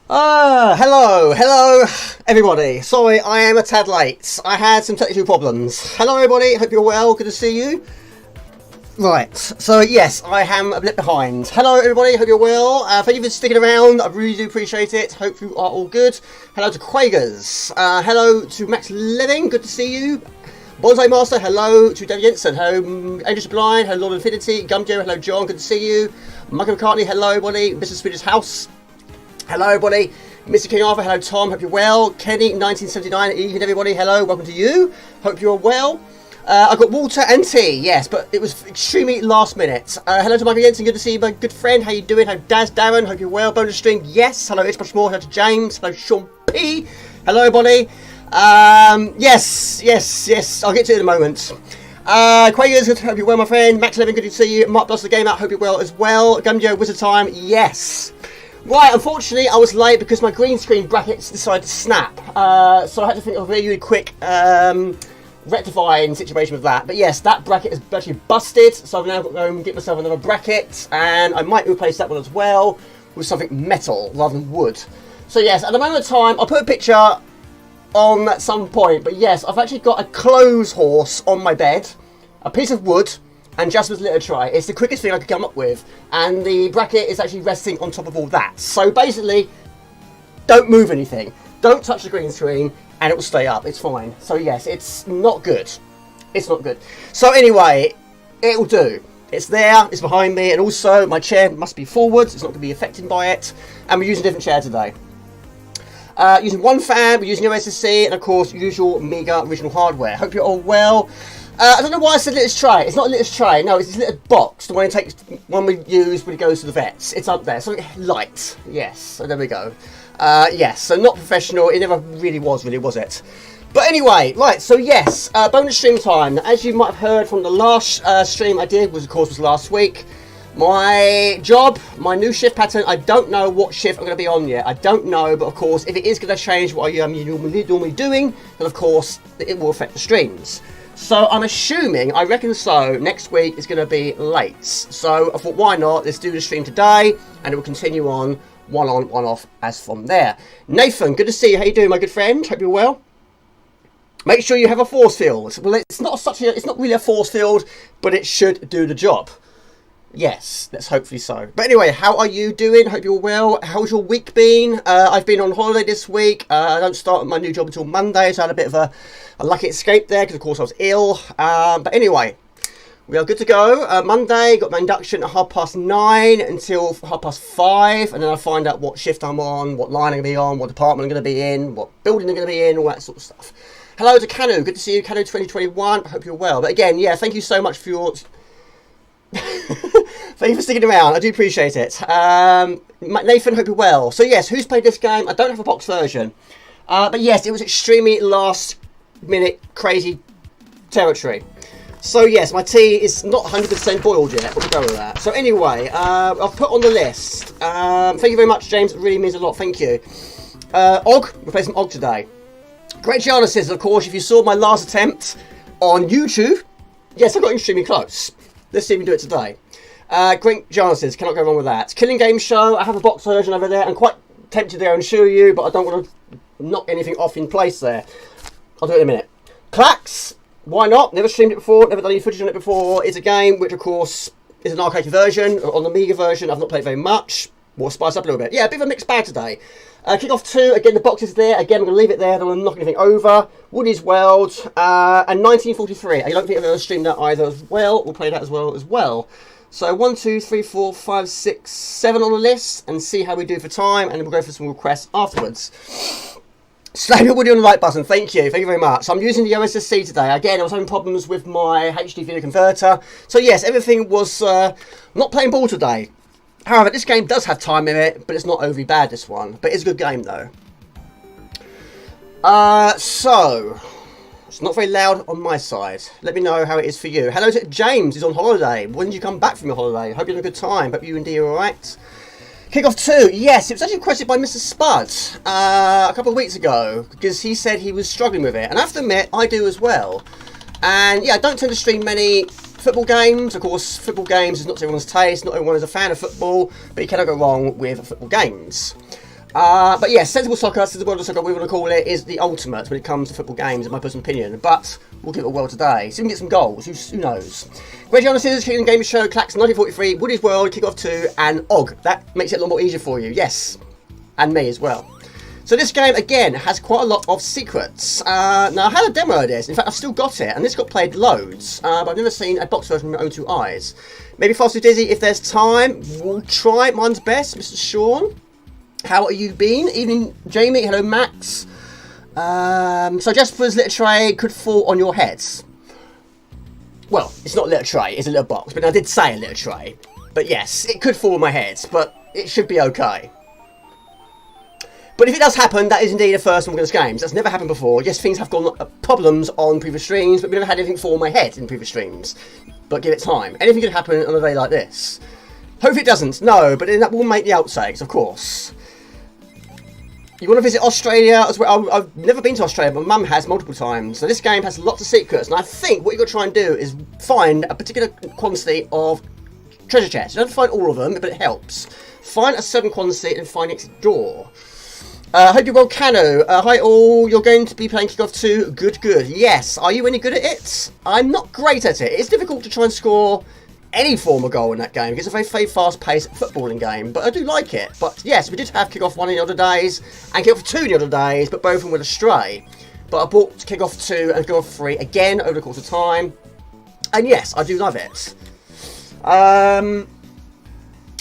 Hello everybody. Sorry, I am a tad late. I had some technical problems. Hello everybody, hope you're well, good to see you. Right, so yes, I am a bit behind. Hello everybody, hope you're well. Thank you for sticking around, I really do appreciate it. Hope you are all good. Hello to Quagers. Hello to Max Living, good to see you. Bonsai Master, hello to David Jensen. Hello Angel Sublime, hello Lord Infinity. Gumjo, hello John, good to see you. Michael McCartney, hello everybody. Mr. Swedish House. Hello everybody, Mr. King Arthur, hello Tom, hope you're well. Kenny, 1979, evening everybody, hello, welcome to you. Hope you're well. I've got water and tea, yes, but it was extremely last minute. Hello to Michael Jensen, good to see you, my good friend, how you doing? Hello Daz Darren, hope you're well. Bonus stream, yes. Hello It's Much More, hello to James, hello Sean P. Hello everybody. Yes, I'll get to it in a moment. Quagers, good to hope you're well, my friend. Max Levin, good to see you. Mark Bloss the Game Out, hope you're well as well. Gumjo, Wizard Time, yes. Right, unfortunately I was late because my green screen brackets decided to snap, so I had to think of a really quick rectifying situation with that. But yes, that bracket is actually busted, so I've now got to go and get myself another bracket, and I might replace that one as well with something metal rather than wood. So yes, at the moment of time, I'll put a picture on at some point, but yes, I've actually got a clothes horse on my bed, a piece of wood, and Jasper's litter tray. It's the quickest thing I could come up with, and the bracket is actually resting on top of all that. So basically, don't move anything, don't touch the green screen, and it will stay up. It's fine. So yes, it's not good. It's not good. So anyway, it will do. It's there, it's behind me, and also my chair must be forwards. It's not going to be affected by it, and we're using a different chair today. Using one fan, we're using OSSC, and of course, usual Amiga original hardware. Hope you're all well. I don't know why I said litter's tray. It's not litter's tray. No, it's this little box. The one we use when it goes to the vets. It's up there. Something light. Yes. So there we go. Yes. So not professional. It never really was it? But anyway, right. So yes, bonus stream time. As you might have heard from the last stream I did, was last week. My job, my new shift pattern. I don't know what shift I'm going to be on yet. I don't know, but of course, if it is going to change what I'm normally doing, then of course it will affect the streams. So I'm assuming, I reckon so, next week is going to be late. So I thought, why not? Let's do the stream today, and it will continue on, one off, as from there. Nathan, good to see you. How you doing, my good friend? Hope you're well. Make sure you have a force field. Well, it's not really a force field, but it should do the job. Yes, let's hopefully so. But anyway, how are you doing? Hope you're well. How's your week been? I've been on holiday this week. I don't start my new job until Monday, so I had a bit of a lucky escape there because, of course, I was ill. But anyway, we are good to go. Monday, got my induction at 9:30 until 5:30, and then I find out what shift I'm on, what line I'm going to be on, what department I'm going to be in, what building I'm going to be in, all that sort of stuff. Hello to Canu. Good to see you, Canu 2021. I hope you're well. But again, yeah, thank you so much for your... Thank you for sticking around, I do appreciate it. Nathan, hope you're well. So yes, who's played this game? I don't have a box version. But yes, it was extremely last minute crazy territory. So yes, my tea is not 100% boiled yet. We'll go with that. So anyway, I'll put on the list. Thank you very much, James. It really means a lot. Thank you. Og, we'll play some Og today. Great Giana says, of course, if you saw my last attempt on YouTube, yes, I got extremely close. Let's see if we can do it today. Great Giana says, cannot go wrong with that. Killing Game Show, I have a box version over there. I'm quite tempted to go and show you, but I don't want to knock anything off in place there. I'll do it in a minute. Klax, why not? Never streamed it before, never done any footage on it before. It's a game which, of course, is an arcade version. On the Amiga version, I've not played very much. We'll spice up a little bit. Yeah, a bit of a mixed bag today. Kick-Off 2, again, the box is there. Again, I'm going to leave it there. I don't want to knock anything over. Woody's World, and 1943. I don't think I've ever streamed that either as well. We'll play that as well. So 1, 2, 3, 4, 5, 6, 7 on the list, and see how we do for time, and then we'll go for some requests afterwards. Slam your Woody on the like button. Thank you very much. So I'm using the OSSC today. Again, I was having problems with my HD video converter. So yes, everything was not playing ball today. However, this game does have time in it, but it's not overly bad, this one. But it's a good game, though. So, it's not very loud on my side. Let me know how it is for you. Hello to James, who's on holiday. When did you come back from your holiday? Hope you're having a good time. Hope you and Dee are alright. Kick-Off 2, yes, it was actually requested by Mr. Spud a couple of weeks ago, because he said he was struggling with it. And I have to admit, I do as well. And yeah, I don't tend to stream many football games. Of course, football games is not to everyone's taste. Not everyone is a fan of football, but you cannot go wrong with football games. But yes, sensible world of soccer, we want to call it, is the ultimate when it comes to football games, in my personal opinion. But we'll give it a whirl today. See if we can get some goals. Who knows? Great Giana Scissors, King Game Show, Klax 1943, Woody's World, Kickoff 2, and OG. That makes it a lot more easier for you. Yes. And me as well. So this game, again, has quite a lot of secrets. Now, I had a demo of this. In fact, I've still got it, and this got played loads. But I've never seen a box version with my own two eyes. Maybe Fast and Dizzy, if there's time, we'll try. Mine's best, Mr. Sean. How are you been? Evening, Jamie. Hello, Max. So Jasper's litter tray could fall on your heads. Well, it's not a litter tray, it's a little box. But I did say a litter tray. But yes, it could fall on my head, but it should be okay. But if it does happen, that is indeed a first on this games. That's never happened before. Yes, things have gone problems on previous streams, but we've never had anything fall on my head in previous streams. But give it time. Anything could happen on a day like this. Hopefully it doesn't, no, but then that will make the outtakes, of course. You want to visit Australia as well? I've never been to Australia, but my mum has multiple times. So this game has lots of secrets, and I think what you've got to try and do is find a particular quantity of treasure chests. You don't have to find all of them, but it helps. Find a certain quantity and find its door. Hope you're well, Cano. Hi all, you're going to be playing Kickoff 2. Good, good. Yes. Are you any good at it? I'm not great at it. It's difficult to try and score any form of goal in that game. It's a very, very fast-paced footballing game, but I do like it. But yes, we did have Kickoff 1 in the other days, and Kickoff 2 in the other days, but both of them went astray. But I bought Kickoff 2 and Kickoff 3 again over the course of time. And yes, I do love it.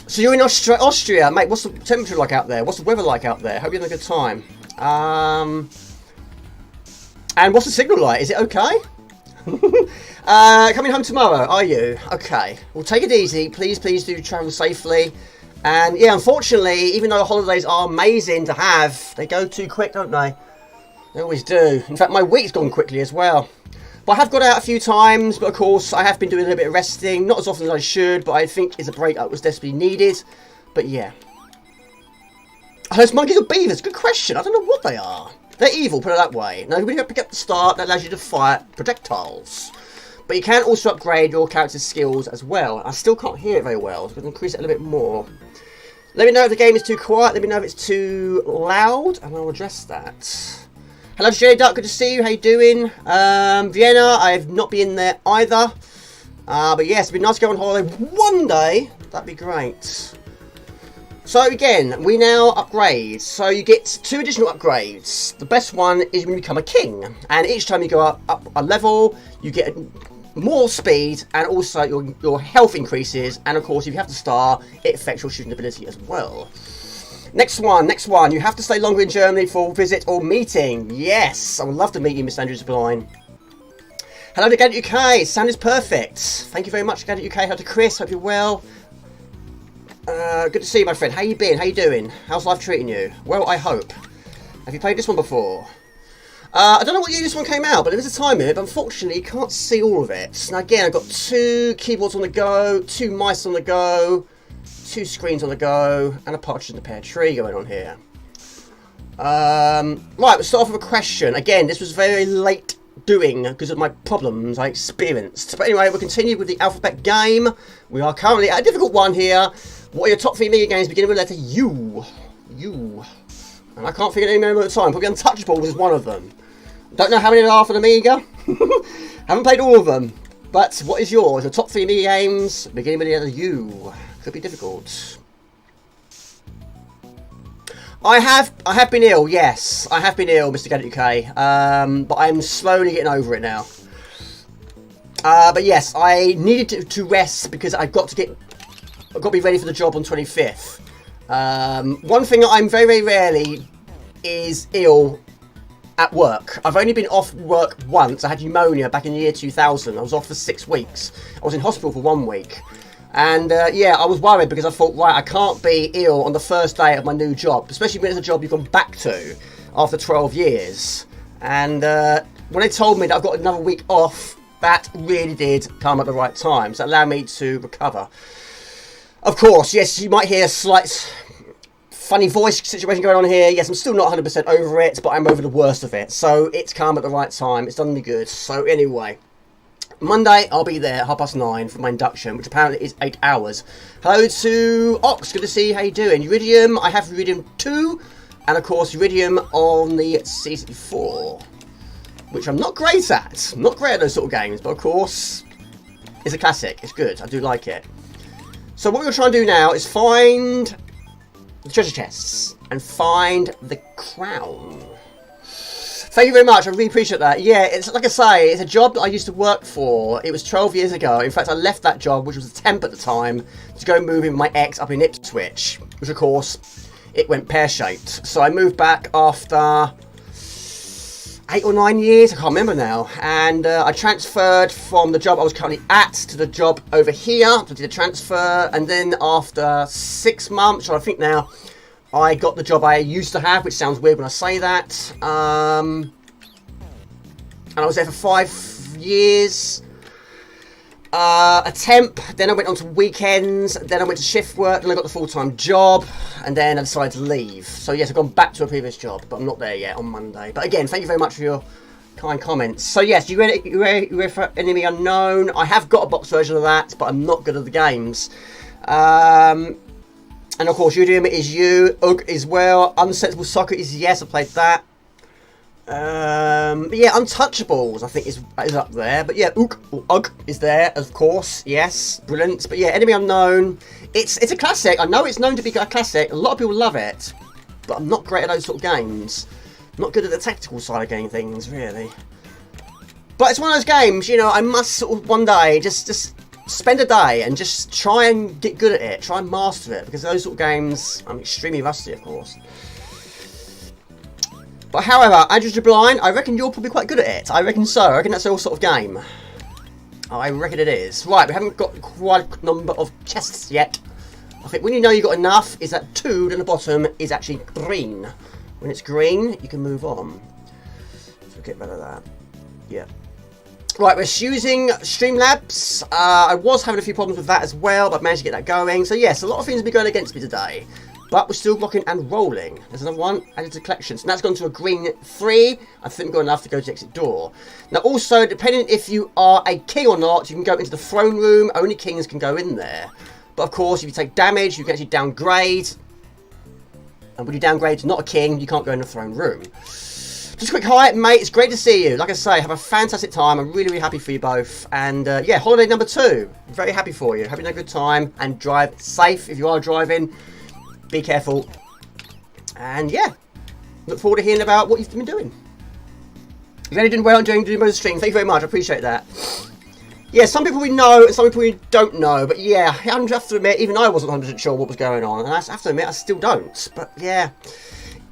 So you're in Austria, mate. What's the temperature like out there? What's the weather like out there? Hope you're having a good time. And what's the signal like? Is it okay? Coming home tomorrow, are you? Okay. Well, take it easy. Please, please do travel safely. And yeah, unfortunately, even though holidays are amazing to have, they go too quick, don't they? They always do. In fact, my week's gone quickly as well. But I have got out a few times, but of course I have been doing a little bit of resting. Not as often as I should, but I think it's a break that was desperately needed. But yeah. Are those monkeys or beavers? Good question. I don't know what they are. They're evil, put it that way. Now, when you pick up the start, that allows you to fire projectiles. But you can also upgrade your character's skills as well. I still can't hear it very well, so I'm going to increase it a little bit more. Let me know if the game is too quiet. Let me know if it's too loud, and I'll address that. Hello, J Duck. Good to see you. How you doing? Vienna, I've not been there either. But yes, it'd be nice to go on holiday one day. That'd be great. So again, we now upgrade. So you get 2 additional upgrades. The best one is when you become a king. And each time you go up a level, you get more speed, and also your health increases. And of course, if you have the star, it affects your shooting ability as well. Next one. You have to stay longer in Germany for a visit or meeting. Yes, I would love to meet you, Miss Andrews Blind. Hello to Gadget UK. Sound is perfect. Thank you very much, Gadget UK. Hello to Chris. Hope you're well. Good to see you, my friend. How you been? How you doing? How's life treating you? Well, I hope. Have you played this one before? I don't know what year this one came out, but there is a time limit. But unfortunately, you can't see all of it. Now, again, I've got 2 keyboards on the go, 2 mice on the go, 2 screens on the go, and a partridge in the pear tree going on here. Right, we'll start off with a question. Again, this was very late doing because of my problems I experienced. But anyway, we'll continue with the alphabet game. We are currently at a difficult one here. What are your top 3 Amiga games beginning with the letter U? U. And I can't figure any name at the time. Probably Untouchables is one of them. Don't know how many there are for the Amiga. Haven't played all of them. But what is yours? Your top 3 Amiga games beginning with the letter U. Could be difficult. I have been ill, yes. I have been ill, Mr. Gadget UK. But I'm slowly getting over it now. But yes, I needed to rest because I've got to be ready for the job on 25th. One thing that I'm very, very rarely is ill at work. I've only been off work once. I had pneumonia back in the year 2000. I was off for 6 weeks. I was in hospital for 1 week. And yeah, I was worried because I thought, right, I can't be ill on the first day of my new job, especially when it's a job you've gone back to after 12 years. And when they told me that I've got another week off, that really did come at the right time. So it allowed me to recover. Of course, yes, you might hear a slight funny voice situation going on here. Yes, I'm still not 100% over it, but I'm over the worst of it. So it's come at the right time. It's done me good. So anyway, Monday I'll be there at 9:30 for my induction, which apparently is 8 hours. Hello to Ox. Good to see you. How you doing? Iridium. I have Iridium 2. And of course, Iridium on the C64, which I'm not great at. I'm not great at those sort of games, but of course, it's a classic. It's good. I do like it. So what we're going to try and do now is find the treasure chests and find the crown. Thank you very much. I really appreciate that. Yeah, it's like I say, it's a job that I used to work for. It was 12 years ago. In fact, I left that job, which was a temp at the time, to go move in with my ex up in Ipswich, which of course, it went pear-shaped. So I moved back after 8 or 9 years, I can't remember now. And I transferred from the job I was currently at to the job over here. So I did a transfer, and then after 6 months, or I think now, I got the job I used to have, which sounds weird when I say that. And I was there for 5 years. A temp, then I went on to weekends, then I went to shift work, then I got the full-time job, and then I decided to leave. So yes, I've gone back to a previous job, but I'm not there yet on Monday. But again, thank you very much for your kind comments. So yes, you ready for Enemy Unknown? I have got a box version of that, but I'm not good at the games. And of course, Uridium is you. Ugg as well. Unsensible Soccer is yes, I played that. But yeah, Untouchables I think is up there. But yeah, Ugg is there, of course. Yes, brilliant. But yeah, Enemy Unknown. It's a classic. I know it's known to be a classic. A lot of people love it, but I'm not great at those sort of games. I'm not good at the tactical side of getting things, really. But it's one of those games, you know. I must sort of one day just spend a day and just try and get good at it, try and master it, because those sort of games, I'm extremely rusty, of course. But however, Andrew Blind, I reckon you're probably quite good at it. I reckon so. I reckon that's your sort of game. I reckon it is. Right, we haven't got quite a number of chests yet. I think when you know you've got enough, is that 2 down the bottom is actually green. When it's green, you can move on. So get rid of that. Yeah. Right, we're using Streamlabs. I was having a few problems with that as well, but I managed to get that going. So yes, a lot of things have been going against me today. But we're still rocking and rolling. There's another one added to the collection. So that's gone to a green 3. I think we've got enough to go to the exit door. Now also, depending if you are a king or not, you can go into the throne room. Only kings can go in there. But of course, if you take damage, you can actually downgrade. And when you downgrade to not a king, you can't go in the throne room. Just a quick hi, mate. It's great to see you. Like I say, have a fantastic time. I'm really, really happy for you both. And yeah, holiday number 2. Very happy for you. Having a good time. And drive safe if you are driving. Be careful. And yeah, look forward to hearing about what you've been doing. You're really doing well and doing most stream. Thank you very much. I appreciate that. Yeah, some people we know and some people we don't know. But yeah, I have to admit, even I wasn't 100% sure what was going on. And I have to admit, I still don't. But yeah.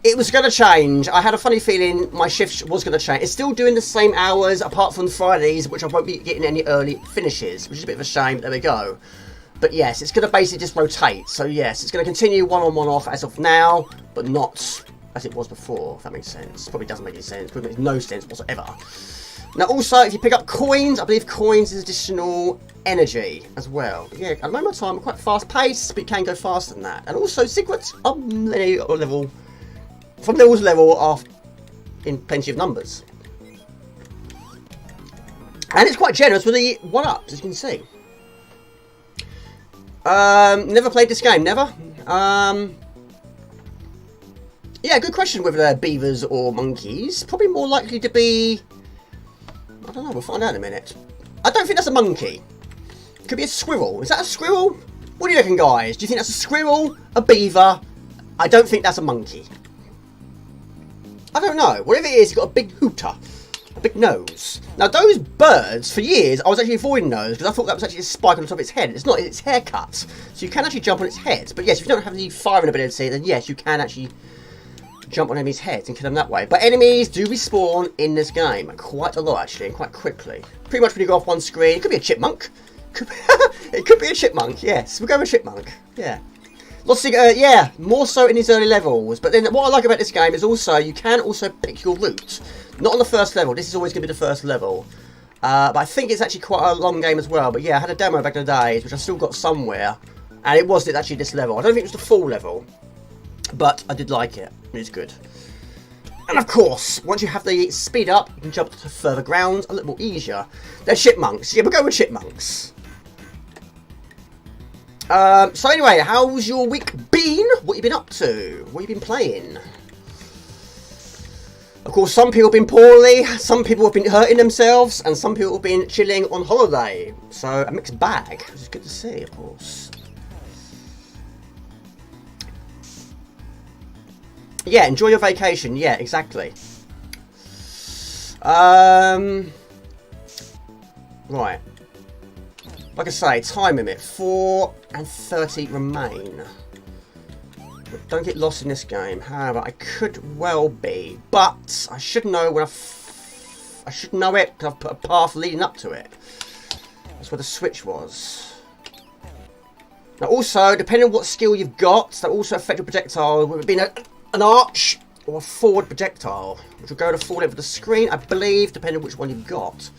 It was going to change. I had a funny feeling my shift was going to change. It's still doing the same hours apart from Fridays, which I won't be getting any early finishes, which is a bit of a shame. There we go. But yes, it's going to basically just rotate. So yes, it's going to continue one on one off as of now, but not as it was before, if that makes sense. Probably doesn't make any sense. Probably makes no sense whatsoever. Now also, if you pick up coins, I believe coins is additional energy as well. But yeah, at the moment of time, I'm quite fast paced, but you can go faster than that. And also, secrets on level. From levels level are in plenty of numbers. And it's quite generous with the 1-ups, as you can see. Never played this game, never. Yeah, good question whether they're beavers or monkeys. Probably more likely to be... I don't know, we'll find out in a minute. I don't think that's a monkey. Could be a squirrel. Is that a squirrel? What do you reckon, guys? Do you think that's a squirrel? A beaver? I don't think that's a monkey. I don't know. Whatever it is, he's got a big hooter. A big nose. Now, those birds, for years, I was actually avoiding those because I thought that was actually a spike on the top of its head. It's not. It's haircut. So you can actually jump on its head. But yes, if you don't have the firing ability, then yes, you can actually jump on enemies' heads and kill them that way. But enemies do respawn in this game. Quite a lot, actually, and quite quickly. Pretty much when you go off one screen. It could be a chipmunk. It could be a chipmunk, yes. We'll go with a chipmunk. Yeah. Lots of, yeah, more so in these early levels. But then what I like about this game is also you can also pick your route. Not on the first level. This is always going to be the first level. But I think it's actually quite a long game as well. But yeah, I had a demo back in the days, which I still got somewhere. And it was actually this level. I don't think it was the full level. But I did like it. It's good. And of course, once you have the speed up, you can jump to further grounds a little more easier. They're chipmunks. Yeah, we'll go with chipmunks. So anyway, how's your week been? What have you been up to? What have you been playing? Of course, some people have been poorly, some people have been hurting themselves, and some people have been chilling on holiday. So, a mixed bag, which is good to see, of course. Yeah, enjoy your vacation. Yeah, exactly. Right. Like I say, time limit, 4:30 remain. But don't get lost in this game. However, I could well be, but I should know when I should know it because I've put a path leading up to it. That's where the switch was. Now, also, depending on what skill you've got, that also affects your projectile. Whether it being an arch or a forward projectile, which will go to forward over the screen, I believe, depending on which one you've got.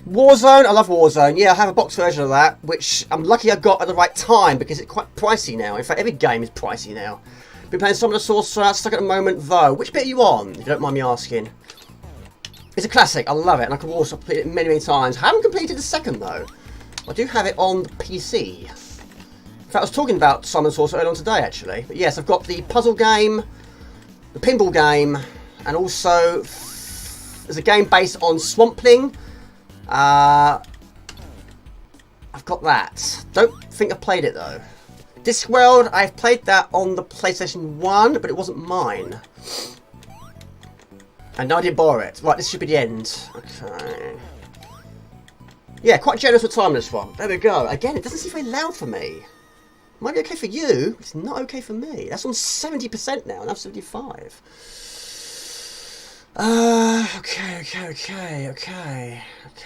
Warzone, I love Warzone. Yeah, I have a box version of that, which I'm lucky I got at the right time because it's quite pricey now. In fact, every game is pricey now. Been playing some of the Sorcerer, stuck at the moment though. Which bit are you on, if you don't mind me asking? It's a classic, I love it, and I can also play it many, many times. I haven't completed the second though. I do have it on the PC. In fact, I was talking about Simon Sorcerer earlier on today actually. But yes, I've got the puzzle game, the pinball game, and also there's a game based on Swampling. I've got that. Don't think I played it though. Discworld, I've played that on the PlayStation 1, but it wasn't mine. And I didn't borrow it. Right, this should be the end. Okay. Yeah, quite generous with time on this one. There we go. Again, it doesn't seem very loud for me. Might be okay for you. It's not okay for me. That's on 70% now, and I'm 75. Okay.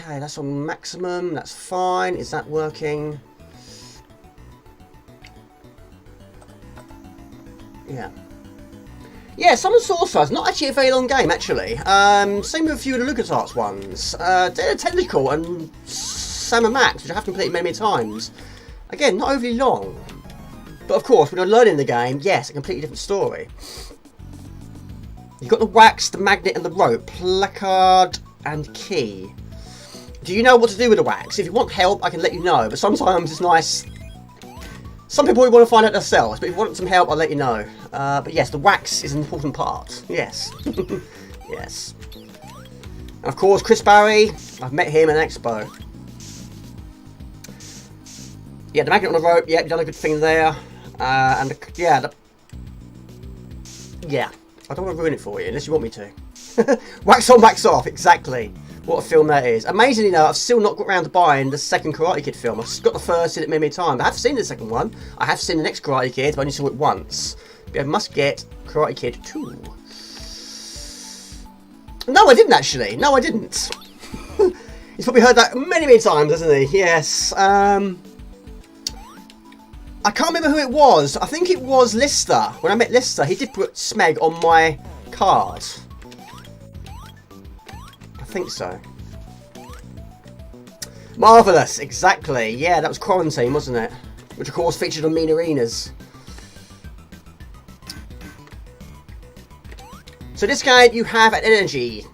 That's on maximum. That's fine. Is that working? Yeah. Yeah, Summon Sorcerer is not actually a very long game, actually. Same with a few of the LucasArts ones. Data Tentacle and Sam and Max, which I have completed many, many times. Again, not overly long. But of course, when you're learning the game, yes, a completely different story. You've got the wax, the magnet, and the rope. Placard and key. Do you know what to do with the wax? If you want help, I can let you know. But sometimes it's nice. Some people want to find out themselves. But if you want some help, I'll let you know. But yes, the wax is an important part. Yes. Yes. And of course, Chris Barry. I've met him at an expo. Yeah, the magnet on the rope. Yeah, you've done a good thing there. And yeah. I don't want to ruin it for you, unless you want me to. Wax on, wax off, exactly. What a film that is. Amazingly though, I've still not got around to buying the second Karate Kid film. I've got the first in it many times. I have seen the second one. I have seen the next Karate Kid, but I only saw it once. But I must get Karate Kid 2. No, I didn't actually. No, I didn't. He's probably heard that many, many times, hasn't he? Yes. I can't remember who it was. I think it was Lister. When I met Lister, he did put Smeg on my card. I think so. Marvellous, exactly. Yeah, that was Quarantine, wasn't it? Which of course featured on Mean Arenas. So this game, you have an energy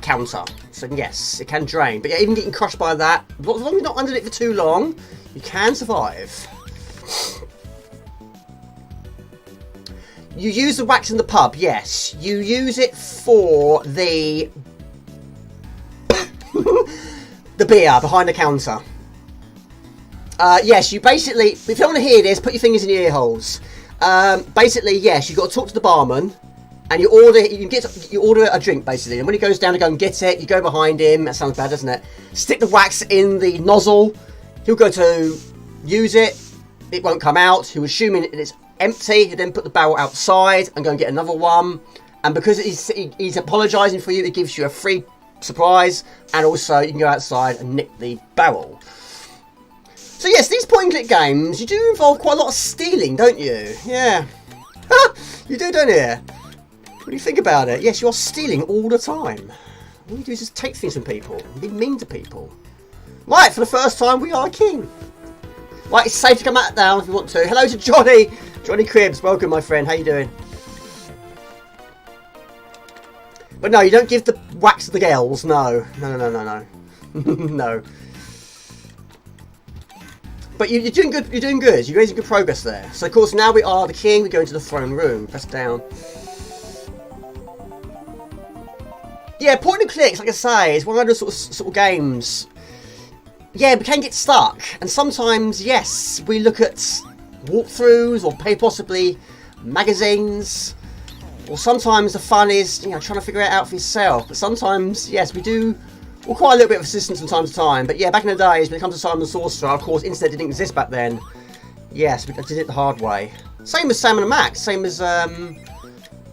counter. So yes, it can drain. But yeah, even getting crushed by that, as long as you're not under it for too long, you can survive. You use the wax in the pub, yes. You use it for the the beer behind the counter. Yes, you basically, if you don't want to hear this, put your fingers in your ear holes. Basically, yes, you've got to talk to the barman, and you order a drink basically. And when he goes down to go and get it, you go behind him. That sounds bad, doesn't it? Stick the wax in the nozzle. He'll go to use it. It won't come out. He'll assume it's empty. He'll then put the barrel outside and go and get another one. And because he's apologising for you, it gives you a free surprise. And also, you can go outside and nick the barrel. So yes, these point and click games, you do involve quite a lot of stealing, don't you? Yeah. You do, don't you? When you think about it, yes, you are stealing all the time. All you do is just take things from people and be mean to people. Right, for the first time, we are king. Right, it's safe to come out now if you want to. Hello to Johnny. Johnny Cribbs, welcome my friend. How you doing? But no, you don't give the wax to the girls. No. No. No. But you're doing good. You're doing good. You're making good progress there. So of course now we are the king. We go into the throne room. Press down. Yeah, point and clicks, like I say, is one of those sort of games. Yeah, we can get stuck, and sometimes, yes, we look at walkthroughs or possibly magazines, or sometimes the fun is, you know, trying to figure it out for yourself. But sometimes, yes, we do require a little bit of assistance from time to time. But yeah, back in the days when it comes to Simon the Sorcerer, of course, internet didn't exist back then. Yes, we did it the hard way. Same as Sam and Max, same as Dead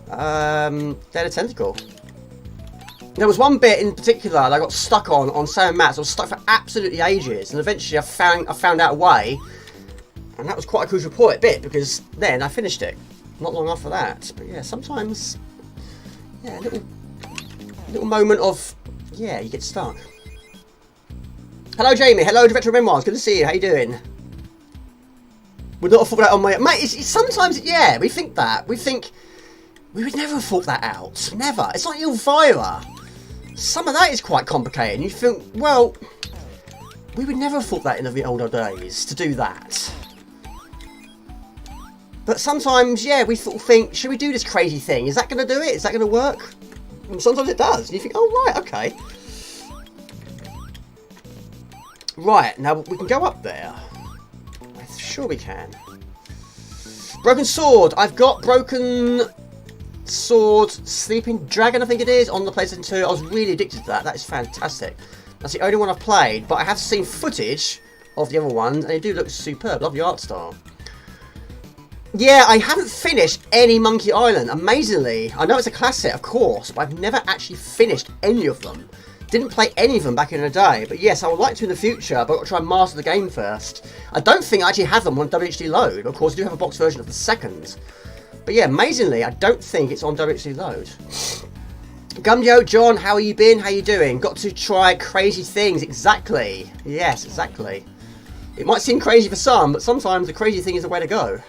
of Tentacle. There was one bit in particular that I got stuck on Sam and Max. I was stuck for absolutely ages, and eventually I found out a way, and that was quite a crucial bit because then I finished it. Not long after that, but yeah, sometimes, yeah, a little moment of, yeah, you get stuck. Hello, Jamie. Hello, Director of Memoirs. Good to see you. How you doing? Would not have thought that on my... Mate, it's sometimes, yeah, we think that. We think, we would never have thought that out. Never. It's like Elvira. Some of that is quite complicated. You think, well, we would never have thought that in the older days, to do that. But sometimes, yeah, we sort of think, should we do this crazy thing? Is that going to do it? Is that going to work? And sometimes it does. And you think, oh, right, okay. Right, now we can go up there. I'm sure we can. Broken Sword. I've got Broken Sword Sleeping Dragon, I think it is, on the PlayStation 2. I was really addicted to that. That is fantastic. That's the only one I've played, but I have seen footage of the other ones, and they do look superb. Love the art style. Yeah, I haven't finished any Monkey Island, amazingly. I know it's a classic, of course, but I've never actually finished any of them. Didn't play any of them back in the day, but yes, I would like to in the future, but I've got to try and master the game first. I don't think I actually have them on WHD Load. Of course, I do have a box version of the second. But yeah, amazingly, I don't think it's on WHD Load. Gumyo, John, how are you been? How you doing? Got to try crazy things, exactly. Yes, exactly. It might seem crazy for some, but sometimes the crazy thing is the way to go.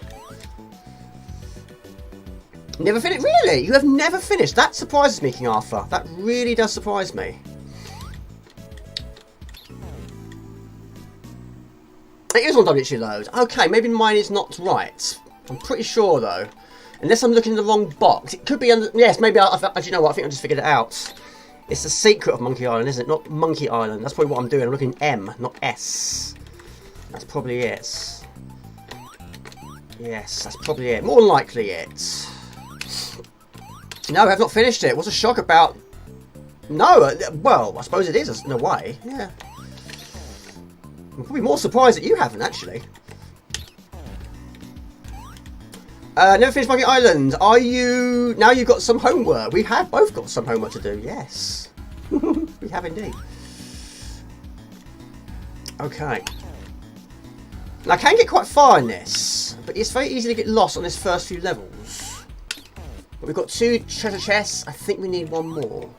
Never finished? Really? You have never finished? That surprises me, King Arthur. That really does surprise me. It is on WHD Load. Okay, maybe mine is not right. I'm pretty sure, though. Unless I'm looking in the wrong box. It could be under... Yes, maybe you know what? I think I just figured it out. It's the secret of Monkey Island, isn't it? Not Monkey Island. That's probably what I'm doing. I'm looking M, not S. That's probably it. Yes, that's probably it. More than likely it. No, I have not finished it. What's a shock about... No, well, I suppose it is in a way. Yeah. I'm probably more surprised that you haven't, actually. Never finished Monkey Island. Are you... Now you've got some homework. We have both got some homework to do, yes. We have indeed. Okay. Now, I can get quite far in this, but it's very easy to get lost on this first few levels. But we've got 2 treasure chests. I think we need one more.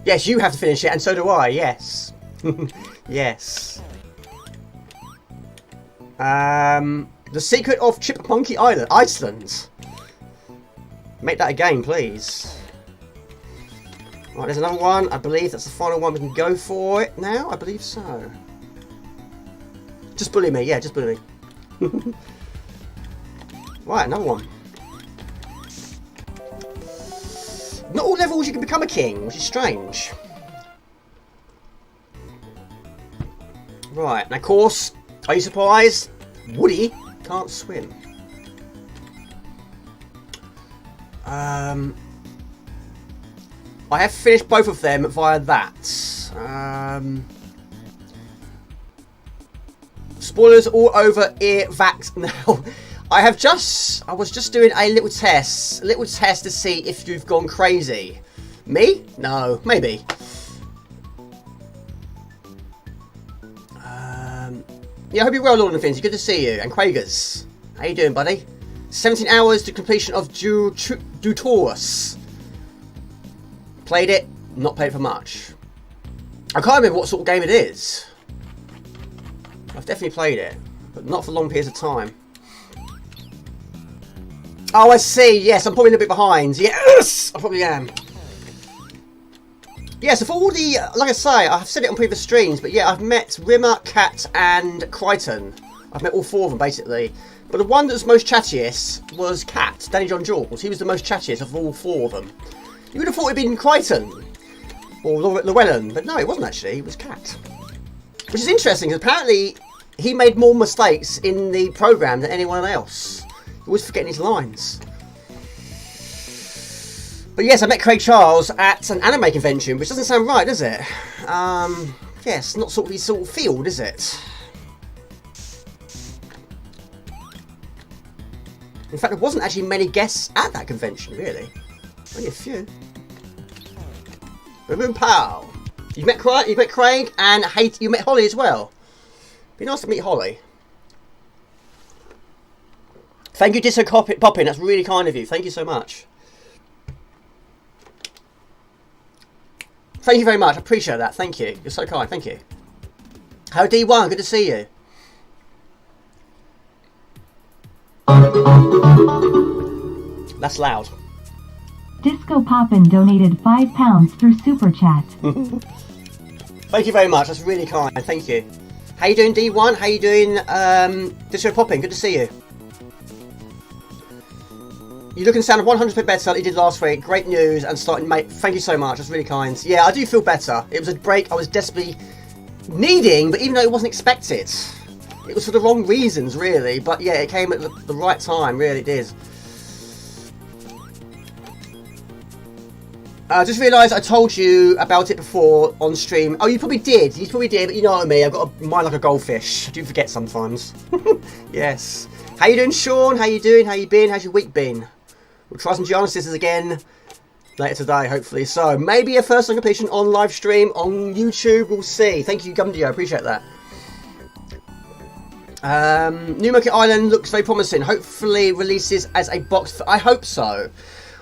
Yes, you have to finish it, and so do I, yes. Yes. The Secret of Chipmunky Island. Iceland. Make that a game, please. Right, there's another one. I believe that's the final one. We can go for it now. I believe so. Just bully me. Yeah, just bully me. Right, another one. Not all levels you can become a king, which is strange. Right, and of course, are you surprised? Woody can't swim. I have finished both of them via that. Spoilers all over earvax now. I was just doing a little test to see if you've gone crazy. Me? No, maybe. Yeah, I hope you're well, Lord and Fins. Good to see you. And Quagers, how you doing, buddy? 17 hours to completion of Dutorus. Played it, not played for much. I can't remember what sort of game it is. I've definitely played it, but not for long periods of time. Oh, I see. Yes, I'm probably a little bit behind. Yes, I probably am. Yeah, so for all the, like I say, I've said it on previous streams, but yeah, I've met Rimmer, Cat, and Crichton. I've met all 4 of them, basically. But the one that was most chattiest was Cat, Danny John Jules. He was the most chattiest of all 4 of them. You would have thought it'd been Crichton or Llewellyn, but no, it wasn't actually. It was Cat. Which is interesting, because apparently he made more mistakes in the program than anyone else. He was forgetting his lines. But yes, I met Craig Charles at an anime convention, which doesn't sound right, does it? Yes, not sort of his sort of field, is it? In fact, there wasn't actually many guests at that convention, really. Only a few. Boom pow! You met Craig, and you met Holly as well. Be nice to meet Holly. Thank you, Disco Poppin. That's really kind of you. Thank you so much. Thank you very much. I appreciate that. Thank you. You're so kind. Thank you. How D1? Good to see you. That's loud. Disco Poppin donated £5 through Super Chat. Thank you very much. That's really kind. Thank you. How you doing, D1? How you doing, Disco Poppin? Good to see you. You look and sound 100% better than you did last week. Great news and starting, mate. Thank you so much. That's really kind. Yeah, I do feel better. It was a break I was desperately needing, but even though it wasn't expected, it was for the wrong reasons, really. But yeah, it came at the right time. Really, it did. I just realised I told you about it before on stream. Oh, you probably did. You probably did, but you know what I mean. I've got a mind like a goldfish. I do forget sometimes. Yes. How you doing, Sean? How you doing? How you been? How's your week been? We'll try some Giana sisters again later today, hopefully. So, maybe a first completion on live stream on YouTube. We'll see. Thank you, Gumdio. I appreciate that. New Market Island looks very promising. Hopefully releases as a box. I hope so.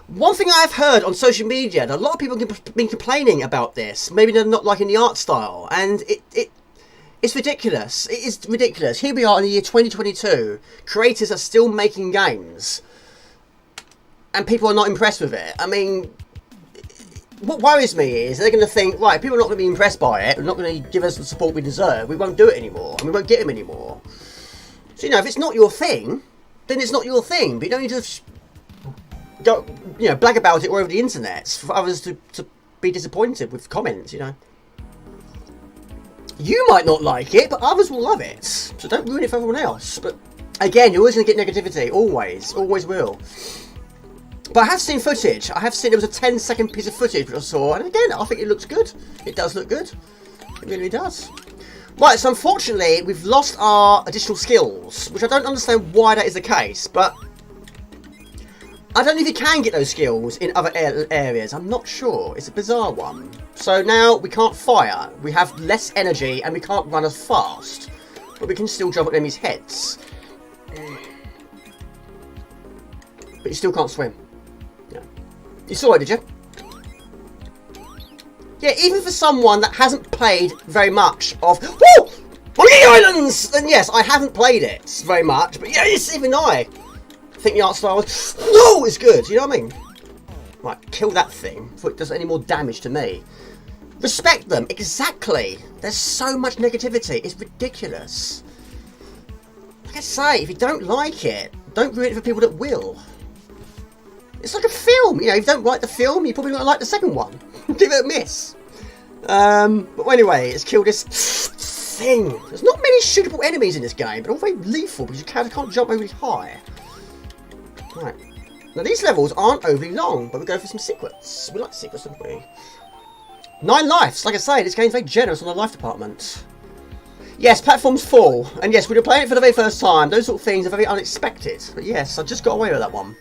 One thing I've heard on social media, that a lot of people have been complaining about this. Maybe they're not liking the art style. And it's ridiculous. It is ridiculous. Here we are in the year 2022. Creators are still making games. And people are not impressed with it. I mean, what worries me is they're going to think, right, people are not going to be impressed by it. They're not going to give us the support we deserve. We won't do it anymore. And we won't get them anymore. So, you know, if it's not your thing, then it's not your thing. But you don't need to go, you know, blag about it all over the internet for others to be disappointed with comments, you know. You might not like it, but others will love it. So don't ruin it for everyone else. But again, you're always going to get negativity. Always. Always will. But I have seen footage. I have seen there was a 10-second piece of footage which I saw. And again, I think it looks good. It does look good. It really does. Right, so unfortunately, we've lost our additional skills. Which I don't understand why that is the case. But I don't know if you can get those skills in other areas. I'm not sure. It's a bizarre one. So now we can't fire. We have less energy and we can't run as fast. But we can still jump at enemies' heads. But you still can't swim. Yeah. You saw it, did you? Yeah, even for someone that hasn't played very much of Woo! Monkey Islands! Then yes, I haven't played it very much. But yes, even I think the art style was, whoa, it's good. You know what I mean? Right, kill that thing before it does any more damage to me. Respect them, exactly. There's so much negativity. It's ridiculous. Like I say, if you don't like it, don't ruin it for people that will. It's like a film. You know, if you don't like the film, you probably won't like the second one. Give it a miss. But anyway, let's kill this thing. There's not many shootable enemies in this game, but all very lethal because you can't jump overly high. Right. Now these levels aren't overly long, but we go for some secrets. We like secrets, don't we? 9 lives. Like I say, this game's very generous on the life department. Yes, platform's full. And yes, we were playing it for the very first time. Those sort of things are very unexpected. But yes, I just got away with that one.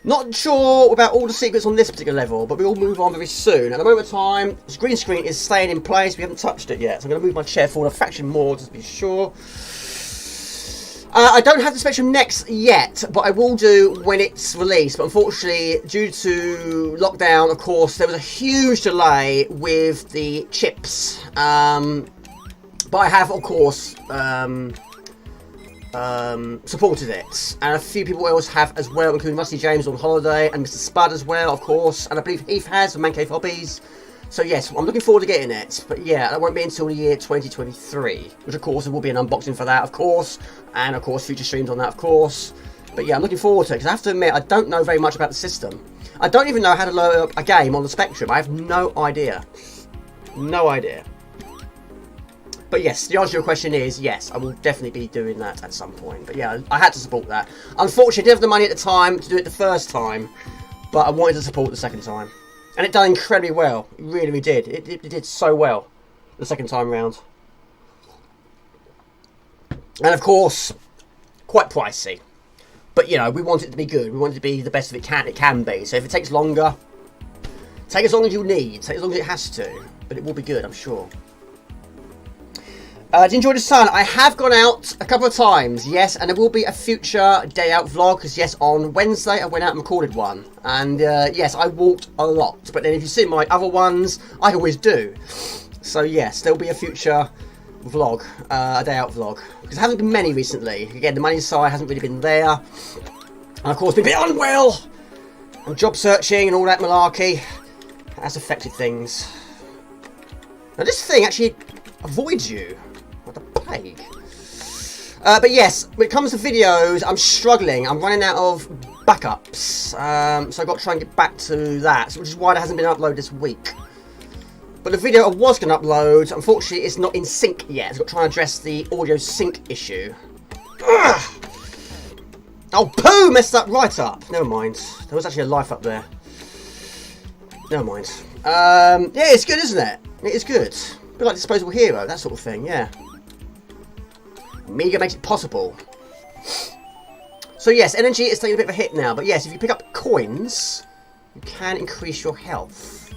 Not sure about all the secrets on this particular level, but we'll move on very soon. At the moment of time, this green screen is staying in place. We haven't touched it yet. So I'm going to move my chair forward a fraction more just to be sure. I don't have the Spectrum Next yet, but I will do when it's released. But unfortunately, due to lockdown, of course, there was a huge delay with the chips. But I have, of course, supported it. And a few people else have as well, including Rusty James on holiday, and Mr. Spud as well, of course. And I believe Heath has from Man Cave Hobbies. So yes, I'm looking forward to getting it, but yeah, that won't be until the year 2023, which of course there will be an unboxing for that, of course, and of course future streams on that, of course. But yeah, I'm looking forward to it, because I have to admit, I don't know very much about the system. I don't even know how to load up a game on the Spectrum. I have no idea. No idea. But yes, the answer to your question is yes, I will definitely be doing that at some point. But yeah, I had to support that. Unfortunately, I didn't have the money at the time to do it the first time, but I wanted to support the second time. And it done incredibly well. It really, really did. It did so well the second time round. And of course, quite pricey. But you know, we want it to be good. We want it to be the best it can be. So if it takes longer, take as long as you need. Take as long as it has to. But it will be good, I'm sure. Did you enjoy the sun? I have gone out a couple of times, yes, and there will be a future day out vlog, because yes, on Wednesday I went out and recorded one, and yes, I walked a lot, but then if you see my other ones, I always do. So yes, there will be a future vlog, a day out vlog, because there haven't been many recently. Again, the money side hasn't really been there, and of course been a bit unwell, and job searching and all that malarkey. That's affected things. Now this thing actually avoids you. What the plague. But yes, when it comes to videos, I'm struggling. I'm running out of backups. So I've got to try and get back to that, which is why it hasn't been uploaded this week. But the video I was going to upload, unfortunately, it's not in sync yet. I've got to try and address the audio sync issue. Ugh. Oh, poo! Messed up right up. Never mind. There was actually a life up there. Never mind. Yeah, it's good, isn't it? It is good. A bit like Disposable Hero, that sort of thing, yeah. Amiga makes it possible. So yes, energy is taking a bit of a hit now, but yes, if you pick up coins, you can increase your health.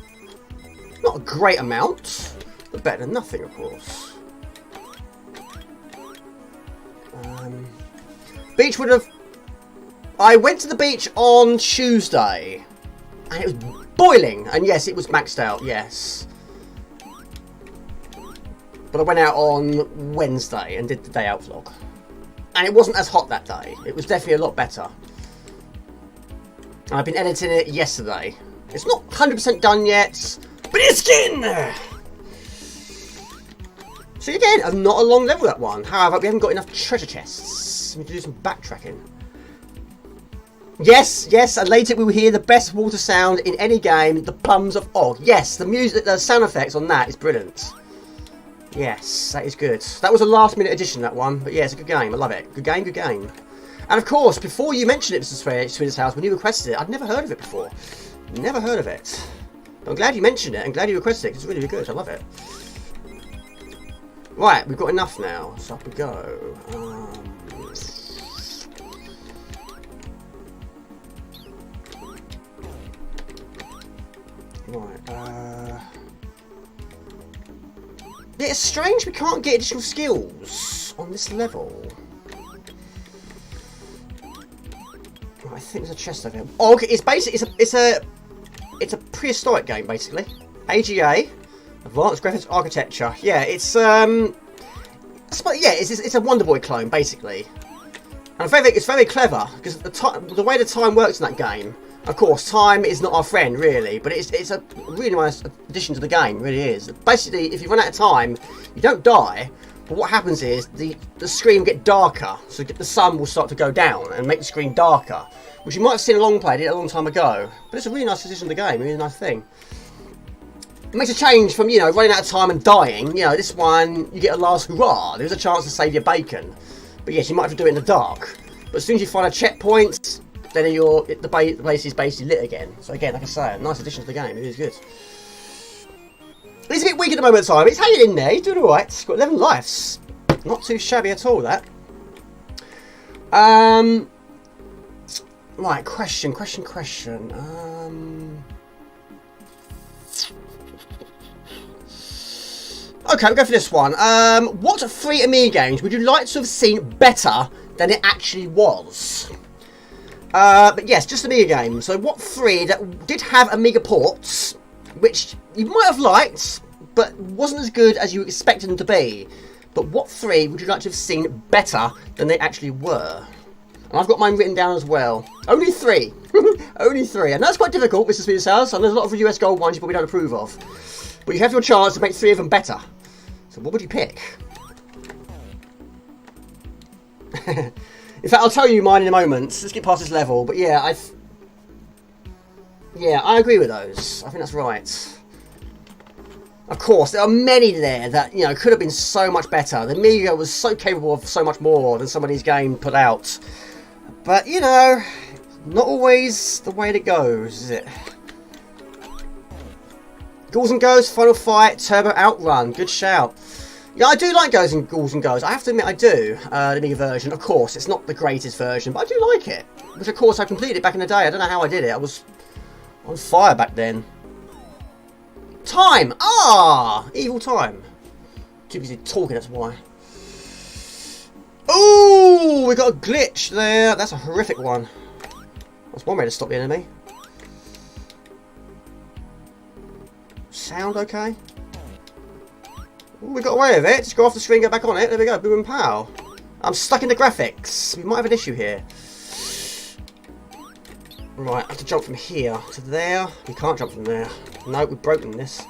Not a great amount, but better than nothing, of course. Beach would have... I went to the beach on Tuesday, and it was boiling, and yes, it was maxed out, yes. But I went out on Wednesday and did the day out vlog. And it wasn't as hot that day. It was definitely a lot better. And I've been editing it yesterday. It's not 100% done yet, but it's getting there. So again, not a long level, that one. However, we haven't got enough treasure chests. We need to do some backtracking. Yes, yes, and later we will hear the best water sound in any game, the Plums of Og. Yes, the music, the sound effects on that is brilliant. Yes, that is good. That was a last-minute addition, that one. But yeah, it's a good game. I love it. Good game, good game. And of course, before you mentioned it, Mr. Swedish House, when you requested it, I'd never heard of it before. Never heard of it. But I'm glad you mentioned it, and glad you requested it, because it's really, really good. I love it. Right, we've got enough now. So up we go. Right, yeah, it's strange we can't get additional skills on this level. Right, I think there's a chest over here. Oh, okay, it's basically it's a prehistoric game basically. AGA, Advanced Graphics Architecture. Yeah, it's a Wonder Boy clone basically. And it's very clever because the way the time works in that game. Of course, time is not our friend, really, but it's a really nice addition to the game, it really is. Basically, if you run out of time, you don't die, but what happens is the screen will get darker, so the sun will start to go down and make the screen darker, which you might have seen a long play, did it a long time ago, but it's a really nice addition to the game, a really nice thing. It makes a change from, you know, running out of time and dying. You know, this one, you get a last hurrah, there's a chance to save your bacon. But yes, you might have to do it in the dark, but as soon as you find a checkpoint, then the place is basically lit again. So again, like I say, a nice addition to the game. It is good. He's a bit weak at the moment in time. He's hanging in there. He's doing alright. He's got 11 lives. Not too shabby at all, that. Right, question. Okay, we'll go for this one. What 3 Amiga games would you like to have seen better than it actually was? But yes, just Amiga games. So what 3 that did have Amiga ports, which you might have liked, but wasn't as good as you expected them to be. But what 3 would you like to have seen better than they actually were? And I've got mine written down as well. Only 3. Only 3. And that's quite difficult, Mr. Speeder's House. And there's a lot of US Gold ones you probably don't approve of. But you have your chance to make 3 of them better. So what would you pick? In fact, I'll tell you mine in a moment. Let's get past this level. But yeah, Yeah, I agree with those. I think that's right. Of course, there are many there that, you know, could have been so much better. The Amiga was so capable of so much more than some of these games put out. But, you know, not always the way it goes, is it? Ghouls and Ghosts, Final Fight, Turbo Outrun. Good shout. Yeah, I do like Ghouls and Ghosts. I have to admit I do. The Amiga version. Of course, it's not the greatest version, but I do like it. Which, of course, I completed it back in the day. I don't know how I did it. I was on fire back then. Time! Ah! Evil time. Too busy talking, that's why. Ooh! We got a glitch there. That's a horrific one. That's one way to stop the enemy. Sound okay? Ooh, we got away with it. Just go off the screen, go back on it. There we go. Boom and pow. I'm stuck in the graphics. We might have an issue here. Right, I have to jump from here to there. We can't jump from there. No, we've broken this.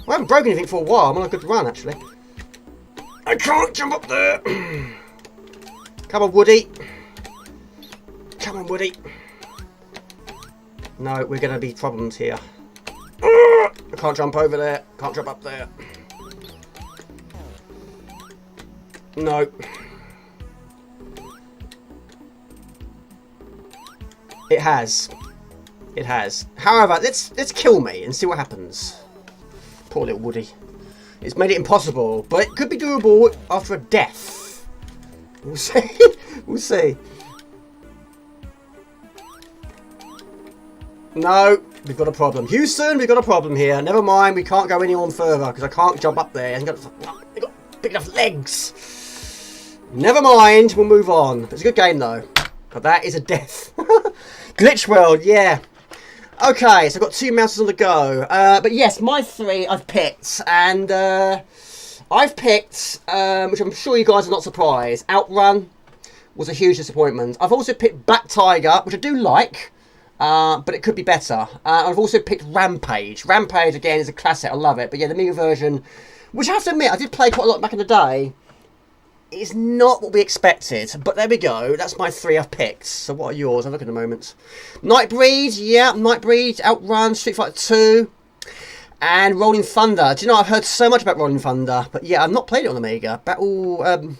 I haven't broken anything for a while. I'm on a good run, actually. I can't jump up there. Come on, Woody. Come on, Woody. No, we're going to be problems here. I can't jump over there. Can't jump up there. No. It has. It has. However, let's kill me and see what happens. Poor little Woody. It's made it impossible, but it could be doable after a death. We'll see. We'll see. No, we've got a problem. Houston, we've got a problem here. Never mind, we can't go any on further because I can't jump up there. I've got big enough legs. Never mind, we'll move on. It's a good game though. But that is a death. Glitch World, yeah. Okay, so I've got 2 mouses on the go. But yes, my 3 I've picked. And I've picked, which I'm sure you guys are not surprised, Outrun was a huge disappointment. I've also picked Black Tiger, which I do like, but it could be better. I've also picked Rampage. Rampage, again, is a classic. I love it. But yeah, the Amiga version, which I have to admit, I did play quite a lot back in the day. It's not what we expected, but there we go. That's my 3 I've picked. So what are yours? I'll look in a moment. Nightbreed, yeah, Nightbreed, Outrun, Street Fighter 2, and Rolling Thunder. Do you know, I've heard so much about Rolling Thunder, but yeah, I've not played it on Amiga. Batman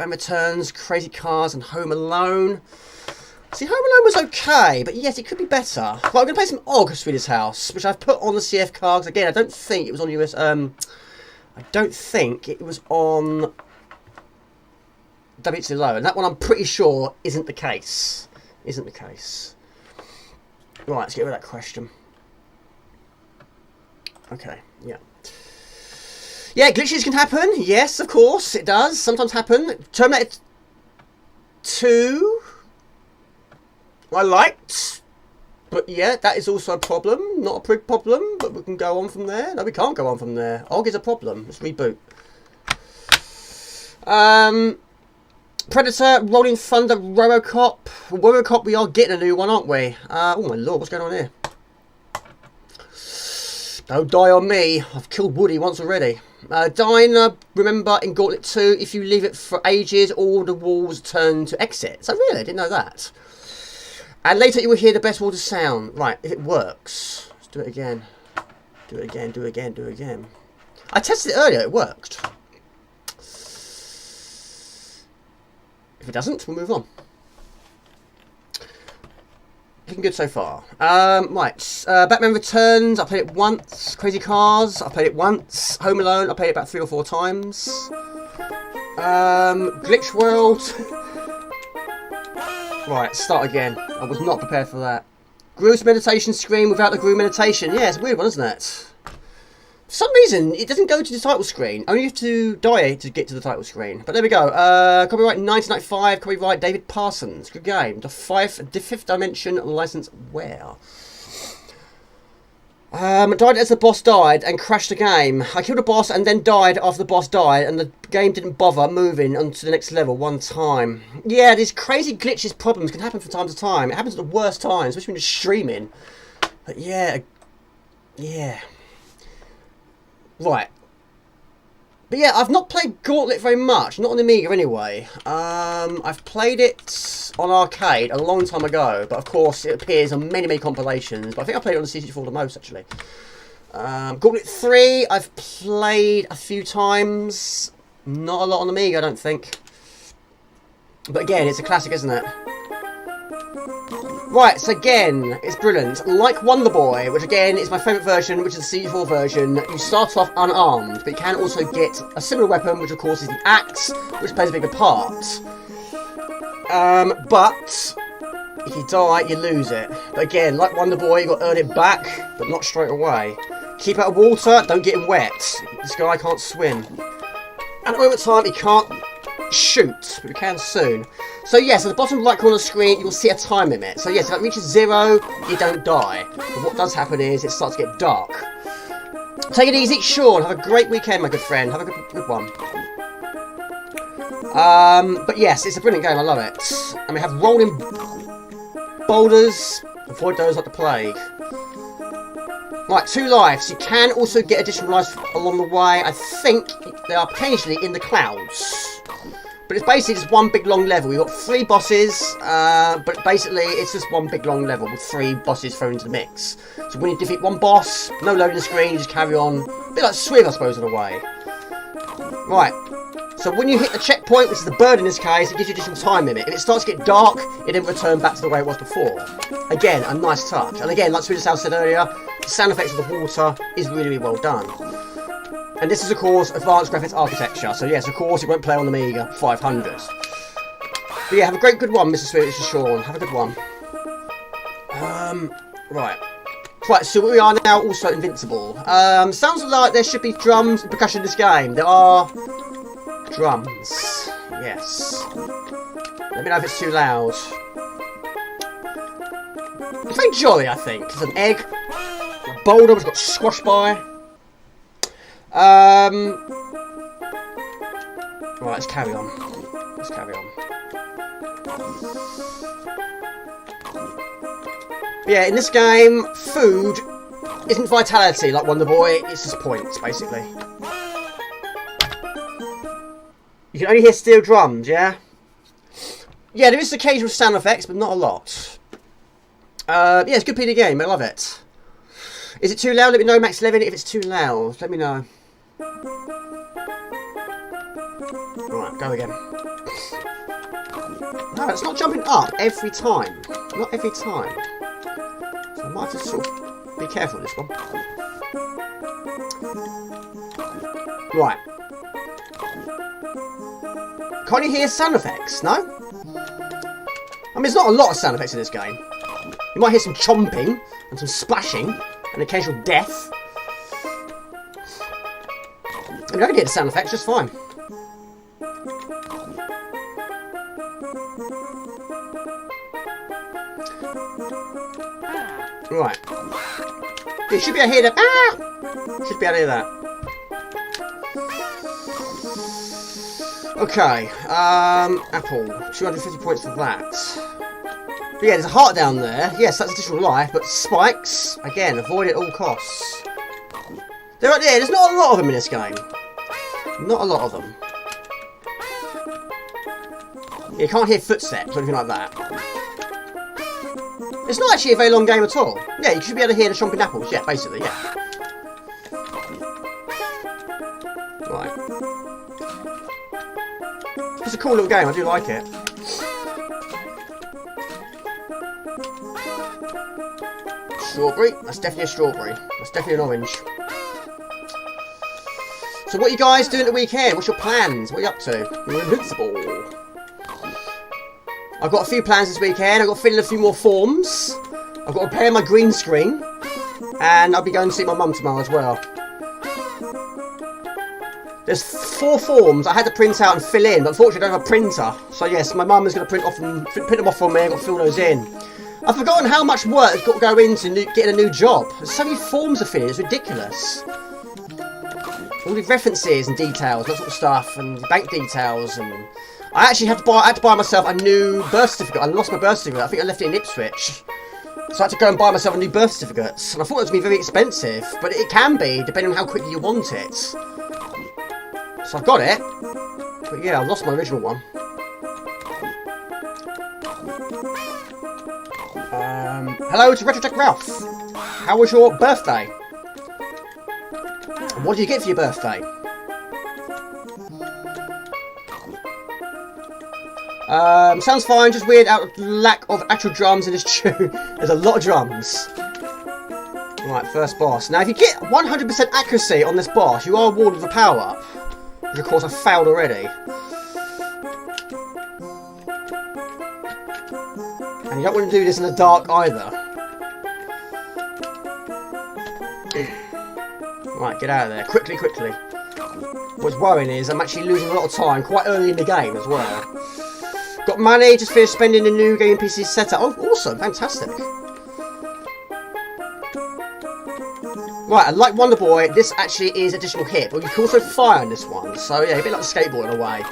Returns, Crazy Cars, and Home Alone. See, Home Alone was okay, but yes, it could be better. Well, I'm going to play some OG Swedish House, which I've put on the CF cards. Again, I don't think it was on US. I don't think it was on WHC Low, and that one I'm pretty sure isn't the case. Isn't the case. Right, let's get rid of that question. Okay, yeah. Yeah, glitches can happen. Yes, of course, it does. Sometimes happen. Terminator 2, I liked. But yeah, that is also a problem. Not a big problem, but we can go on from there. No, we can't go on from there. OG is a problem. Let's reboot. Predator, Rolling Thunder, Robocop. Robocop, we are getting a new one, aren't we? Oh my lord, what's going on here? Don't die on me. I've killed Woody once already. Diner, remember in Gauntlet 2, if you leave it for ages, all the walls turn to exits. I really didn't know that. And later you will hear the best water sound. Right, if it works. Let's do it again. Do it again, do it again, do it again. I tested it earlier, it worked. If it doesn't, we'll move on. Looking good so far. Right, Batman Returns, I played it once. Crazy Cars, I played it once. Home Alone, I played it about 3 or 4 times. Glitch World. Right, start again. I was not prepared for that. Gru's meditation screen without the Gru meditation. Yeah, it's a weird one, isn't it? For some reason, it doesn't go to the title screen. Only you have to die to get to the title screen. But there we go. Copyright 1995. Copyright David Parsons. Good game. The fifth dimension license where? Died as the boss died and crashed the game. I killed the boss and then died after the boss died, and the game didn't bother moving on to the next level one time. Yeah, these crazy glitches problems can happen from time to time. It happens at the worst times, especially when you're streaming. But yeah. Yeah. Right. But yeah, I've not played Gauntlet very much, not on Amiga anyway. I've played it on arcade a long time ago, but of course it appears on many compilations. But I think I played it on the C64 the most, actually. Gauntlet 3, I've played a few times. Not a lot on Amiga, I don't think. But again, it's a classic, isn't it? Right, so again, it's brilliant. Like Wonder Boy, which again is my favourite version, which is the C4 version, you start off unarmed, but you can also get a similar weapon, which of course is the axe, which plays a bigger part. But if you die, you lose it. But again, like Wonder Boy, you've got to earn it back, but not straight away. Keep out of water, don't get him wet. This guy can't swim. At the moment in time, he can't shoot, but we can soon. So yes, at the bottom right corner of the screen, you'll see a time limit. So yes, if it reaches 0, you don't die. But what does happen is it starts to get dark. Take it easy, Sean. Have a great weekend, my good friend. Have a good one. But yes, it's a brilliant game. I love it. And we have rolling boulders. Avoid those like the plague. Right, 2 lives. You can also get additional lives along the way. I think they are occasionally in the clouds. But it's basically just one big long level. You've got 3 bosses, but basically it's just one big long level with 3 bosses thrown into the mix. So when you defeat one boss, no loading screen, you just carry on. A bit like Swift, I suppose, in a way. Right. So when you hit the checkpoint, which is the bird in this case, it gives you additional time limit. If it starts to get dark, it then return back to the way it was before. Again, a nice touch. And again, like Swedish House said earlier, the sound effects of the water is really well done. And this is, of course, advanced graphics architecture. So yes, of course, it won't play on the Amiga 500. But yeah, have a good one, Mr. Swedish and Sean. Have a good one. Right. Right, so we are now also invincible. Sounds like there should be drums and percussion in this game. There are drums. Yes. Let me know if it's too loud. It's very jolly, I think. There's an egg, a boulder which got squashed by. Right, let's carry on. Let's carry on. But yeah, in this game, food isn't vitality like Wonder Boy, it's just points, basically. You can only hear steel drums, yeah? Yeah, there is occasional sound effects, but not a lot. Yeah, it's a good PD game, I love it. Is it too loud? Let me know, Max 11, if it's too loud. Let me know. Right, go again. No, it's not jumping up every time. Not every time. So I might have to sort of be careful with this one. Right. Can't you hear sound effects? No? I mean, there's not a lot of sound effects in this game. You might hear some chomping and some splashing and occasional death. I mean, I can hear the sound effects just fine. Right. You should be able to hear that. Ah! Should be able to hear that. Okay. Apple. 250 points for that. But yeah, there's a heart down there. Yes, that's additional life, but spikes, again, avoid at all costs. They're right there. There's not a lot of them in this game. Not a lot of them. Yeah, you can't hear footsteps or anything like that. It's not actually a very long game at all. Yeah, you should be able to hear the chomping apples. Yeah, basically, yeah. Right. It's a cool little game. I do like it. Strawberry. That's definitely a strawberry. That's definitely an orange. So what are you guys doing at the weekend? What's your plans? What are you up to? You're invincible. I've got a few plans this weekend. I've got to fill in a few more forms. I've got to repair my green screen. And I'll be going to see my mum tomorrow as well. There's 4 forms I had to print out and fill in, but unfortunately I don't have a printer. So yes, my mum is going to print them off for me. I've got to fill those in. I've forgotten how much work has got to go into getting a new job. There's so many forms to fill in, it's ridiculous. All the references and details, that sort of stuff, and bank details, and I actually had to buy myself a new birth certificate. I lost my birth certificate. I think I left it in Ipswich. So I had to go and buy myself a new birth certificate. And I thought it was going to be very expensive, but it can be, depending on how quickly you want it. So I've got it. But yeah, I lost my original one. Hello to Retrospectives Ralph. How was your birthday? And what did you get for your birthday? Sounds fine, just weird out of lack of actual drums in this tune. There's a lot of drums. Right, first boss. Now, if you get 100% accuracy on this boss, you are awarded the power-up. Which, of course, I failed already. And you don't want to do this in the dark either. Right, get out of there. Quickly, quickly. What's worrying is I'm actually losing a lot of time quite early in the game as well. Got money, just finished spending the new game PC setup. Oh, awesome, fantastic. Right, and like Wonder Boy, this actually is additional hit, but you can also fire on this one. So yeah, a bit like the skateboard in a way.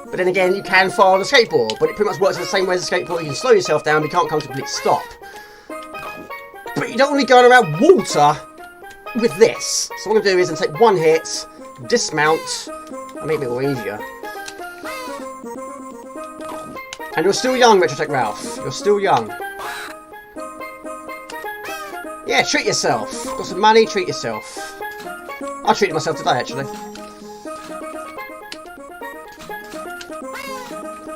But then again, you can fire on the skateboard, but it pretty much works in the same way as the skateboard. You can slow yourself down, but you can't come to a complete stop. But you don't want to be going around water with this. So what I'm going to do is take one hit, dismount, and make it a bit more easier. And you're still young, Retrotech Ralph. You're still young. Yeah, treat yourself. Got some money, treat yourself. I treated myself today, actually.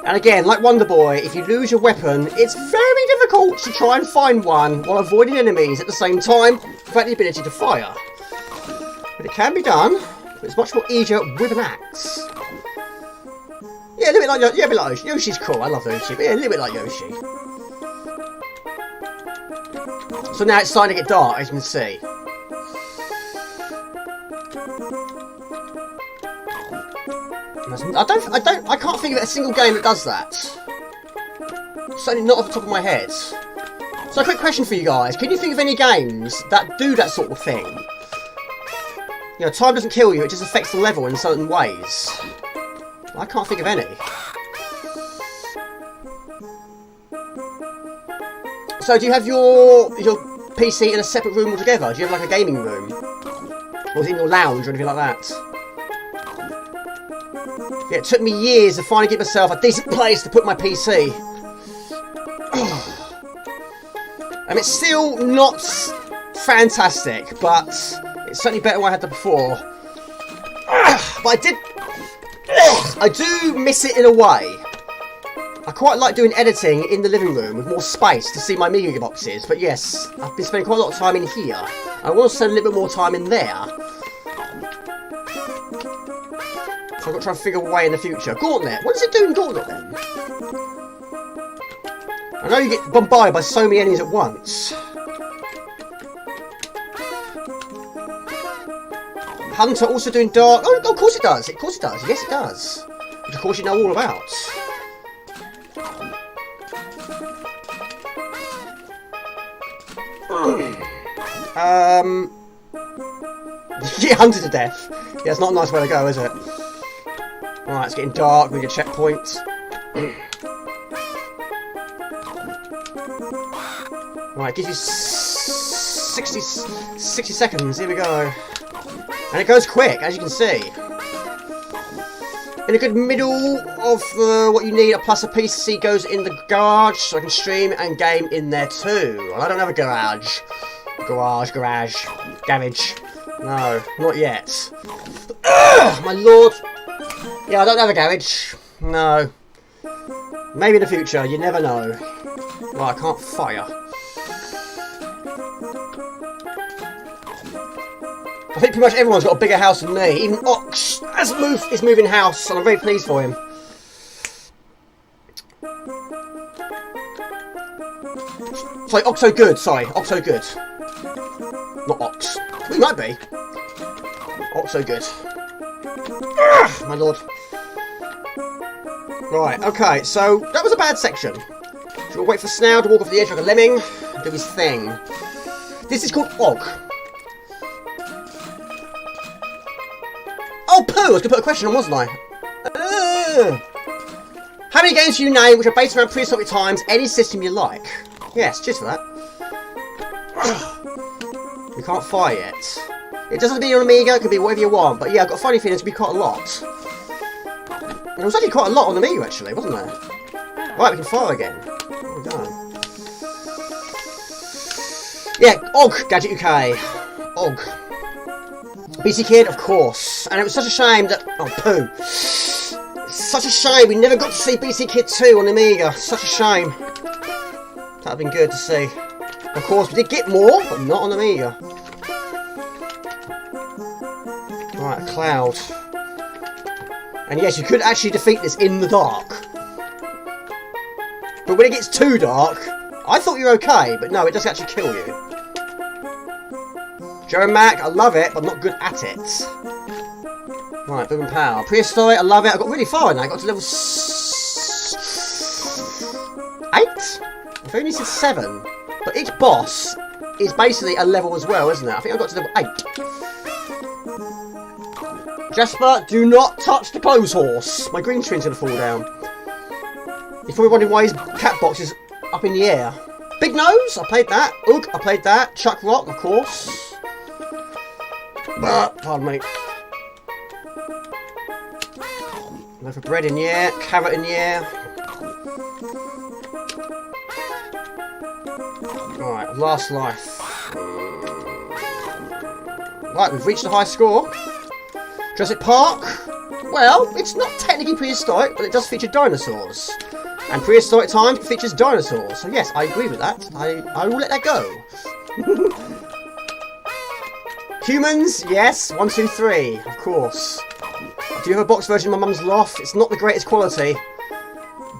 And again, like Wonder Boy, if you lose your weapon, it's very difficult to try and find one while avoiding enemies at the same time without the ability to fire. But it can be done, but it's much more easier with an axe. Yeah, a little bit like, yeah, a bit like Yoshi. Yoshi's cool, I love Yoshi, but yeah, a little bit like Yoshi. So now it's starting to get dark, as you can see. I can't think of a single game that does that. Certainly not off the top of my head. So a quick question for you guys. Can you think of any games that do that sort of thing? You know, time doesn't kill you, it just affects the level in certain ways. I can't think of any. So do you have your PC in a separate room altogether? Do you have like a gaming room? Or is it in your lounge or anything like that? Yeah, it took me years to finally get myself a decent place to put my PC. And it's still not fantastic, but it's certainly better than I had done before. But I do miss it in a way. I quite like doing editing in the living room with more space to see my Amiga boxes, but yes, I've been spending quite a lot of time in here. I want to spend a little bit more time in there. So I've got to try and figure a way in the future. Gauntlet. What does it do in Gauntlet then? I know you get bombarded by so many enemies at once. Hunter also doing dark. Oh, of course it does. Of course it does. Yes, it does. Which of course you know all about. Get hunted to death. Yeah, it's not a nice way to go, is it? Alright, it's getting dark. We need a checkpoint. Right, it gives you 60 seconds. Here we go. And it goes quick, as you can see. In a good middle of what you need, plus a PC goes in the garage, so I can stream and game in there too. Well, I don't have a garage. Garage. No, not yet. Ugh, my lord. Yeah, I don't have a garage. No. Maybe in the future, you never know. Well, I can't fire. I think pretty much everyone's got a bigger house than me. Even Ox has moved his moving house, and I'm very pleased for him. Sorry, Oxo Good. Sorry, Oxo Good. Not Ox. He might be. Oxo Good. Ugh, my lord. Right, okay, so that was a bad section. So we'll wait for Snail to walk off the edge like a lemming and do his thing. This is called Og. Oh, poo! I was going to put a question on, wasn't I? How many games do you name which are based around prehistoric times, any system you like? Yes, cheers for that. We can't fire yet. It doesn't have to be on Amiga, it can be whatever you want, but yeah, I've got a funny feeling it's going to be quite a lot. There was actually quite a lot on Amiga, actually, wasn't there? Right, we can fire again. Well done. Yeah, OG, Gadget UK. OG. BC Kid, of course. And it was such a shame that... Oh, poo. Such a shame we never got to see BC Kid 2 on Amiga. Such a shame. That would have been good to see. Of course, we did get more, but not on Amiga. Right, a cloud. And yes, you could actually defeat this in the dark. But when it gets too dark, I thought you were okay, but no, it does actually kill you. Joe Mac, I love it, but I'm not good at it. Right, Boom and Power. Prehistoric, I love it. I got really far in that. I got to level 8? I've only said 7. But each boss is basically a level as well, isn't it? I think I got to level 8. Jasper, do not touch the clothes horse. My green screen's going to fall down. You're probably wondering why his cat box is up in the air. Big Nose, I played that. Oog, I played that. Chuck Rock, of course. Pardon me. Loaf of bread in here, carrot in here. Alright, last life. Right, we've reached a high score. Jurassic Park. Well, it's not technically prehistoric, but it does feature dinosaurs. And prehistoric time features dinosaurs. So yes, I agree with that. I will let that go. Humans, yes. 1, 2, 3, of course. I do have a box version of my mum's loft. It's not the greatest quality.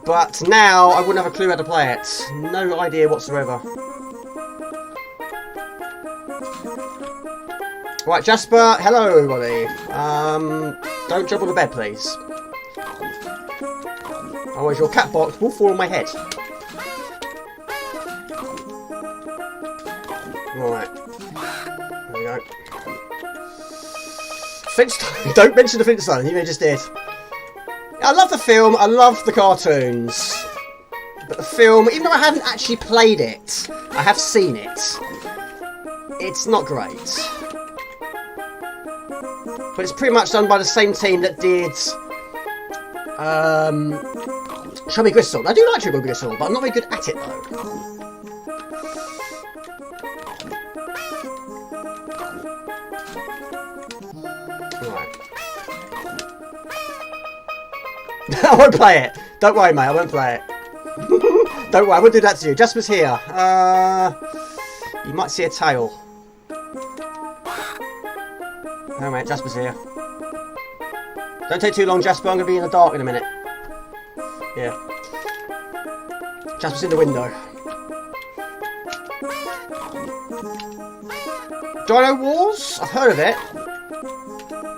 But now I wouldn't have a clue how to play it. No idea whatsoever. Right, Jasper, hello everybody. Don't jump on the bed, please. Otherwise your cat box will fall on my head. Right. There we go. Flintstone. Don't mention the Flintstone, you just did. I love the film, I love the cartoons. But the film, even though I haven't actually played it, I have seen it. It's not great. But it's pretty much done by the same team that did Show Me Gristle. I do like Show Me Gristle, but I'm not very good at it though. Right. I won't play it. Don't worry, mate. I won't play it. Don't worry. I won't do that to you. Jasper's here. You might see a tail. Oh, mate. Jasper's here. Don't take too long, Jasper. I'm going to be in the dark in a minute. Yeah. Jasper's in the window. Dino Wars? I've heard of it.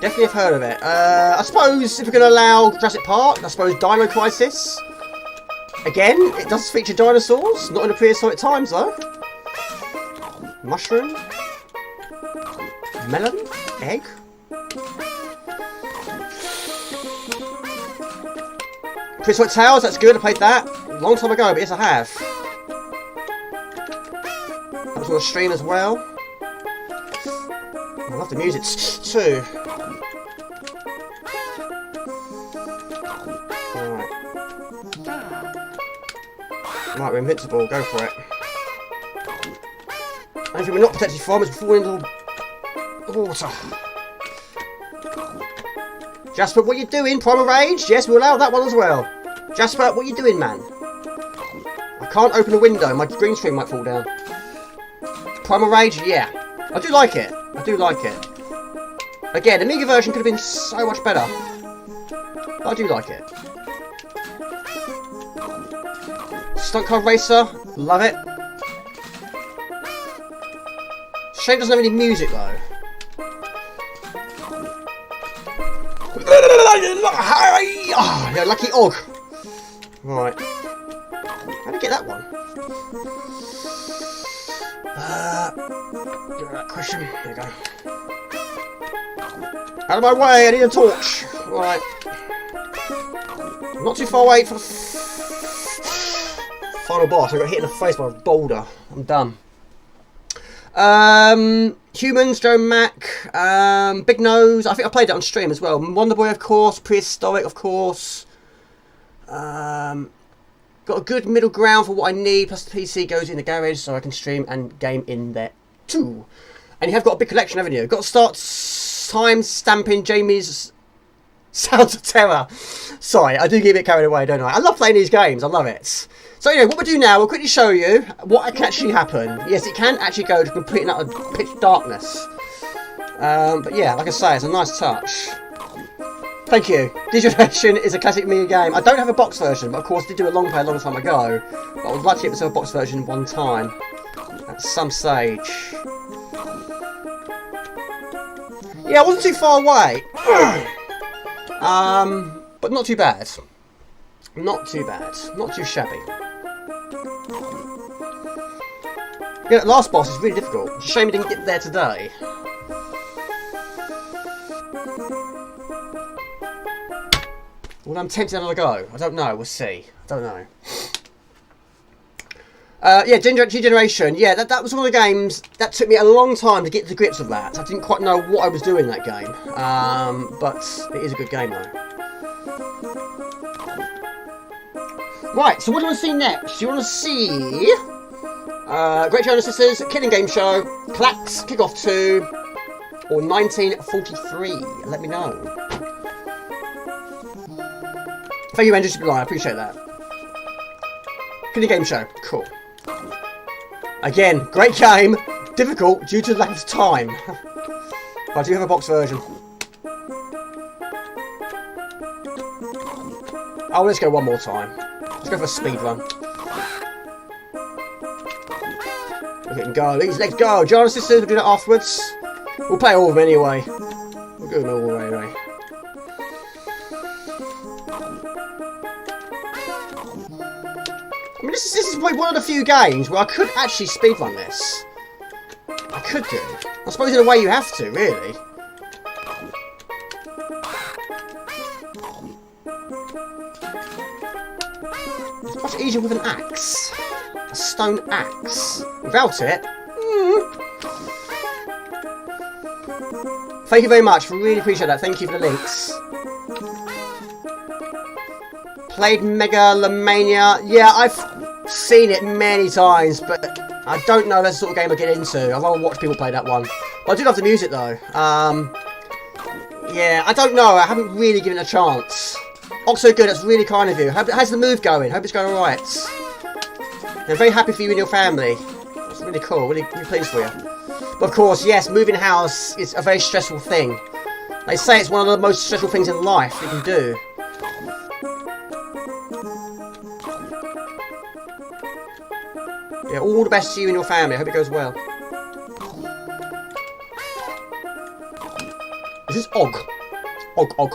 Definitely have heard of it. I suppose if we're going to allow Jurassic Park, I suppose Dino Crisis. Again, it does feature dinosaurs, not in the prehistoric times though. Mushroom. Melon. Egg. Prehistoric Tales, that's good, I played that. A long time ago, but yes I have. That was on a stream as well. I love the music too. Right, we're invincible, go for it. Anything we're not protected from is falling into the water. Jasper, what you doing? Primal Rage? Yes, we'll allow that one as well. Jasper, what you doing, man? I can't open a window, my green screen might fall down. Primal Rage? Yeah. I do like it. I do like it. Again, the Amiga version could have been so much better. But I do like it. Stunt Car Racer, love it. Shame doesn't have any music though. Oh, yeah, lucky Og. Right. How did I get that one? That question. There you go. Out of my way, I need a torch. Right. Not too far away for the final boss. I got hit in the face by a boulder. I'm done. Humans, Joe Mac, Big Nose. I think I played that on stream as well. Wonder Boy, of course. Prehistoric, of course. Got a good middle ground for what I need, plus the PC goes in the garage so I can stream and game in there too. And you have got a big collection, haven't you? Got to start time stamping Jamie's Sounds of Terror. Sorry, I do get a bit carried away, don't I? I love playing these games, I love it. So anyway, what we'll do now, we'll quickly show you what can actually happen. Yes, it can actually go to complete and utter pitch darkness. But yeah, like I say, it's a nice touch. Thank you. Digitation is a classic Amiga game. I don't have a box version, but of course I did do a long play a long time ago. But I would like to get myself a box version one time. At some stage. Yeah, I wasn't too far away. But not too bad. Not too bad. Not too shabby. Yeah, that last boss is really difficult. It's a shame we didn't get there today. Well, I'm tempted to have another go. I don't know. We'll see. I don't know. Yeah, Generation. Yeah, that was one of the games that took me a long time to get to grips with that. I didn't quite know what I was doing in that game. But it is a good game, though. Right, so what do you want to see next? You want to see Great Giana Sisters, Killing Game Show, Klax, Kickoff 2, or 1943? Let me know. Thank you, Andrew, I appreciate that. Killing Game Show, cool. Again, great game, difficult due to lack of time. But I do have a box version. Oh, let's go one more time. Let's go for a speed run. Look at him go. Let's go. Giana Sisters, we'll do that afterwards. We'll play all of them anyway. We'll do them all anyway. I mean, this is probably one of the few games where I could actually speedrun this. I could do. I suppose in a way you have to, really. It's much easier with an axe. A stone axe. Without it... Thank you very much. Really appreciate that. Thank you for the links. Played Megalomania. Yeah, I've seen it many times, but I don't know if that's the sort of game I get into. I'd rather watch people play that one. But I do love the music, though. Yeah, I don't know. I haven't really given it a chance. Oxo Good, that's really kind of you. How's the move going? Hope it's going alright. I'm very happy for you and your family. That's really cool. Really pleased for you. But of course, yes, moving house is a very stressful thing. They say it's one of the most stressful things in life you can do. Yeah, all the best to you and your family. I hope it goes well. Is this Og? Og.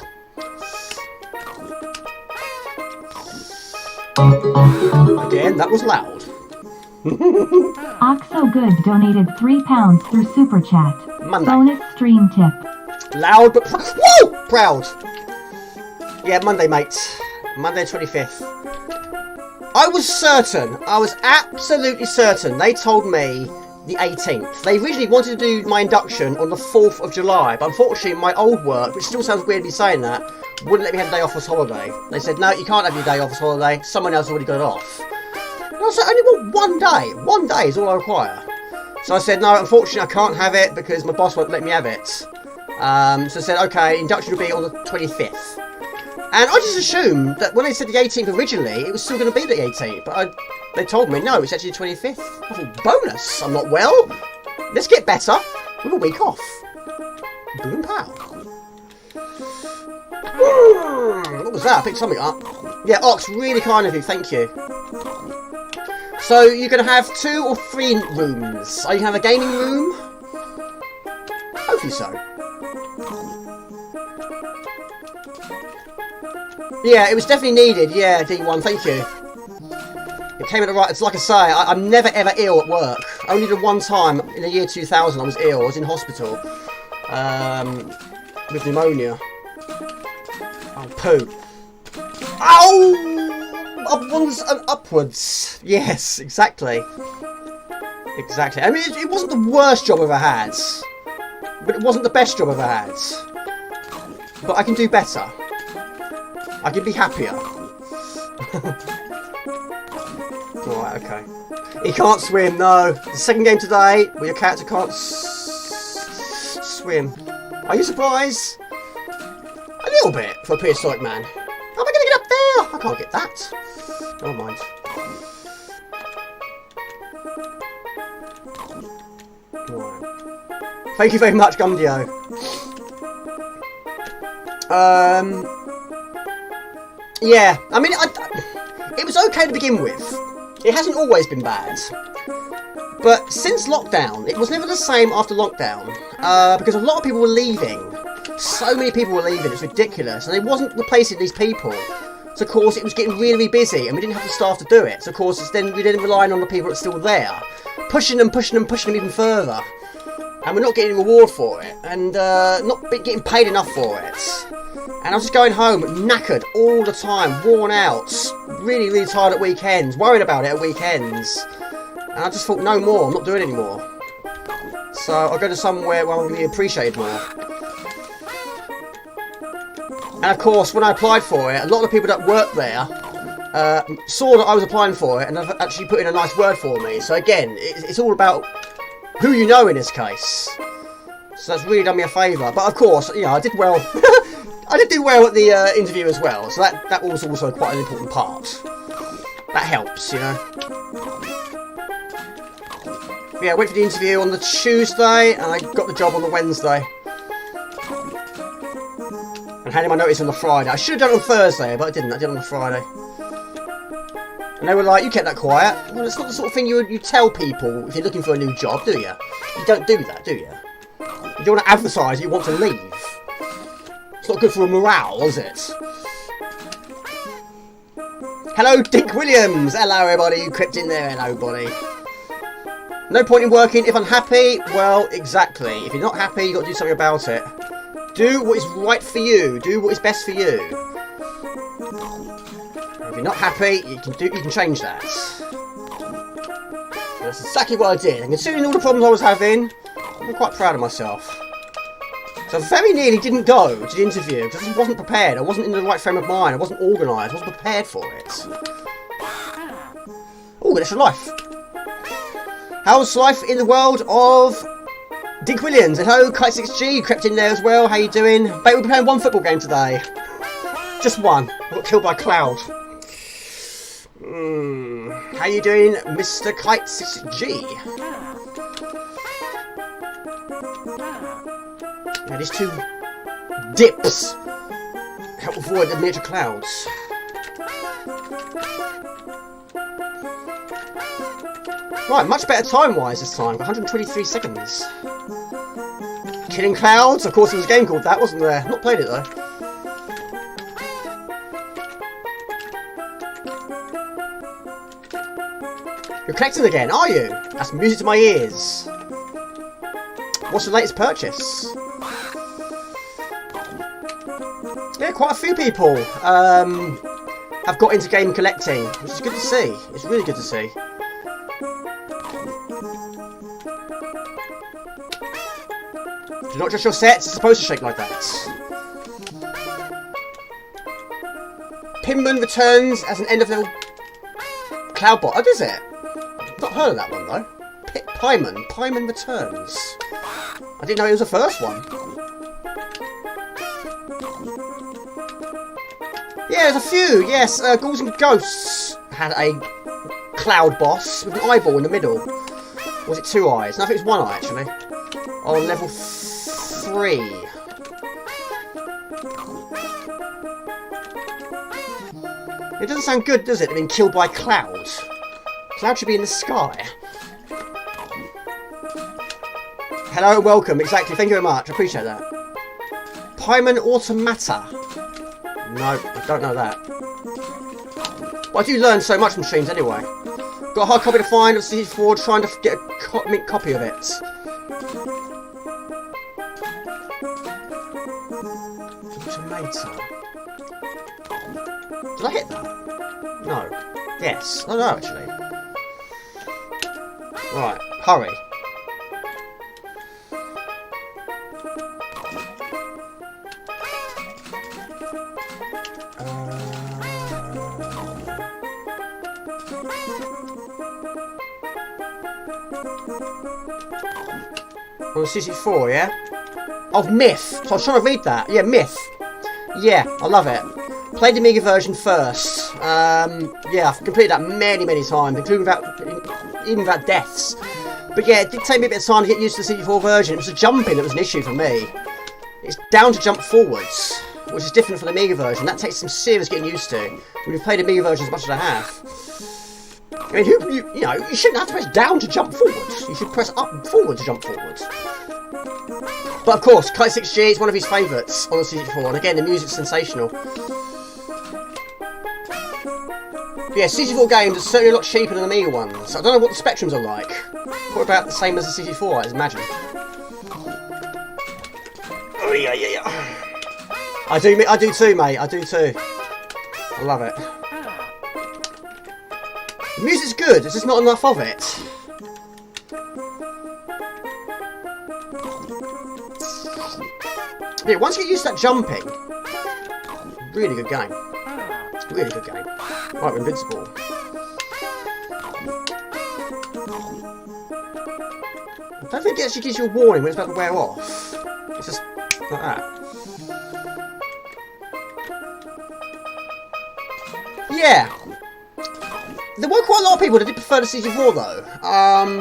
Again, that was loud. Oxo Good donated £3 through Super Chat. Monday. Bonus stream tip. Loud but woo! Proud. Yeah, Monday, mate. Monday 25th. I was absolutely certain. They told me the 18th. They originally wanted to do my induction on the 4th of July, but unfortunately my old work, which still sounds weird to be saying that, wouldn't let me have a day off as holiday. They said, no, you can't have your day off as holiday. Someone else already got it off. And I said, only want one day. One day is all I require. So I said, no, unfortunately I can't have it because my boss won't let me have it. So I said, okay, induction will be on the 25th. And I just assumed that when they said the 18th originally, it was still going to be the 18th. But they told me, no, it's actually the 25th. I thought, bonus, I'm not well. Let's get better with a week off. Boom pow. What was that? I picked something up. Yeah, Ox, really kind of you, thank you. So you're going to have 2 or 3 rooms. Are you going to have a gaming room? Hopefully so. Yeah, it was definitely needed. Yeah, D1, thank you. It came at the right... It's like I say, I'm never ever ill at work. Only the one time in the year 2000 I was ill. I was in hospital. With pneumonia. Oh, poo. Ow! Upwards and upwards. Yes, exactly. Exactly. I mean, it wasn't the worst job I've ever had. But it wasn't the best job I've ever had. But I can do better. I can be happier. Right, okay. He can't swim, no. The second game today where your character can't swim. Are you surprised? A little bit for a prehistoric man. How am I going to get up there? I can't get that. Never mind. Right. Thank you very much, Gumdio. Yeah, I mean, it was okay to begin with. It hasn't always been bad. But since lockdown, it was never the same after lockdown. Because a lot of people were leaving. So many people were leaving, it's ridiculous. And they wasn't replacing these people. So of course it was getting really, really busy and we didn't have the staff to do it. So of course we're then relying on the people that are still there. Pushing them even further. And we're not getting a reward for it. And not getting paid enough for it. And I was just going home knackered all the time, worn out, really, really tired at weekends, worried about it at weekends. And I just thought, no more, I'm not doing it anymore. So I'll go to somewhere where I'm going to be appreciated more. And of course, when I applied for it, a lot of the people that worked there saw that I was applying for it and have actually put in a nice word for me. So again, it's all about who you know in this case. So that's really done me a favour. But of course, you know, I did well. I did do well at the interview as well. So that was also quite an important part. That helps, you know. But yeah, I went for the interview on the Tuesday and I got the job on the Wednesday. And handed my notice on the Friday. I should have done it on Thursday, but I didn't. I did it on the Friday. And they were like, you kept that quiet. Well, it's not the sort of thing you tell people if you're looking for a new job, do you? You don't do that, do you? You don't want to advertise you want to leave. It's not good for morale, is it? Hello, Dick Williams. Hello, everybody. You crept in there. Hello, buddy. No point in working if unhappy. Well, exactly. If you're not happy, you've got to do something about it. Do what is right for you. Do what is best for you. If you're not happy, you can change that. And that's exactly what I did. And considering all the problems I was having, I'm quite proud of myself. So I very nearly didn't go to the interview because I wasn't prepared. I wasn't in the right frame of mind. I wasn't organised. I wasn't prepared for it. Oh, that's your life. How's life in the world of Dick Williams? And hello, Kite6G crept in there as well. How you doing? Mate, we'll be playing one football game today. Just one. I got killed by a cloud. How you doing, Mr. Kite6G? Now these two dips help avoid the major clouds. Right, much better time-wise this time. 123 seconds. Killing clouds? Of course there was a game called that, wasn't there? Not played it though. You're collecting again, are you? That's music to my ears. What's the latest purchase? Yeah, quite a few people have got into game collecting, which is good to see. It's really good to see. It's not just your sets, it's supposed to shake like that. Pinman returns as an end-of-level cloud bot. Oh, does it? I've not heard of that one though. Pyman returns. I didn't know it was the first one. Yeah, there's a few, yes. Ghouls and Ghosts had a cloud boss with an eyeball in the middle. Or was it two eyes? No, I think it was one eye actually. On level 3. It doesn't sound good, does it? Being killed by clouds. Cloud should be in the sky. Hello, welcome. Exactly. Thank you very much. I appreciate that. Pyman Automata. No, I don't know that. Well, I do learn so much from streams anyway. Got a hard copy to find of CD4, trying to get a mint copy of it. Tomato. Did I hit that? No. Yes. Oh no, actually. Right. Hurry. On the C64, yeah? Of Myth. So I was trying to read that. Yeah, Myth. Yeah, I love it. Played the Amiga version first. Yeah, I've completed that many, many times, including even without deaths. But yeah, it did take me a bit of time to get used to the C64 version. It was the jumping that was an issue for me. It's down to jump forwards, which is different from the Amiga version. That takes some serious getting used to. When you've played the Amiga version as much as I have. I mean, you know, you shouldn't have to press down to jump forwards. You should press up forward to jump forwards. But of course, Klax 6G is one of his favourites on the C64, and again, the music's sensational. But yeah, C64 games are certainly a lot cheaper than Amiga ones. I don't know what the spectrums are like. Probably about the same as the C64, I imagine. Oh yeah, yeah, yeah. I do too, mate. I do too. I love it. The music's good. There's just not enough of it. Yeah, once you get used to that jumping, really good game. Really good game. Right, we're invincible. I don't think it actually gives you a warning when it's about to wear off. It's just like that. Yeah. There were quite a lot of people that did prefer the C64 though.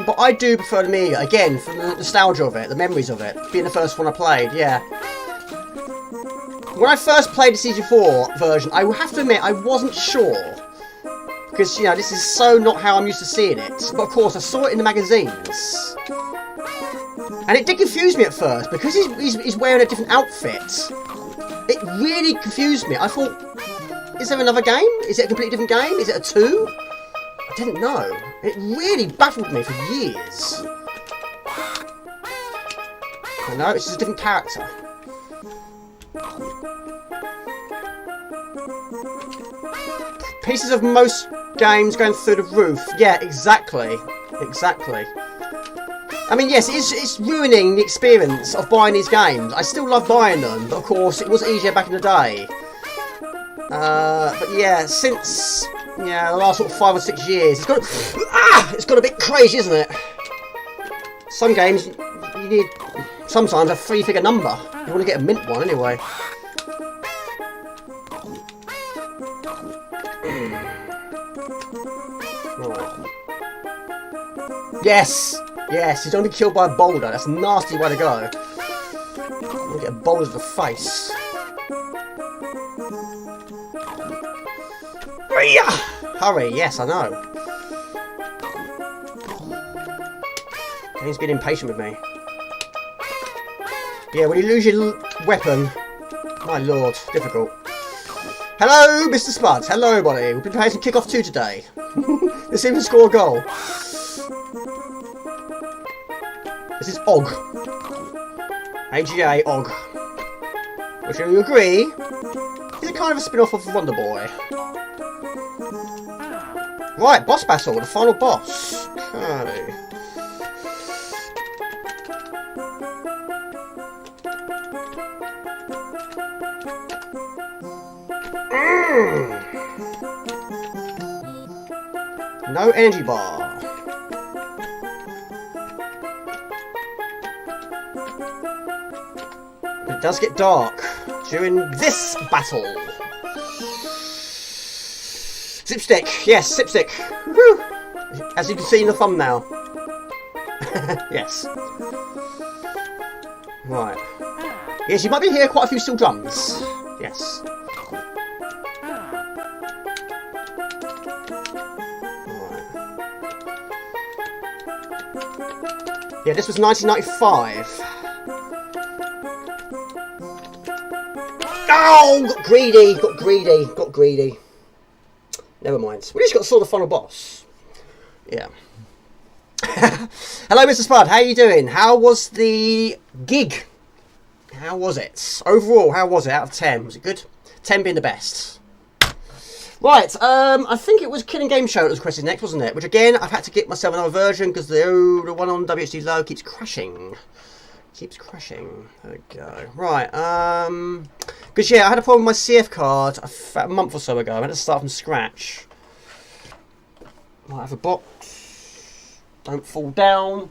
But I do prefer the Amiga, again, for the nostalgia of it, the memories of it, being the first one I played, yeah. When I first played the C64 version, I will have to admit, I wasn't sure. Because, you know, this is so not how I'm used to seeing it. But of course, I saw it in the magazines. And it did confuse me at first, because he's wearing a different outfit. It really confused me. I thought, is there another game? Is it a completely different game? Is it a 2? I didn't know. It really baffled me for years. I know, it's just a different character. Pieces of most games going through the roof. Yeah, exactly. Exactly. I mean, yes, it's ruining the experience of buying these games. I still love buying them, but of course, it was easier back in the day. But yeah, since the last sort of 5 or 6 years, it's got a bit crazy, isn't it? Some games you need sometimes a 3-figure number. You want to get a mint one anyway. Right. Yes, yes, you don't get killed by a boulder. That's a nasty way to go. You want to get a boulder to the face. Hurry, yes, I know. He's been impatient with me. Yeah, when you lose your weapon, my lord, difficult. Hello, Mr. Spuds. Hello, buddy. We've been playing some Kickoff 2 today. Let's see if we can score a goal. This is Og. AGA Og. Which, you agree, is a kind of a spin-off of Wonder Boy. Right, boss battle, the final boss. Okay. No energy bar. It does get dark during this battle. Sipstick, yes, Sipstick. Woo. As you can see in the thumbnail. Yes. Right. Yes, you might be hearing quite a few steel drums. Yes. Yeah, this was 1995. Oh, got greedy. Never mind. We just got to saw the final boss. Yeah. Hello, Mr. Spud. How are you doing? How was the gig? How was it? Overall, how was it out of 10? Was it good? 10 being the best. Right, I think it was Killing Game Show that was requested next, wasn't it? Which again, I've had to get myself another version because the one on WHD Low keeps crashing. There we go. Right, because yeah, I had a problem with my CF card a month or so ago. I had to start from scratch. Might have a box. Don't fall down.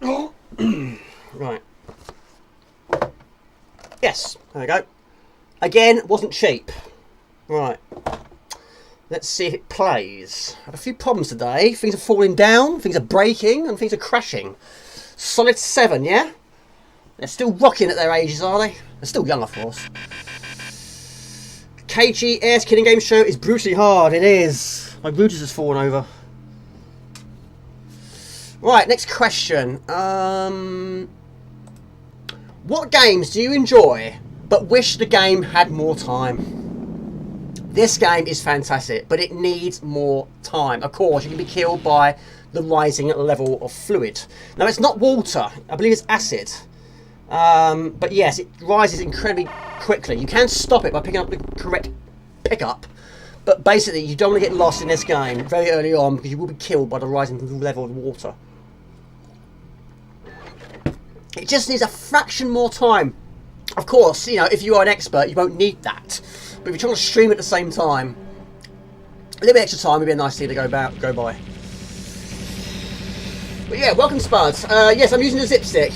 Right. Yes, there we go. Again, wasn't cheap. Right. Let's see if it plays. I had a few problems today. Things are falling down, things are breaking, and things are crashing. Solid 7, yeah? They're still rocking at their ages, are they? They're still young, of course. KGS Kidding Game Show is brutally hard. It is. My routers has fallen over. Right, next question. What games do you enjoy but wish the game had more time? This game is fantastic, but it needs more time. Of course, you can be killed by the rising level of fluid. Now, it's not water. I believe it's acid. But yes, it rises incredibly quickly. You can stop it by picking up the correct pickup. But basically, you don't want to get lost in this game very early on because you will be killed by the rising level of water. It just needs a fraction more time. Of course, you know, if you are an expert, you won't need that. But if you're trying to stream at the same time, a little bit extra time would be a nice thing to go by. But yeah, welcome Spuds. Yes, I'm using the zip stick.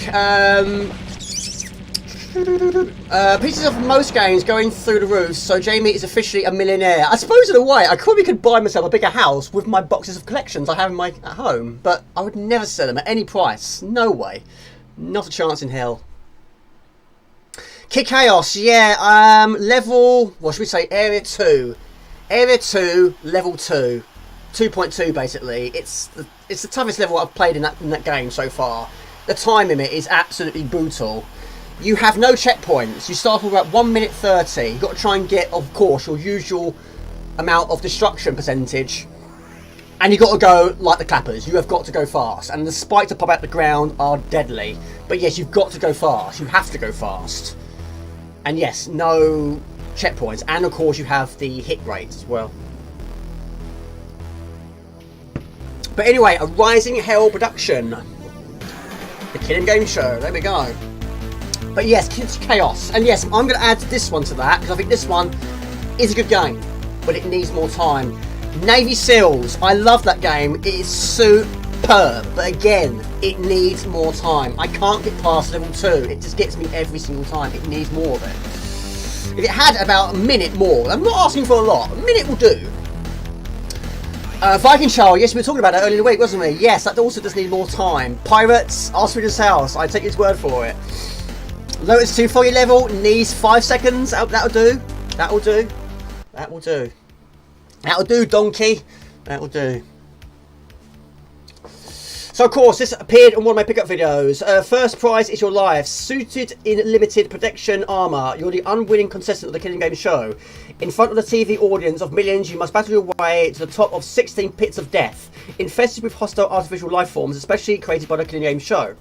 Pieces of most games going through the roof, so Jamie is officially a millionaire. I suppose in a way, I probably could buy myself a bigger house with my boxes of collections I have in at home, but I would never sell them at any price. No way. Not a chance in hell. Kid Chaos, yeah, level, what should we say, area 2. Area 2, level 2. 2.2 basically. It's the toughest level I've played in that game so far. The time limit is absolutely brutal. You have no checkpoints. You start with about 1 minute 30. You've got to try and get, of course, your usual amount of destruction percentage. And you've got to go like the clappers. You have got to go fast. And the spikes that pop out the ground are deadly. But yes, you've got to go fast. You have to go fast. And yes, no checkpoints. And of course you have the hit rate as well. But anyway, a Rising Hell production. The Killing Game Show. There we go. But yes, Kids Chaos. And yes, I'm going to add this one to that. Because I think this one is a good game. But it needs more time. Navy Seals. I love that game. It is superb. But again, it needs more time. I can't get past level 2. It just gets me every single time. It needs more of it. If it had about a minute more, I'm not asking for a lot. A minute will do. Viking Child, yes, we were talking about that earlier in the week, wasn't we? Yes, that also does need more time. Pirates, ask for his house. I take his word for it. Lotus 2 fully level needs 5 seconds. That'll do. That'll do. That'll do. That'll do, donkey. That'll do. So, of course, this appeared in one of my pickup videos. First prize is your life. Suited in limited protection armour. You're the unwilling contestant of the Killing Game Show. In front of the TV audience of millions, you must battle your way to the top of 16 pits of death, infested with hostile artificial life forms, especially created by the Killing Game Show.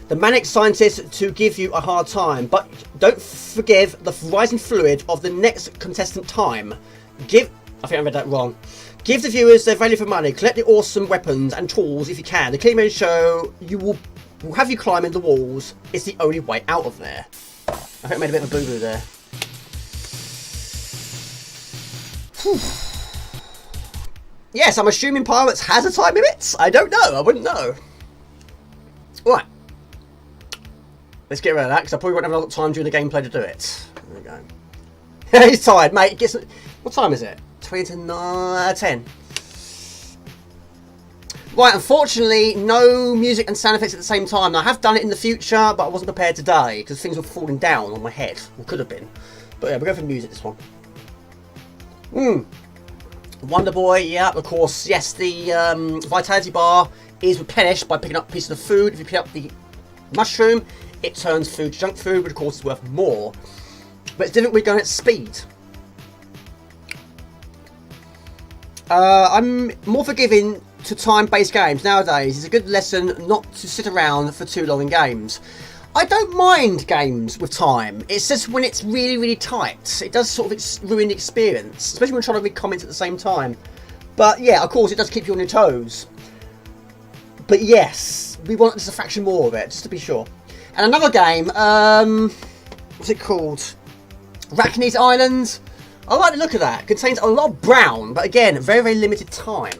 The manic scientists to give you a hard time, but don't forgive the rising fluid of the next contestant time. I think I read that wrong. Give the viewers their value for money. Collect the awesome weapons and tools if you can. The Killing Game Show will have you climbing the walls. It's the only way out of there. I think I made a bit of a boo-boo there. Whew. Yes, I'm assuming Pirates has a time limit. I don't know. I wouldn't know. Right. Let's get rid of that because I probably won't have a lot of time during the gameplay to do it. There we go. He's tired, mate. What time is it? 20 to 10. Right, unfortunately, no music and sound effects at the same time. Now, I have done it in the future, but I wasn't prepared today because things were falling down on my head. Or could have been. But yeah, we'll go for music this one. Wonder Boy, yeah, of course. Yes, the vitality bar is replenished by picking up pieces of food. If you pick up the mushroom, it turns food to junk food, but of course it's worth more. But it's different when you're going at speed. I'm more forgiving to time-based games nowadays. It's a good lesson not to sit around for too long in games. I don't mind games with time. It's just when it's really, really tight. It does sort of ruin the experience, especially when trying to read comments at the same time. But yeah, of course, it does keep you on your toes. But yes, we want just a fraction more of it, just to be sure. And another game, what's it called? Arachne's Island. I like the look of that. Contains a lot of brown, but again, very, very limited time.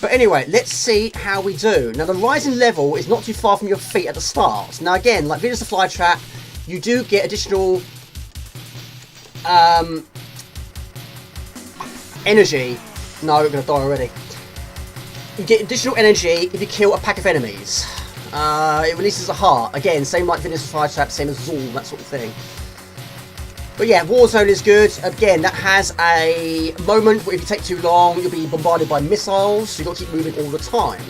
But anyway, let's see how we do. Now the rising level is not too far from your feet at the start. Now again, like Venus the Flytrap, you do get additional energy. No, we're going to die already. You get additional energy if you kill a pack of enemies. It releases a heart. Again, same like Venus the Flytrap, same as Zool, that sort of thing. But yeah, Warzone is good. Again, that has a moment where if you take too long, you'll be bombarded by missiles, so you've got to keep moving all the time.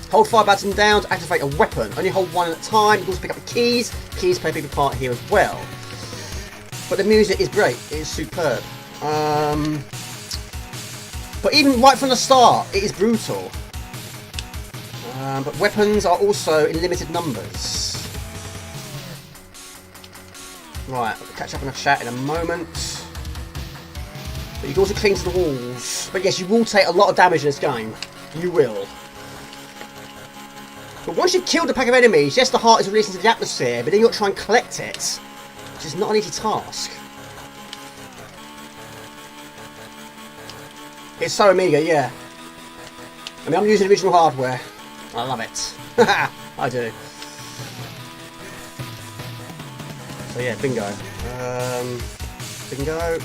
Hold fire button down to activate a weapon. Only hold one at a time. You can also pick up the keys. Keys play a big part here as well. But the music is great. It is superb. But even right from the start, it is brutal. But weapons are also in limited numbers. Right, I'll catch up on the chat in a moment. But you can also cling to the walls. But yes, you will take a lot of damage in this game. You will. But once you've killed a pack of enemies, yes, the heart is released into the atmosphere, but then you've got to try and collect it, which is not an easy task. It's so Amiga, yeah. I mean, I'm using original hardware. I love it. I do. So yeah, bingo. Bingo.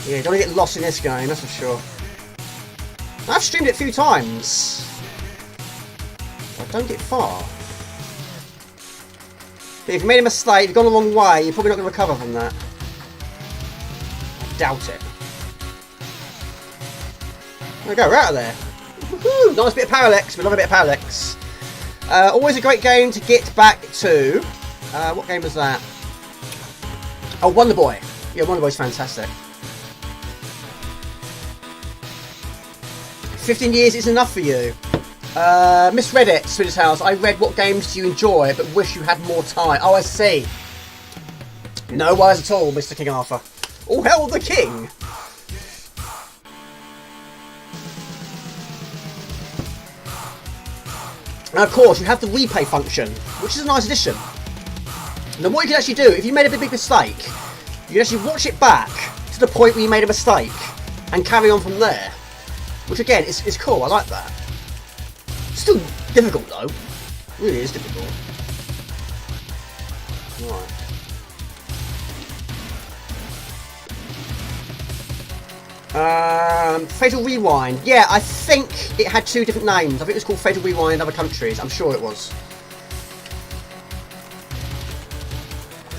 Yeah, don't want to get lost in this game, that's for sure. I've streamed it a few times. I don't get far. But if you made a mistake, you've gone the wrong way, you're probably not going to recover from that. I doubt it. There we go, we're out of there. Woohoo! Nice bit of parallax, we love a bit of parallax. Always a great game to get back to. What game was that? Oh, Wonder Boy. Yeah, Wonder Boy's fantastic. 15 years is enough for you. Misread it, Swedish House. I read what games do you enjoy, but wish you had more time. Oh, I see. No worries at all, Mr. King Arthur. All hail the king! And of course, you have the replay function, which is a nice addition. Now what you can actually do, if you made a big mistake, you can actually watch it back to the point where you made a mistake and carry on from there. Which again, is cool, I like that. Still difficult though. It really is difficult. Right. Fatal Rewind. Yeah, I think it had two different names. I think it was called Fatal Rewind in other countries. I'm sure it was.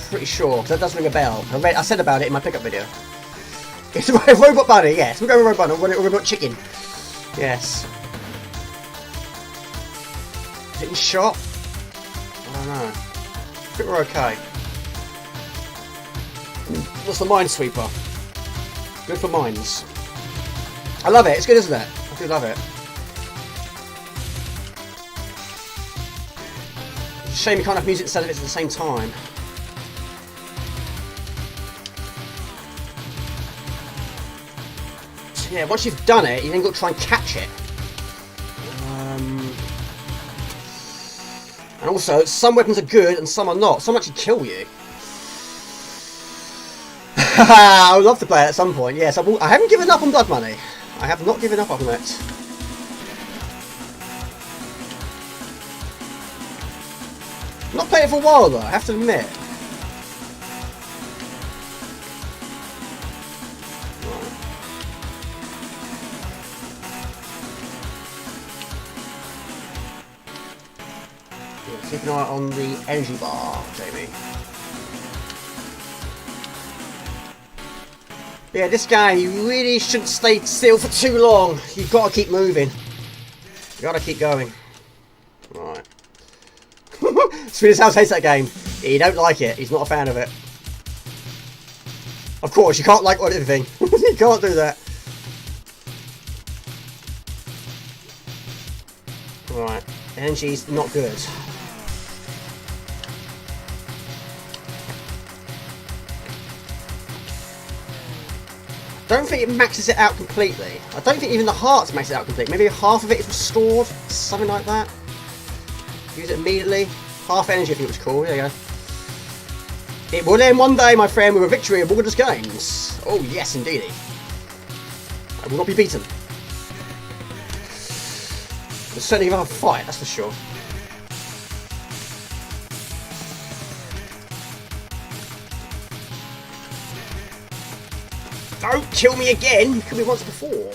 Pretty sure, because that does ring a bell. I said about it in my pickup video. It's a robot bunny, yes. We'll go with robot bunny, or robot chicken. Yes. Is it in shot? I don't know. I think we're okay. What's the Minesweeper? Good for mines. I love it. It's good, isn't it? I do love it. It's a shame you can't have music and sound effects at the same time. So yeah, once you've done it, you then got to try and catch it. And also, some weapons are good and some are not. Some actually kill you. I would love to play it at some point. Yes, I haven't given up on Blood Money. I have not given up on it. Not played it for a while though, I have to admit. Yeah, keep an eye on the energy bar, Jamie. Yeah, this guy, you really shouldn't stay still for too long. You've got to keep moving. You've got to keep going. Right. Swedish House hates that game. He don't like it. He's not a fan of it. Of course, you can't like anything. You can't do that. Right. Energy's not good. I don't think it maxes it out completely. I don't think even the hearts max it out completely. Maybe half of it is restored, something like that. Use it immediately. Half energy, I think it was cool. There you go. It will end one day, my friend, with a victory of Moderators games. Oh yes, indeedy. I will not be beaten. We'll certainly have a fight, that's for sure. Don't kill me again! You killed me once before.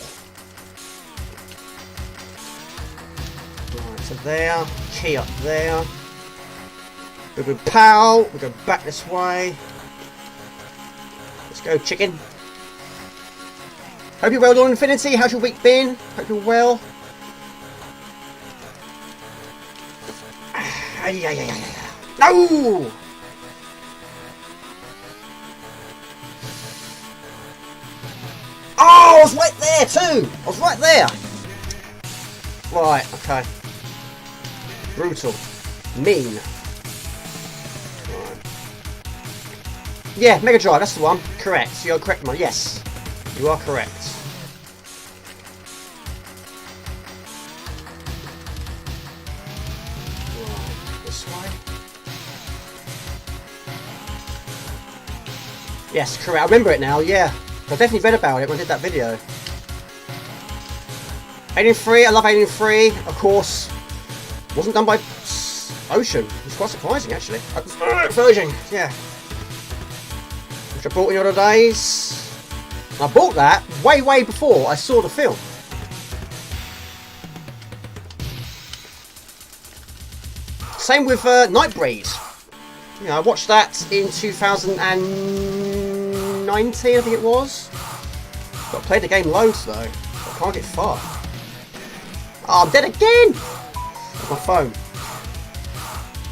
Right, so there. Key up there. We go pow. We go back this way. Let's go, chicken. Hope you're well, Dawn Infinity. How's your week been? Hope you're well. No! Oh, I was right there too! I was right there! Right, okay. Brutal. Mean. Right. Yeah, Mega Drive, that's the one. Correct. You're correct, man. Yes. You are correct. Right, this way. Yes, correct. I remember it now, yeah. I definitely read about it when I did that video. Alien 3, I love Alien 3, of course. Wasn't done by Ocean. It's quite surprising, actually. Version, yeah. Which I bought in the other days. I bought that way before I saw the film. Same with Nightbreed. You know, I watched that in 2019, I think it was. But I played the game loads though. I can't get far. Oh, I'm dead again! That's my phone.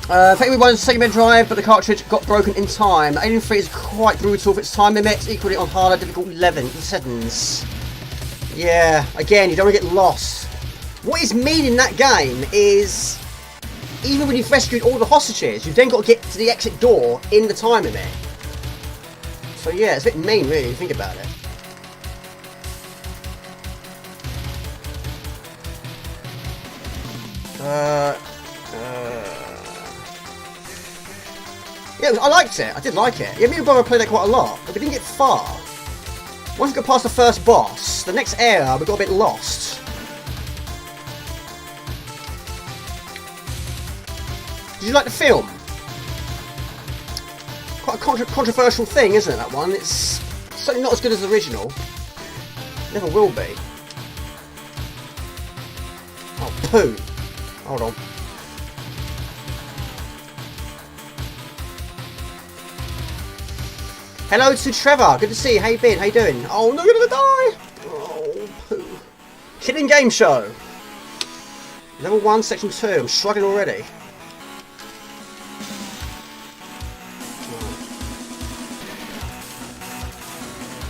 Thank you everyone, Sega Mega Drive, but the cartridge got broken in time. Alien 3 is quite brutal for its time limit, equally on harder, difficult settings. Yeah, again, you don't want to get lost. What is mean in that game is, even when you've rescued all the hostages, you've then got to get to the exit door in the time limit. So yeah, it's a bit mean really, if you think about it. Yeah, I liked it. I did like it. Yeah, me and brother played that quite a lot, but we didn't get far. Once we got past the first boss, the next area we got a bit lost. Did you like the film? Quite a controversial thing, isn't it, that one? It's certainly not as good as the original. Never will be. Oh, poo. Hold on. Hello to Trevor. Good to see you. How you been? How you doing? Oh, no, you're gonna die. Oh, poo. Killing Game Show. Level 1, Section 2. I'm struggling already.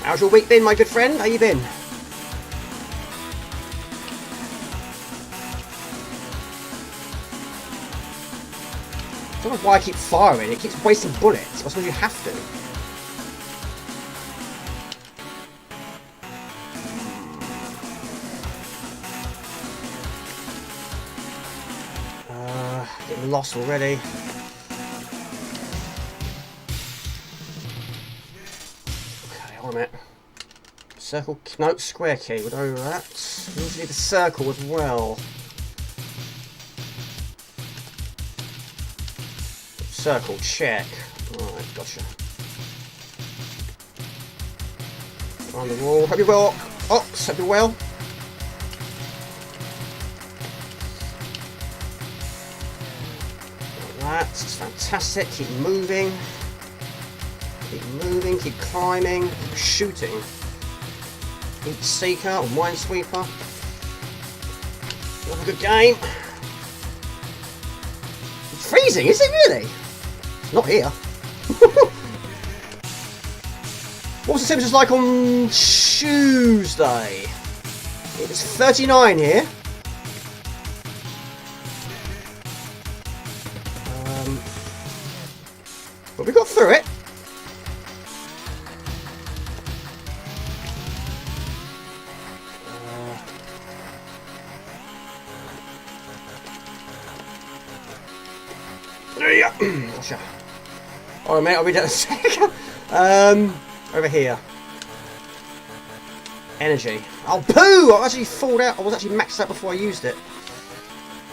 How's your week been, my good friend? How you been? I don't know why I keep firing. It keeps wasting bullets. I suppose you have to. Getting lost already. Okay, hold on a minute. Circle, no, square key, we'll do that. We also need the circle as well. Circle, check. Alright, gotcha. On the wall, hope you well. Oh, hope you well. That's fantastic. Keep moving. Keep moving. Keep climbing. Keep shooting. Heat Seeker or Minesweeper. Another good game. It's freezing, is it really? It's not here. What's the temperatures like on Tuesday? It was 39 here. But we got through it. Gotcha. Alright mate, I'll be down a second. Over here. Energy. Oh, poo! I actually thawed out. I was actually maxed out before I used it.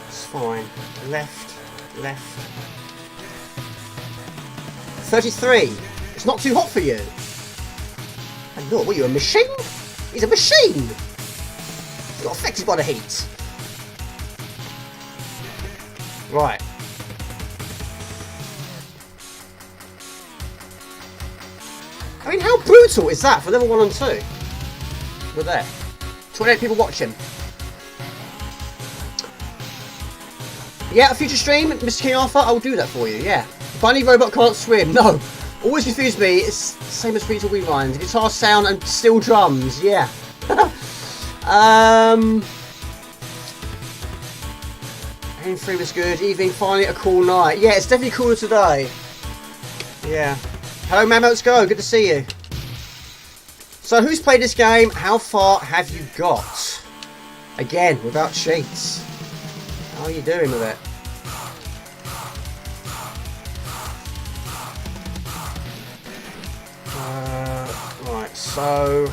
It's fine. Left. Left. 33. It's not too hot for you. And look, what are you, a machine? He's a machine! He's not affected by the heat. Right. I mean, how brutal is that for level 1 and 2? We're there. 28 people watching. Yeah, a future stream, Mr. King Arthur, I will do that for you, yeah. Bunny Robot can't swim, no. Always confused me, it's the same as Rita Rewinds. Guitar sound and steel drums, yeah. Aim 3 was good, evening, finally a cool night. Yeah, it's definitely cooler today. Yeah. Hello, Mammoths Go, good to see you. So, who's played this game? How far have you got? Again, without cheats. How are you doing with it? Right, so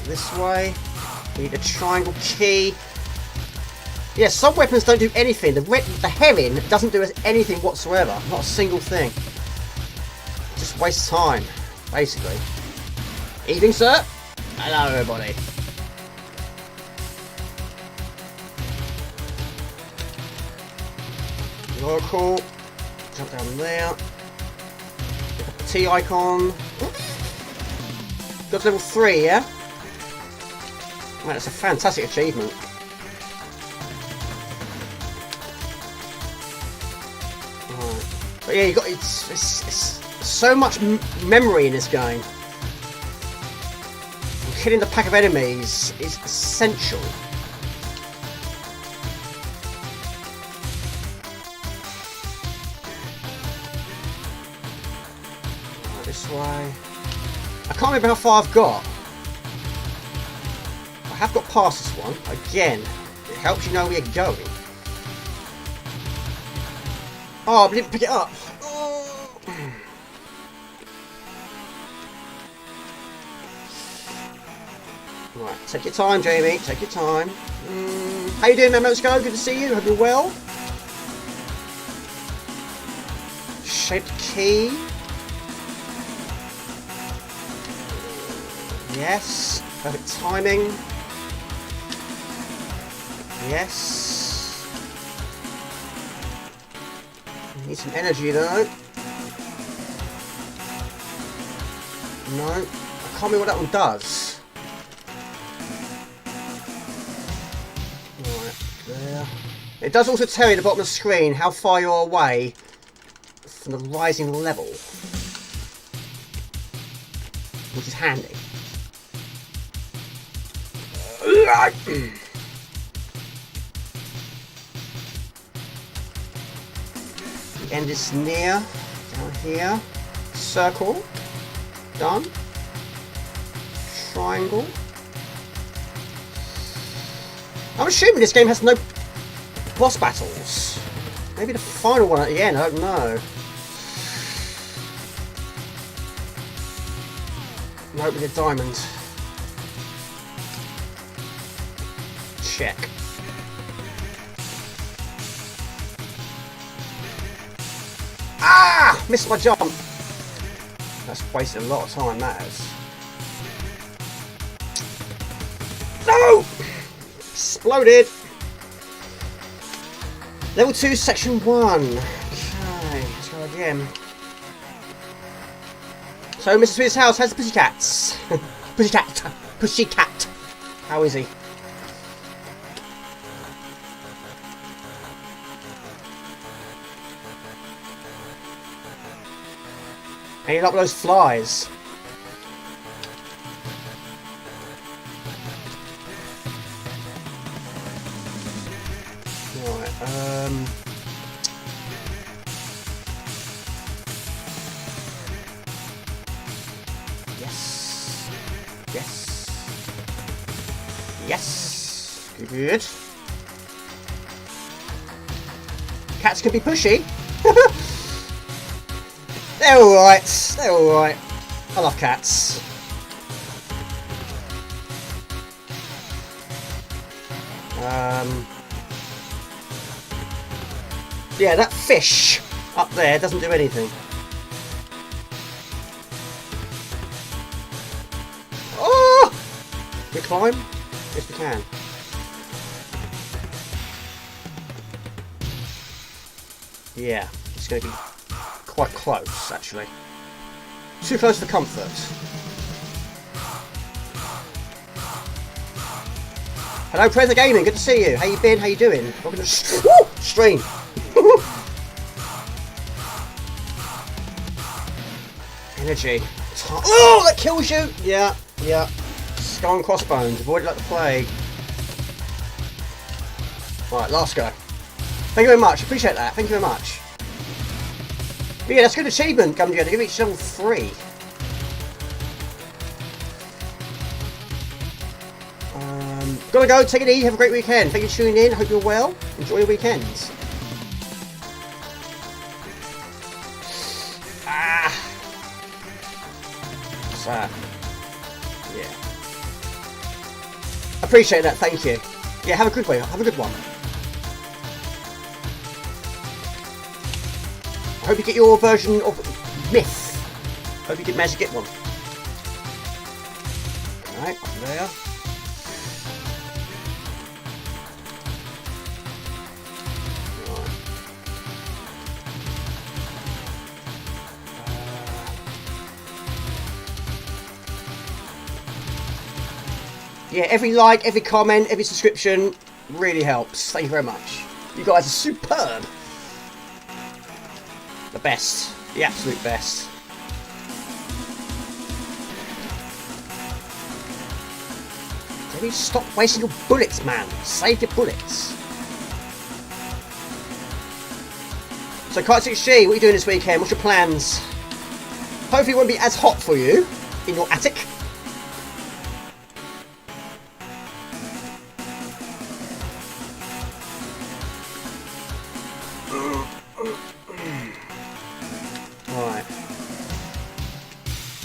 this way. We need a triangle key. Yeah, some weapons don't do anything. The herring doesn't do us anything whatsoever. Not a single thing. Just waste time, basically. Evening, sir. Hello, everybody. Oracle. Jump down there. Pick up the T icon. Got to level 3, yeah? Man, that's a fantastic achievement. Right. But yeah, you got it's so much memory in this game. And killing the pack of enemies is essential. Right, this way. I can't remember how far I've got. I have got past this one. Again, it helps you know where you're going. Oh, I didn't pick it up. Oh. Right, take your time, Jamie. Take your time. How you doing, Memo? Let's go. Good to see you. Hope you're well. Shaped key. Yes. Perfect timing. Yes. Need some energy though. No. I can't remember what that one does. Right, there. It does also tell you at the bottom of the screen how far you're away from the rising level. Which is handy. The end is near. Down here. Circle. Done. Triangle. I'm assuming this game has no boss battles. Maybe the final one at the end, I don't know. Nope, with a diamond. Check. Ah! Missed my jump. That's wasted a lot of time, that is. No! Exploded. Level 2, section 1. Okay, let's go again. So, Mr. Sweet's house has the pussycats. Pussycat. Pussycat. How is he? I need up those flies. Right, yes. Yes. Yes. Good. Cats can be pushy. They're alright. They're alright. I love cats. Yeah, that fish up there doesn't do anything. Oh! Can we climb? Yes, we can. Yeah, it's going to be quite close, actually. Too close for comfort. Hello, Preza Gaming. Good to see you. How you been? How you doing? Welcome to stream. Energy. Oh, that kills you. Yeah, yeah. Skull and crossbones. Avoid it like the plague. Right, last go. Thank you very much. Appreciate that. Thank you very much. But yeah, that's a good achievement, Gumdio. To give each level 3. Gotta go. Take it easy. Have a great weekend. Thank you for tuning in. Hope you're well. Enjoy your weekends. Ah. What's that? Yeah. Appreciate that. Thank you. Yeah. Have a good one. Have a good one. I hope you get your version of Myth. Hope you manage to get one. Alright, up there. Yeah, every like, every comment, every subscription really helps. Thank you very much. You guys are superb. The best. The absolute best. Maybe stop wasting your bullets, man. Save your bullets. So, Kite6G, what are you doing this weekend? What's your plans? Hopefully it won't be as hot for you in your attic.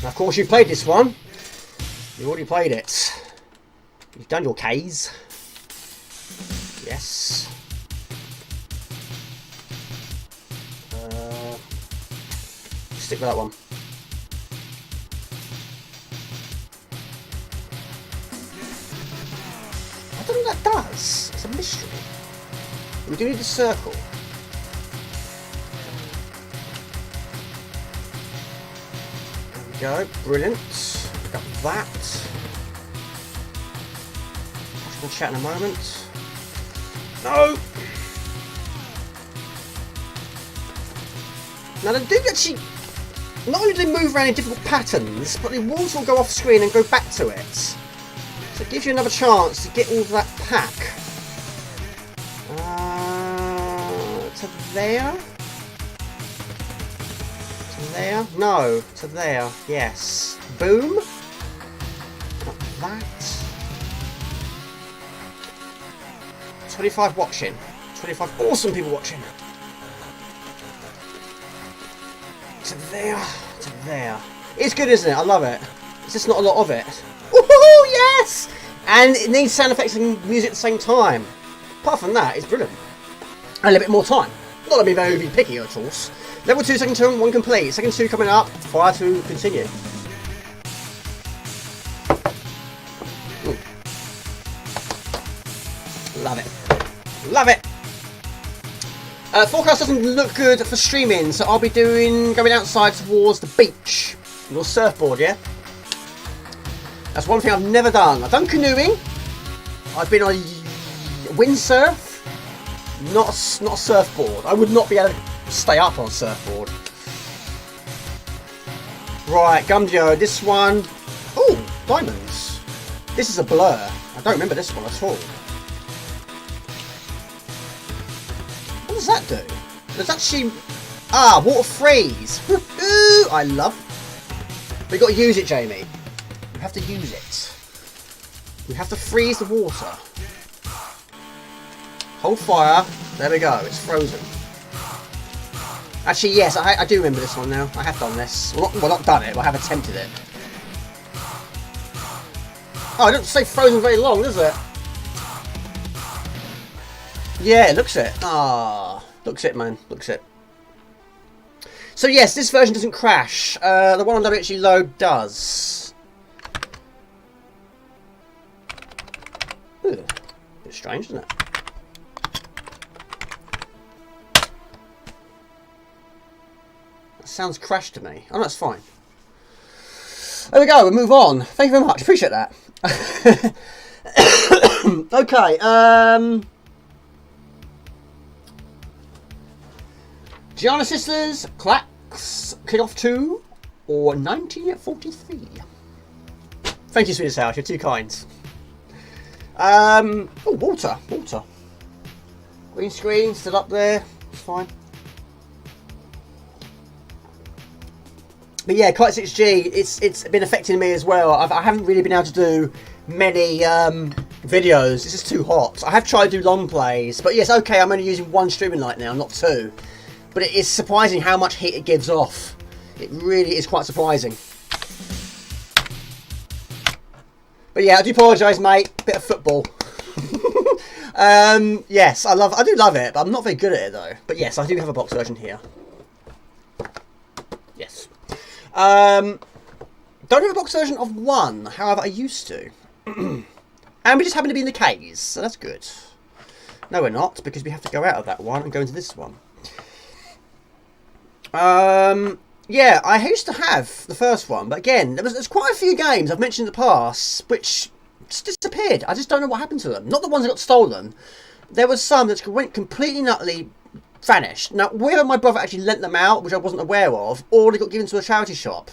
Of course, you've played this one. You already played it. You've done your Ks. Yes. Stick with that one. I don't know what that does. It's a mystery. We do need a circle. Go, brilliant. Got that. We'll chat in a moment. No! Now they do actually, not only do they move around in different patterns, but the walls will go off screen and go back to it. So it gives you another chance to get all of that pack. To there? There? No, to there. Yes. Boom. Got that. 25 watching. 25 awesome people watching. To there. To there. It's good, isn't it? I love it. It's just not a lot of it. Woohoo! Yes! And it needs sound effects and music at the same time. Apart from that, it's brilliant. And a little bit more time. Not to be very picky, of course. Level 2, second turn, 1 complete. Second 2 coming up. Fire to continue. Ooh. Love it. Love it. Forecast doesn't look good for streaming, so I'll be going outside towards the beach. Your surfboard, yeah? That's one thing I've never done. I've done canoeing. I've been on windsurf. Not a surfboard. I would not be able to stay up on a surfboard. Right, Gumdio, this one. Oh, diamonds. This is a blur. I don't remember this one at all. What does that do? There's actually... Ah, water freeze. Woohoo! I love... We've got to use it, Jamie. We have to use it. We have to freeze the water. Hold fire. There we go. It's frozen. Actually, yes, I do remember this one now. I have done this. Well, not done it, but I have attempted it. Oh, it doesn't stay frozen very long, does it? Yeah, it looks it. Ah, looks it, man. Looks it. So yes, this version doesn't crash. The one on WHG Load does. Ooh, bit strange, isn't it? That sounds crashed to me. Oh, that's fine. There we go. We'll move on. Thank you very much. Appreciate that. Okay. Giana Sisters, Klax, Kickoff 2, or 1943. Thank you, Swedish House. You're too kind. Oh, water. Green screen still up there. It's fine. But yeah, Kite 6G, it's been affecting me as well. I haven't really been able to do many videos. It's just too hot. I have tried to do long plays, but yes, okay, I'm only using one streaming light now, not two. But it is surprising how much heat it gives off. It really is quite surprising. But yeah, I do apologise, mate. Bit of football. Yes, I do love it, but I'm not very good at it though. But yes, I do have a box version here. Yes. Don't have a box version of 1, however I used to. And we just happen to be in the K's, so that's good. No, we're not, because we have to go out of that one and go into this one. Yeah, I used to have the first one, but again, there's quite a few games I've mentioned in the past which just disappeared. I just don't know what happened to them. Not the ones that got stolen. There was some that went completely nutly vanished. Now, whether my brother actually lent them out, which I wasn't aware of, or they got given to a charity shop,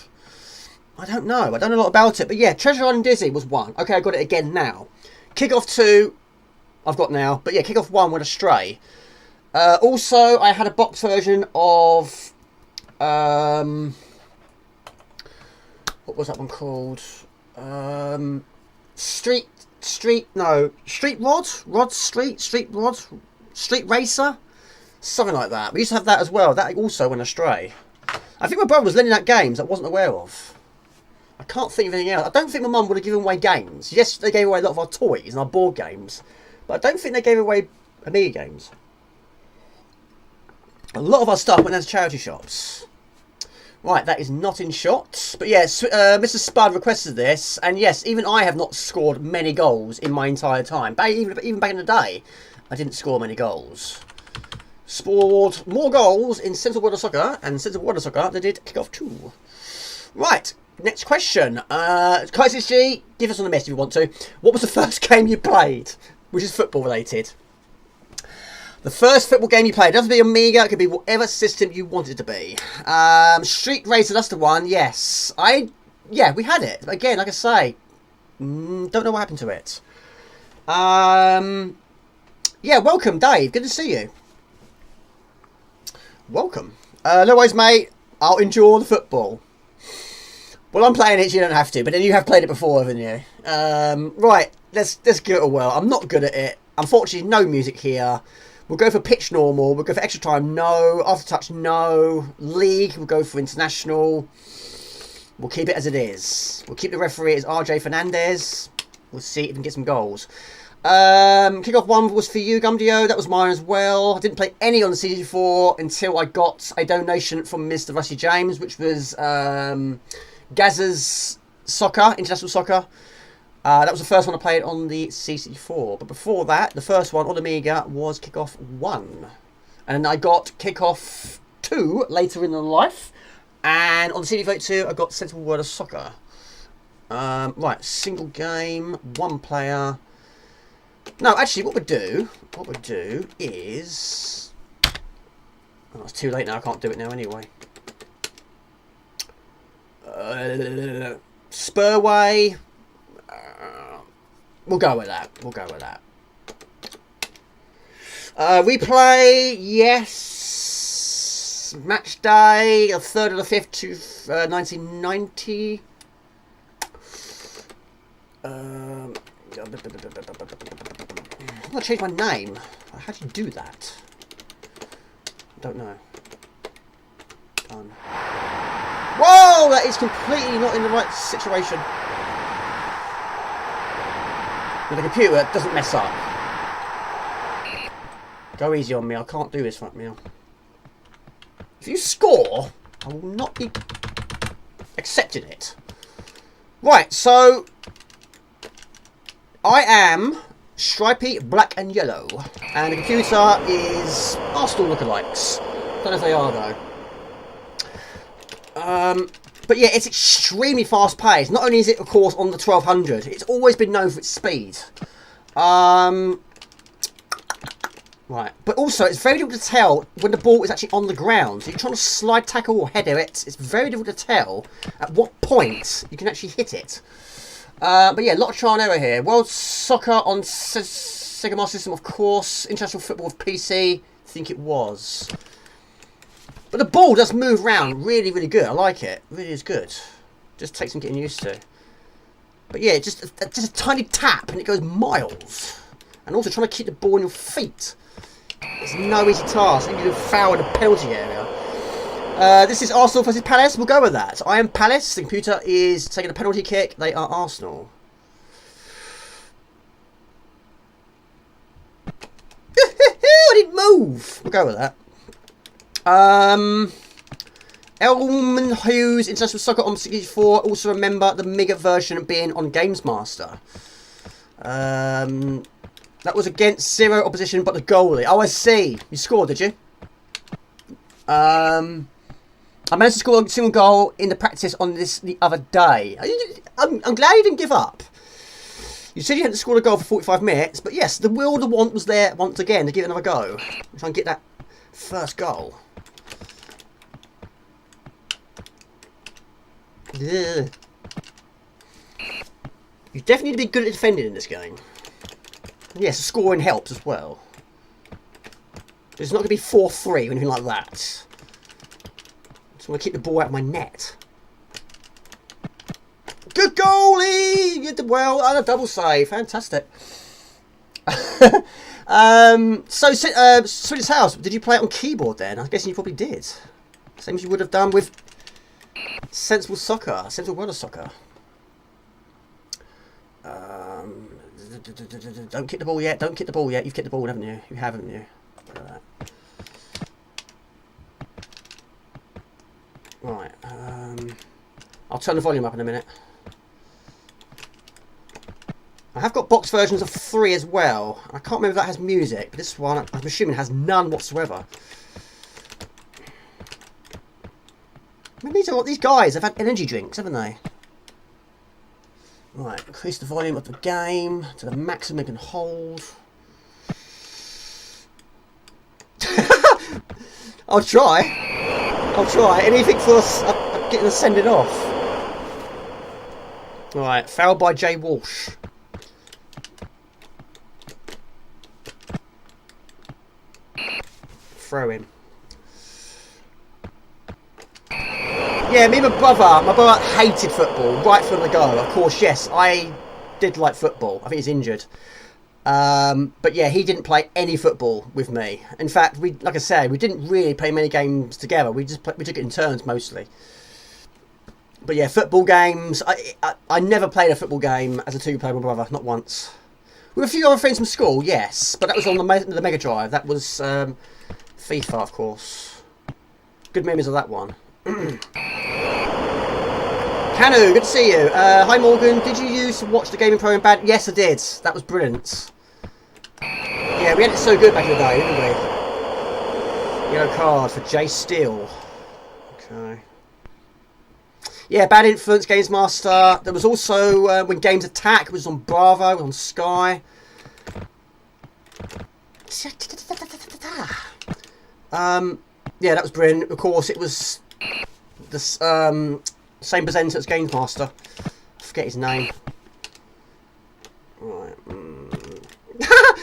I don't know. I don't know a lot about it. But yeah, Treasure Island Dizzy was 1. Okay, I got it again now. Kickoff 2, I've got now. But yeah, Kickoff 1 went astray. Also, I had a box version of... what was that one called? Street Racer? Something like that. We used to have that as well. That also went astray. I think my brother was lending out games I wasn't aware of. I can't think of anything else. I don't think my mum would have given away games. Yes, they gave away a lot of our toys and our board games. But I don't think they gave away Amiga games. A lot of our stuff went out to charity shops. Right, that is not in shot. But yes, Mr. Spud requested this. And yes, even I have not scored many goals in my entire time. Even back in the day, I didn't score many goals. Scored more goals in Sensible World of Soccer and Sensible World of Soccer than did Kickoff 2. Right, next question. Kaiser G, give us on the mess if you want to. What was the first game you played? Which is football related. The first football game you played. It doesn't be Amiga, it could be whatever system you want it to be. Street Racer, that's the one, yes. Yeah, we had it. Again, like I say, don't know what happened to it. Yeah, welcome, Dave. Good to see you. Welcome. No worries, mate. I'll endure the football. Well, I'm playing it, so you don't have to, but then you have played it before, haven't you? Right, let's give it a whirl. I'm not good at it. Unfortunately, no music here. We'll go for pitch normal. We'll go for extra time, no. After touch, no. League, we'll go for international. We'll keep it as it is. We'll keep the referee as RJ Fernandez. We'll see if we can get some goals. Kickoff 1 was for you, Gumdio. That was mine as well. I didn't play any on the CD4 until I got a donation from Mr. Rusty James, which was Gazza's Soccer, International Soccer. That was the first one I played on the CC4. But before that, the first one on Amiga was Kickoff 1. And I got Kickoff 2 later in life. And on the CD32, I got Sensible World of Soccer. Right, single game, one player. No, actually, what we'll do is... Oh, it's too late now. I can't do it now anyway. Spurway. We'll go with that. Replay, yes. Match day, the 3rd of the 5th to 1990. I'm gonna change my name. How do you do that? I don't know. Done. Whoa! That is completely not in the right situation. With the computer, it doesn't mess up. Go easy on me. I can't do this right now. If you score, I will not be accepting it. Right, so I am stripy, black and yellow. And the computer is Arsenal lookalikes. Don't know if they are though. But yeah, it's extremely fast paced. Not only is it, of course, on the 1200, it's always been known for its speed. Right, but also it's very difficult to tell when the ball is actually on the ground. So you're trying to slide tackle or header it. It's very difficult to tell at what point you can actually hit it. But yeah, a lot of trial and error here. World Soccer on Sega Master System, of course. International Football with PC, I think it was. But the ball does move around really, really good. I like it. It really is good. Just takes some getting used to. But yeah, just a tiny tap and it goes miles. And also trying to keep the ball on your feet. It's no easy task. You do foul in the penalty area. This is Arsenal versus Palace. We'll go with that. I am Palace. The computer is taking a penalty kick. They are Arsenal. I didn't move. We'll go with that. Elman Hughes, International Soccer on 64. Also remember the Amiga version being on Games Master. That was against 0 opposition, but the goalie. Oh, I see. You scored, did you? I managed to score a single goal in the practice on this the other day. I'm glad you didn't give up. You said you hadn't scored a goal for 45 minutes, but yes, the will, the want was there once again to give it another go. Try and get that first goal. Ugh. You definitely need to be good at defending in this game. Yes, scoring helps as well. It's not going to be 4-3 or anything like that. I just want to keep the ball out of my net. Good goalie! You did well. And a double save. Fantastic. Swedish House, did you play it on keyboard then? I'm guessing you probably did. Same as you would have done with Sensible Soccer. Sensible World of Soccer. Don't kick the ball yet. Don't kick the ball yet. You've kicked the ball, haven't you? You haven't you? Right. I'll turn the volume up in a minute. I have got box versions of 3 as well. I can't remember if that has music, but this one, I'm assuming, has none whatsoever. I mean, these guys have had energy drinks, haven't they? Right, increase the volume of the game to the maximum it can hold. I'll try. I'll try. Anything for us getting us sending off. Right, foul by Jay Walsh. Throw him. Yeah, me and my brother hated football right from the go. Of course, yes, I did like football. I think he's injured. But yeah, he didn't play any football with me. In fact, like I said, we didn't really play many games together. We took it in turns mostly. But yeah, football games, I never played a football game as a two-player with my brother, not once. With a few other friends from school, yes, but that was on the Mega Drive. That was FIFA, of course. Good memories of that one. Canu, good to see you. Hi Morgan, did you used to watch the Gaming Pro in band? Yes, I did. That was brilliant. Yeah, we had it so good back in the day, didn't we? Yellow card for Jay Steele. Okay. Yeah, Bad Influence, Games Master. There was also when Games Attack was on Bravo, on Sky. Yeah, that was brilliant. Of course, it was the same presenter as Games Master. I forget his name. Right.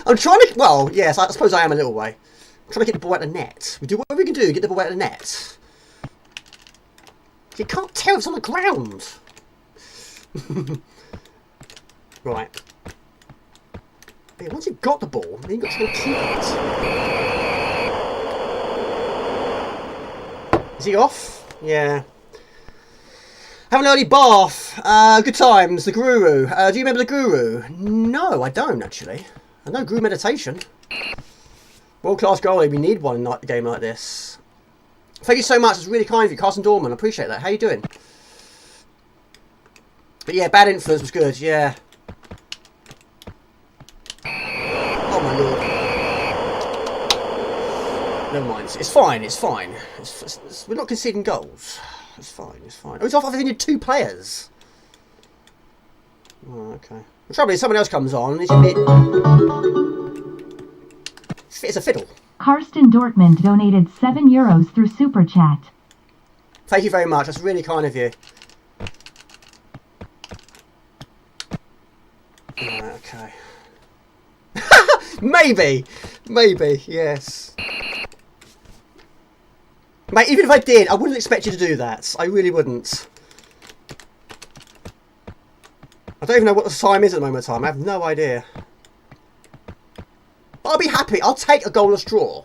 I'm trying to. Well, yes, I suppose I am a little way. I'm trying to get the ball out of the net. We do whatever we can do to get the ball out of the net. You can't tell it's on the ground. Right. Yeah, once you've got the ball, then you've got to go keep it. Is he off? Yeah. Have an early bath. Good times. The Guru. Do you remember the Guru? No, I don't actually. I know Guru Meditation. World-class goalie. We need one in a game like this. Thank you so much. It's really kind of you, Carson Dorman. I appreciate that. How you doing? But yeah, Bad Influence was good. Yeah. Oh my lord. Never mind. It's fine. It's fine. We're not conceding goals. It's fine. It's fine. Oh, it's off. I think we need 2 players. Oh, okay. The trouble is, someone else comes on. It's a bit. It's a fiddle. Karsten Dortmund donated €7 through Super Chat. Thank you very much. That's really kind of you. Right, okay. Maybe, yes. Mate, even if I did, I wouldn't expect you to do that. I really wouldn't. I don't even know what the time is at the moment in time. I have no idea. But I'll be happy. I'll take a goalless draw.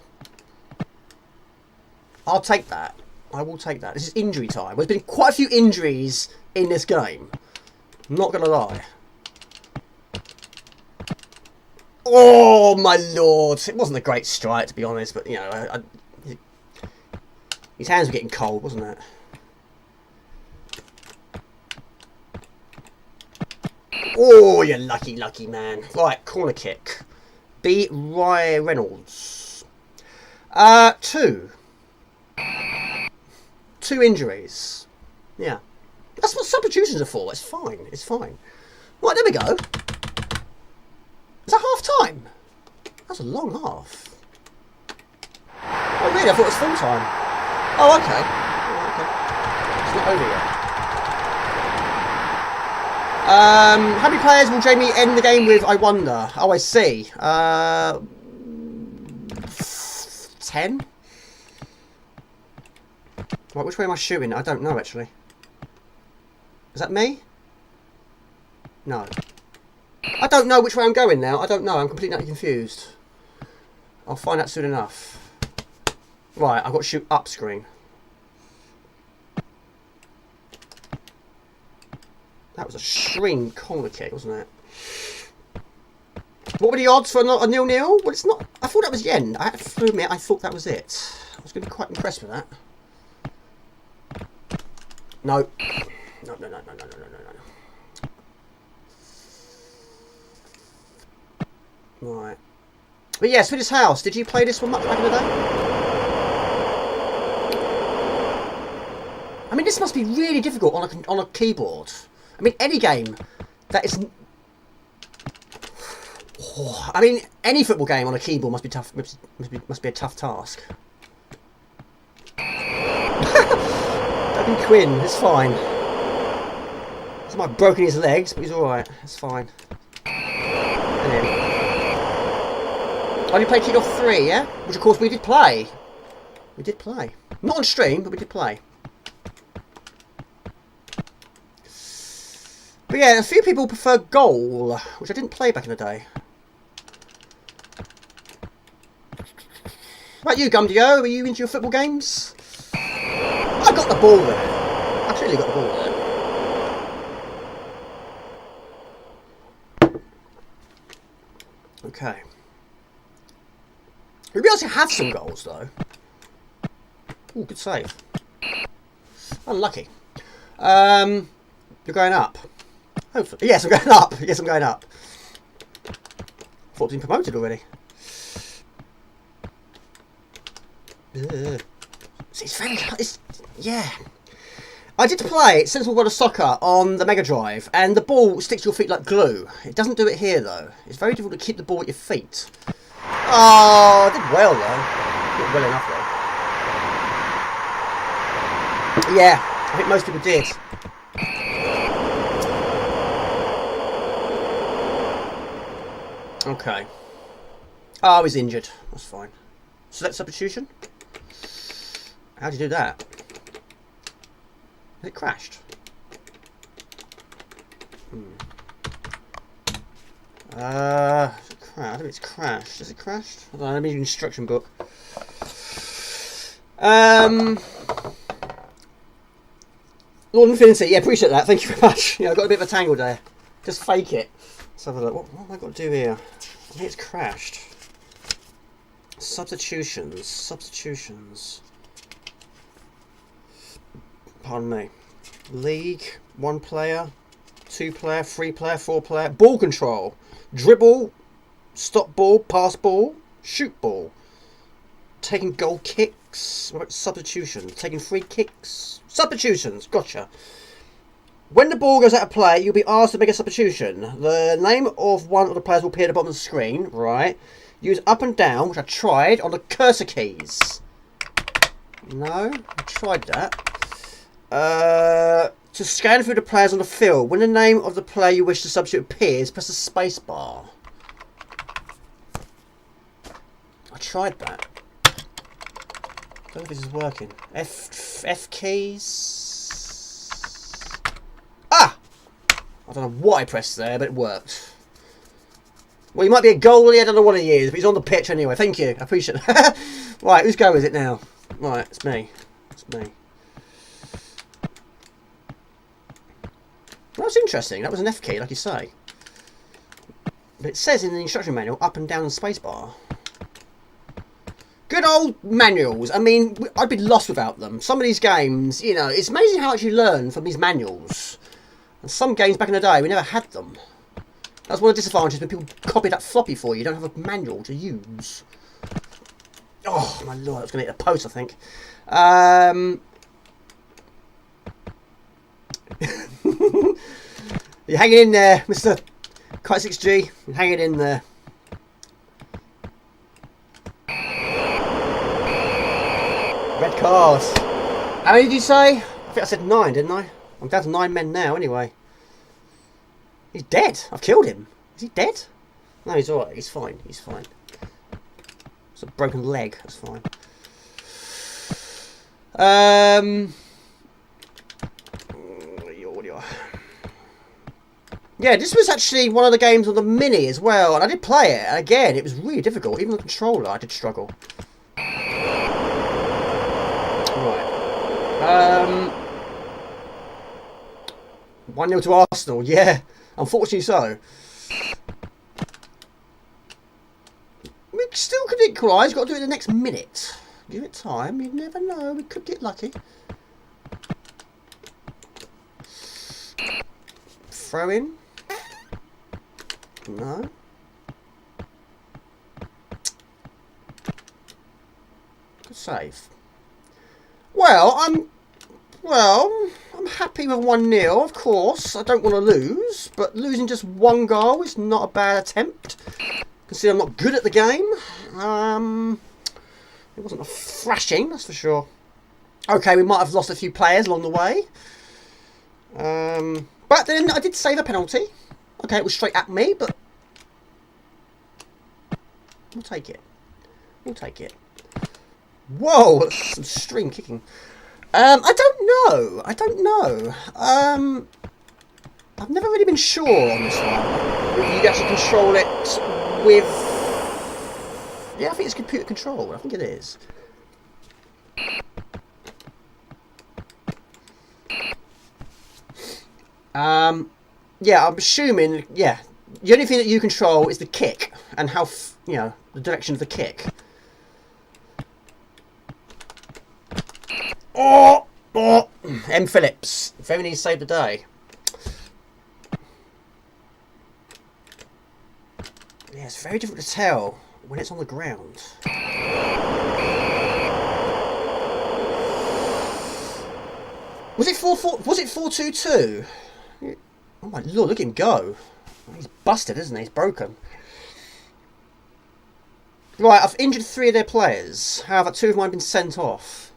I'll take that. I will take that. This is injury time. There's been quite a few injuries in this game. I'm not going to lie. Oh, my lord. It wasn't a great strike, to be honest. But, you know, his hands were getting cold, wasn't it? Oh, you lucky, lucky man. Right, corner kick. B. Rye Reynolds. 2. 2 injuries. Yeah. That's what substitutions are for. It's fine. It's fine. Right, there we go. Is that half time? That's a long half. Oh, really? I thought it was full time. Oh, okay. Oh, okay. It's not over yet. How many players will Jamie end the game with, I wonder? Oh, I see. 10? Right, which way am I shooting? I don't know, actually. Is that me? No. I don't know which way I'm going now. I don't know. I'm completely confused. I'll find out soon enough. Right, I've got to shoot up screen. That was a extreme corner kick, wasn't it? What were the odds for a 0-0? Well, it's not. I thought that was the end. I have to admit, I thought that was it. I was going to be quite impressed with that. No. No. Right. But yeah, Swedish House. Did you play this one much back in the day? I mean, this must be really difficult on a keyboard. I mean, any game that is... Oh, I mean, any football game on a keyboard must be tough. Must be a tough task. Duncan Quinn, it's fine. He might have broken his legs, but he's all right. It's fine. And then, only played Kickoff 3, yeah? Which of course we did play. We did play. Not on stream, but we did play. But yeah, a few people prefer goal, which I didn't play back in the day. What about you, Gumdio? Are you into your football games? I got the ball there. I clearly got the ball there. Okay. We'll be able to have some goals, though. Ooh, good save. Unlucky. You're going up. Hopefully. Yes, I'm going up. Yes, I'm going up. I thought I'd been promoted already. It's very... yeah. I did play Sensible World of Soccer on the Mega Drive, and the ball sticks to your feet like glue. It doesn't do it here, though. It's very difficult to keep the ball at your feet. Oh, I did well, though. Not well enough, though. Yeah, I think most people did. Okay. Oh, I was injured. That's fine. Select substitution. How do you do that? Has it crashed? I don't think it's crashed. Is it crashed? I don't know, let me read the instruction book. Lord Infinity, yeah, appreciate that. Thank you very much. Yeah, I got a bit of a tangle there. Just fake it. Let's have a look. What have I got to do here? I think it's crashed. Substitutions. Substitutions. Pardon me. League. 1 player. 2 player. 3 player. 4 player. Ball control. Dribble. Stop ball. Pass ball. Shoot ball. Taking goal kicks. What about substitutions? Taking free kicks. Substitutions. Gotcha. When the ball goes out of play, you'll be asked to make a substitution. The name of one of the players will appear at the bottom of the screen. Right. Use up and down, which I tried, on the cursor keys. No, I tried that. To scan through the players on the field. When the name of the player you wish to substitute appears, press the space bar. I tried that. I don't know if this is working. F keys. Ah! I don't know what I pressed there, but it worked. Well, he might be a goalie, I don't know what he is, but he's on the pitch anyway. Thank you, I appreciate it. Right, whose go is it now? Right, it's me. It's me. That's interesting. That was an F key, like you say. But it says in the instruction manual, up and down and spacebar. Good old manuals. I mean, I'd be lost without them. Some of these games, you know, it's amazing how much you learn from these manuals. And some games back in the day, we never had them. That's one of the disadvantages when people copy that floppy for you. You don't have a manual to use. Oh, my lord, that's going to hit a post, I think. You're hanging in there, Mr. Kite6G. You're hanging in there. Red cards. How many did you say? I think I said 9, didn't I? I'm down to 9 men now, anyway. He's dead. I've killed him. Is he dead? No, he's alright. He's fine. He's fine. It's a broken leg. That's fine. Yeah, this was actually one of the games on the Mini as well, and I did play it. And again, it was really difficult. Even the controller, I did struggle. Right. 1-0 to Arsenal. Yeah. Unfortunately so. We still could equalise. Got to do it in the next minute. Give it time. You never know. We could get lucky. Throw in. No. Good save. Well, I'm happy with 1-0, of course. I don't want to lose, but losing just 1 goal is not a bad attempt. Consider I'm not good at the game. It wasn't a thrashing, that's for sure. Okay, we might have lost a few players along the way. But then I did save a penalty. Okay, it was straight at me, but we'll take it. We'll take it. Whoa, that's some string kicking. I don't know. I don't know. I've never really been sure on this one. If you actually control it with... Yeah, I think it's computer control. I think it is. Yeah, I'm assuming, yeah. The only thing that you control is the kick and how, you know, the direction of the kick. Oh! Oh! M. Phillips. If only he saved the day. Yeah, it's very difficult to tell when it's on the ground. Was it 4-4? Was it 4-2-2? Oh my lord! Look at him go. He's busted, isn't he? He's broken. Right, I've injured 3 of their players. However, 2 of mine have been sent off.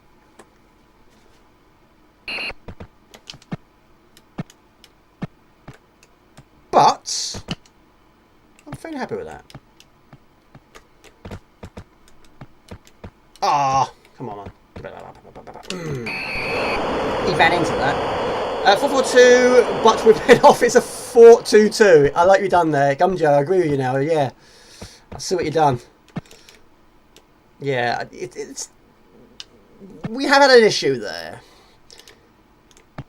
But I'm fairly happy with that. Ah, come on, man. He ran into that. 4-4-2, but we've been off. It's a 4-2-2. I like what you've done there. Gumjo, I agree with you now. Yeah. I see what you've done. Yeah, it's... We have had an issue there.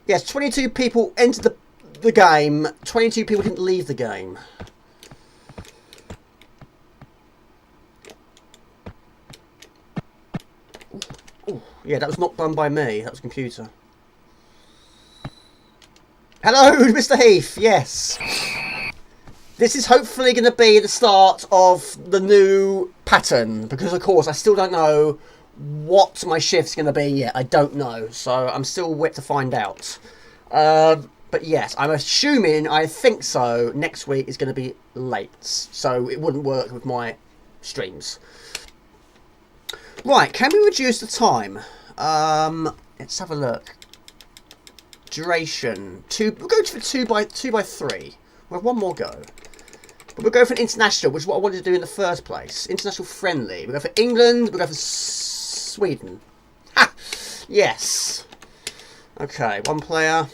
Yes, 22 people entered the game. 22 people didn't leave the game. Ooh, yeah, that was not done by me. That was a computer. Hello, Mr. Heath. Yes. This is hopefully going to be the start of the new pattern. Because, of course, I still don't know what my shift's going to be yet. I don't know. So I'm still yet to find out. But yes, I'm assuming, I think so, next week is going to be late. So it wouldn't work with my streams. Right, can we reduce the time? Let's have a look. Duration. We'll go for 2 by 3. We'll have one more go. But we'll go for an international, which is what I wanted to do in the first place. International friendly. We'll go for England. We'll go for Sweden. Ha! Yes. Okay, one player.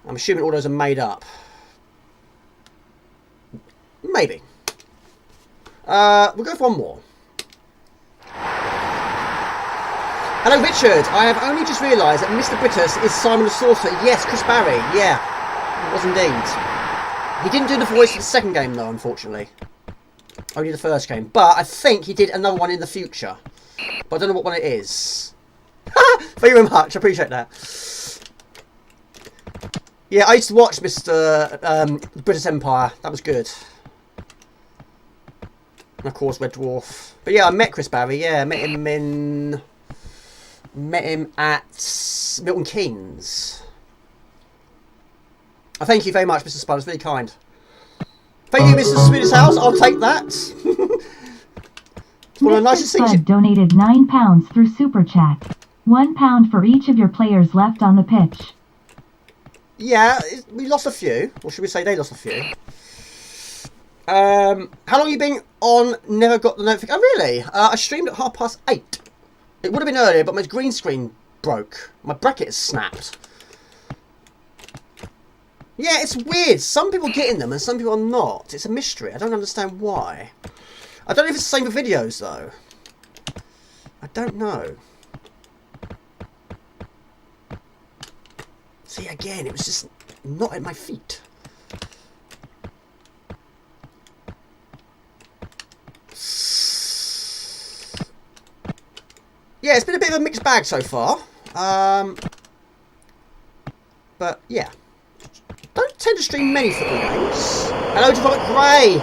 I'm assuming all those are made up. Maybe. We'll go for one more. Hello, Richard. I have only just realised that Mr. Britus is Simon the Sorcerer. Yes, Chris Barry. Yeah, it was indeed. He didn't do the voice for the second game, though, unfortunately. Only the first game. But I think he did another one in the future. But I don't know what one it is. Thank you very much. I appreciate that. Yeah, I used to watch Mr. British Empire. That was good. And of course, Red Dwarf. But yeah, I met Chris Barry. Yeah, I met him at Milton Keynes. Oh, thank you very much, Mr. Spud. It's really kind. Thank you, Mr. Swedish House. I'll take that. It's one of the nicest things. Spud donated £9 through Super Chat. £1 for each of your players left on the pitch. Yeah, we lost a few. Or should we say they lost a few? How long have you been on? Never got the notification. Oh, really? I streamed at 8:30. It would have been earlier, but my green screen broke. My bracket is snapped. Yeah, it's weird. Some people get in them and some people are not. It's a mystery. I don't understand why. I don't know if it's the same for videos, though. I don't know. See, again, it was just not at my feet. Yeah, it's been a bit of a mixed bag so far. But, yeah. Don't tend to stream many football games. Hello to Robert Gray.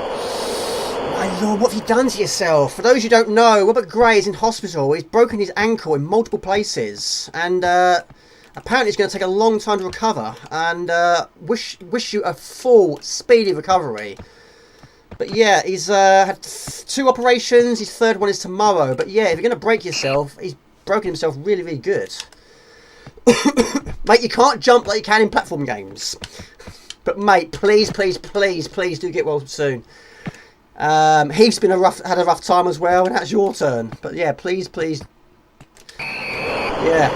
My lord, what have you done to yourself? For those who don't know, Robert Gray is in hospital. He's broken his ankle in multiple places. And, apparently it's going to take a long time to recover. And, wish you a full, speedy recovery. But yeah, he's had 2 operations. His third one is tomorrow. But yeah, if you're going to break yourself, he's broken himself really, really good. Mate, you can't jump like you can in platform games. But mate, please, please, please, please do get well soon. Heath's had a rough time as well, and that's your turn. But yeah, please, please. Yeah.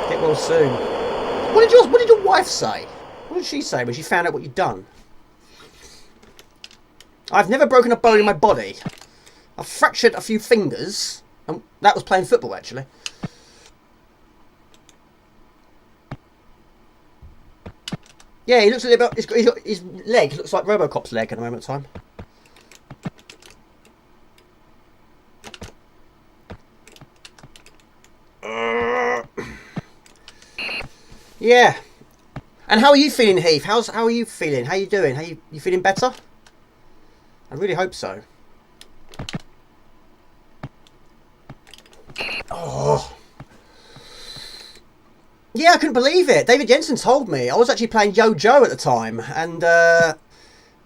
Get well soon. What did your wife say? What did she say when she found out what you'd done? I've never broken a bone in my body. I've fractured a few fingers. And that was playing football, actually. Yeah, he looks a little bit... His leg looks like Robocop's leg at the moment in time. Yeah. And how are you feeling, Heath? How are you feeling? How are you doing? You feeling better? I really hope so. Oh. Yeah, I couldn't believe it. David Jensen told me. I was actually playing Yo-Joe at the time. And,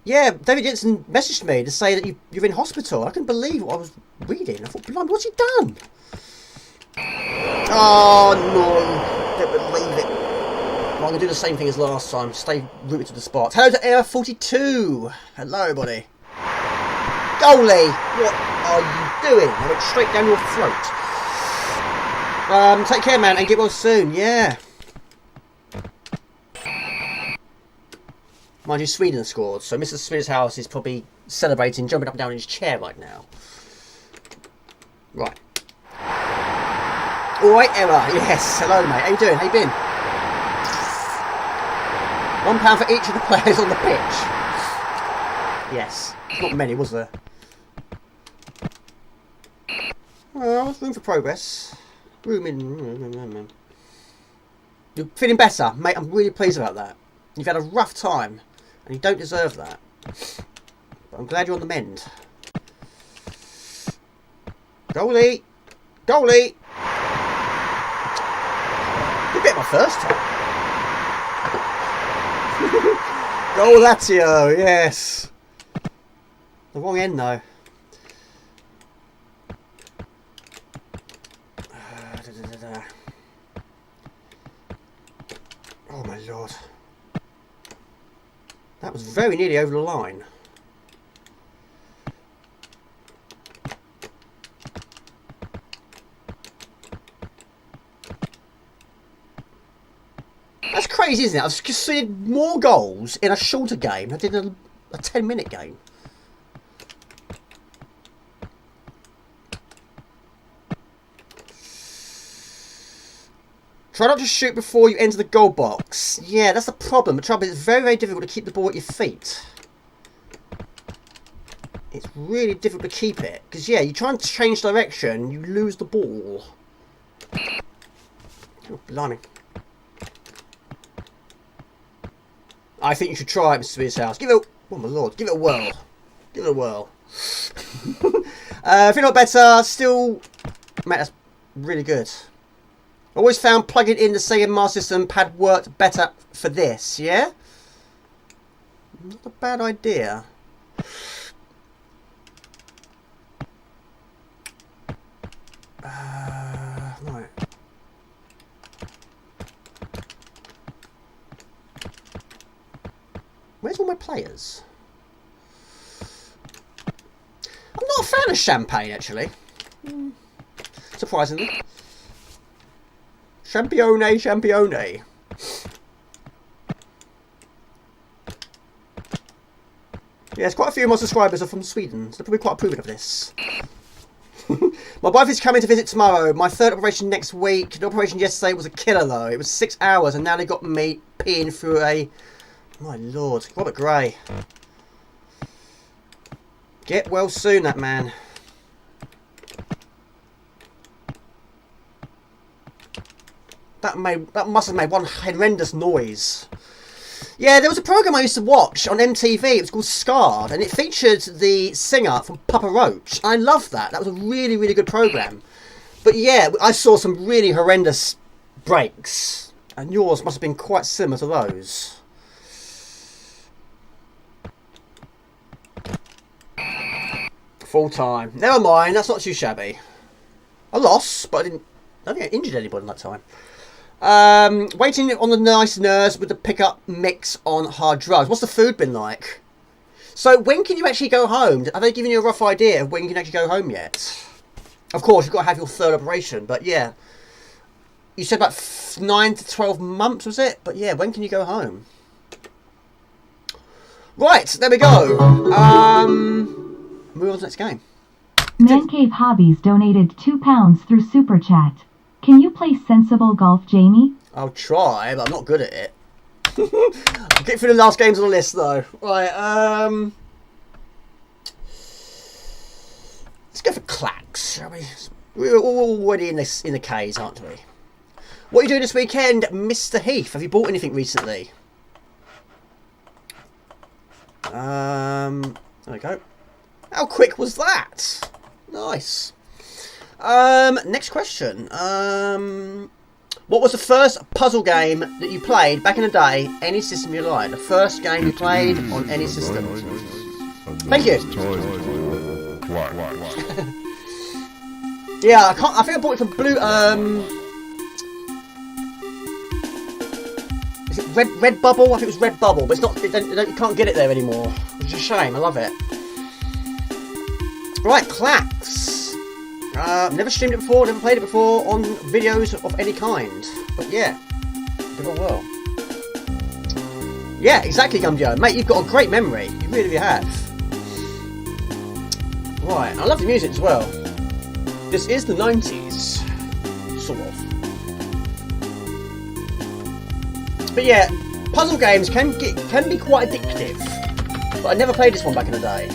yeah, David Jensen messaged me to say that you're in hospital. I couldn't believe what I was reading. I thought, blimey, what's he done? Oh, no. Don't believe it. Well, I'm going to do the same thing as last time. Stay rooted to the spot. Hello to Air 42. Hello, buddy. Goalie, what are you doing? I went straight down your throat. Take care, man, and get well soon. Yeah. Mind you, Sweden scored, so Mr. Smith's house is probably celebrating, jumping up and down in his chair right now. Right. All right, Emma. Yes. Hello, mate. How you doing? How you been? £1 for each of the players on the pitch. Yes. Not many, was there? Well, there's room for progress. Room in. You're feeling better, mate. I'm really pleased about that. You've had a rough time, and you don't deserve that. But I'm glad you're on the mend. Goalie! Goalie! You bit my first time. Goal Lazio, yes. The wrong end though. Oh my lord. That was very nearly over the line. That's crazy, isn't it? I've just seen more goals in a shorter game than I did in a 10-minute game. Try not to shoot before you enter the goal box. Yeah, that's the problem. The trouble is it's very, very difficult to keep the ball at your feet. It's really difficult to keep it. Because, yeah, you try and change direction, you lose the ball. Oh, blimey. I think you should try it, Mr. Spears House. Give it a... Oh, my lord. Give it a whirl. Give it a whirl. If you're not better, still... Mate, that's really good. Always found plugging in the Sega Master System pad worked better for this, yeah? Not a bad idea. Right. Where's all my players? I'm not a fan of champagne, actually. Surprisingly. Champione, champione. Yes, quite a few of my subscribers are from Sweden, so they're probably quite approving of this. My wife is coming to visit tomorrow. My third operation next week. The operation yesterday was a killer, though. It was 6 hours, and now they got me peeing through a... My lord, Robert Gray. Get well soon, that man. That must have made one horrendous noise. Yeah, there was a program I used to watch on MTV. It was called Scarred, and it featured the singer from Papa Roach. I loved that. That was a really, really good program. But yeah, I saw some really horrendous breaks, and yours must have been quite similar to those. Full time. Never mind. That's not too shabby. A loss, but I don't think I injured anybody that time. Waiting on the nice nurse with the pickup mix on hard drugs. What's the food been like? So when can you actually go home? Have they given you a rough idea of when you can actually go home yet? Of course, you've got to have your third operation, but yeah. You said about 9 to 12 months, was it? But yeah, when can you go home? Right, there we go. Move on to the next game. Man Cave Hobbies donated £2 through Super Chat. Can you play sensible golf, Jamie? I'll try, but I'm not good at it. I'll get through the last games on the list, though. Right, let's go for Klax, shall we? We're already in the K's, aren't we? What are you doing this weekend, Mr. Heath? Have you bought anything recently? There we go. How quick was that? Nice. Next question. What was the first puzzle game that you played back in the day? Any system you like. The first game you played on any system. Thank you. Yeah, I think I bought it from Blue. Is it Red Bubble? I think it was Red Bubble, but it's not. You can't get it there anymore, which is a shame. I love it. Right, Klax. Never streamed it before, never played it before on videos of any kind. But yeah, give it a whirl. Yeah, exactly, Gumjo. Mate, you've got a great memory. You really have. Right, I love the music as well. This is the 90s, sort of. But yeah, puzzle games can be quite addictive. But I never played this one back in the day.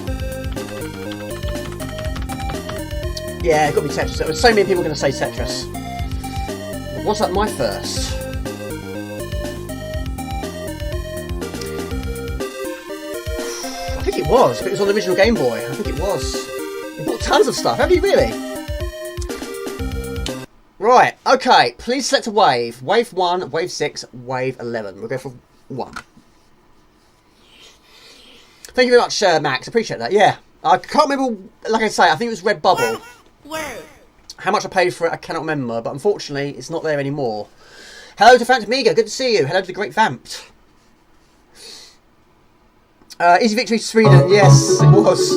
Yeah, it's got to be Tetris. There were so many people going to say Tetris. Was that my first? I think it was, but it was on the original Game Boy. I think it was. You bought tons of stuff, have you really? Right, okay, please select a wave. Wave 1, wave 6, wave 11. We'll go for 1. Thank you very much, Max. Appreciate that. Yeah, I can't remember, like I say, I think it was Red Bubble. How much I paid for it, I cannot remember, but unfortunately, it's not there anymore. Hello to Phantom Amiga, good to see you. Hello to the Great Vamped. Easy victory to Sweden, yes, it was.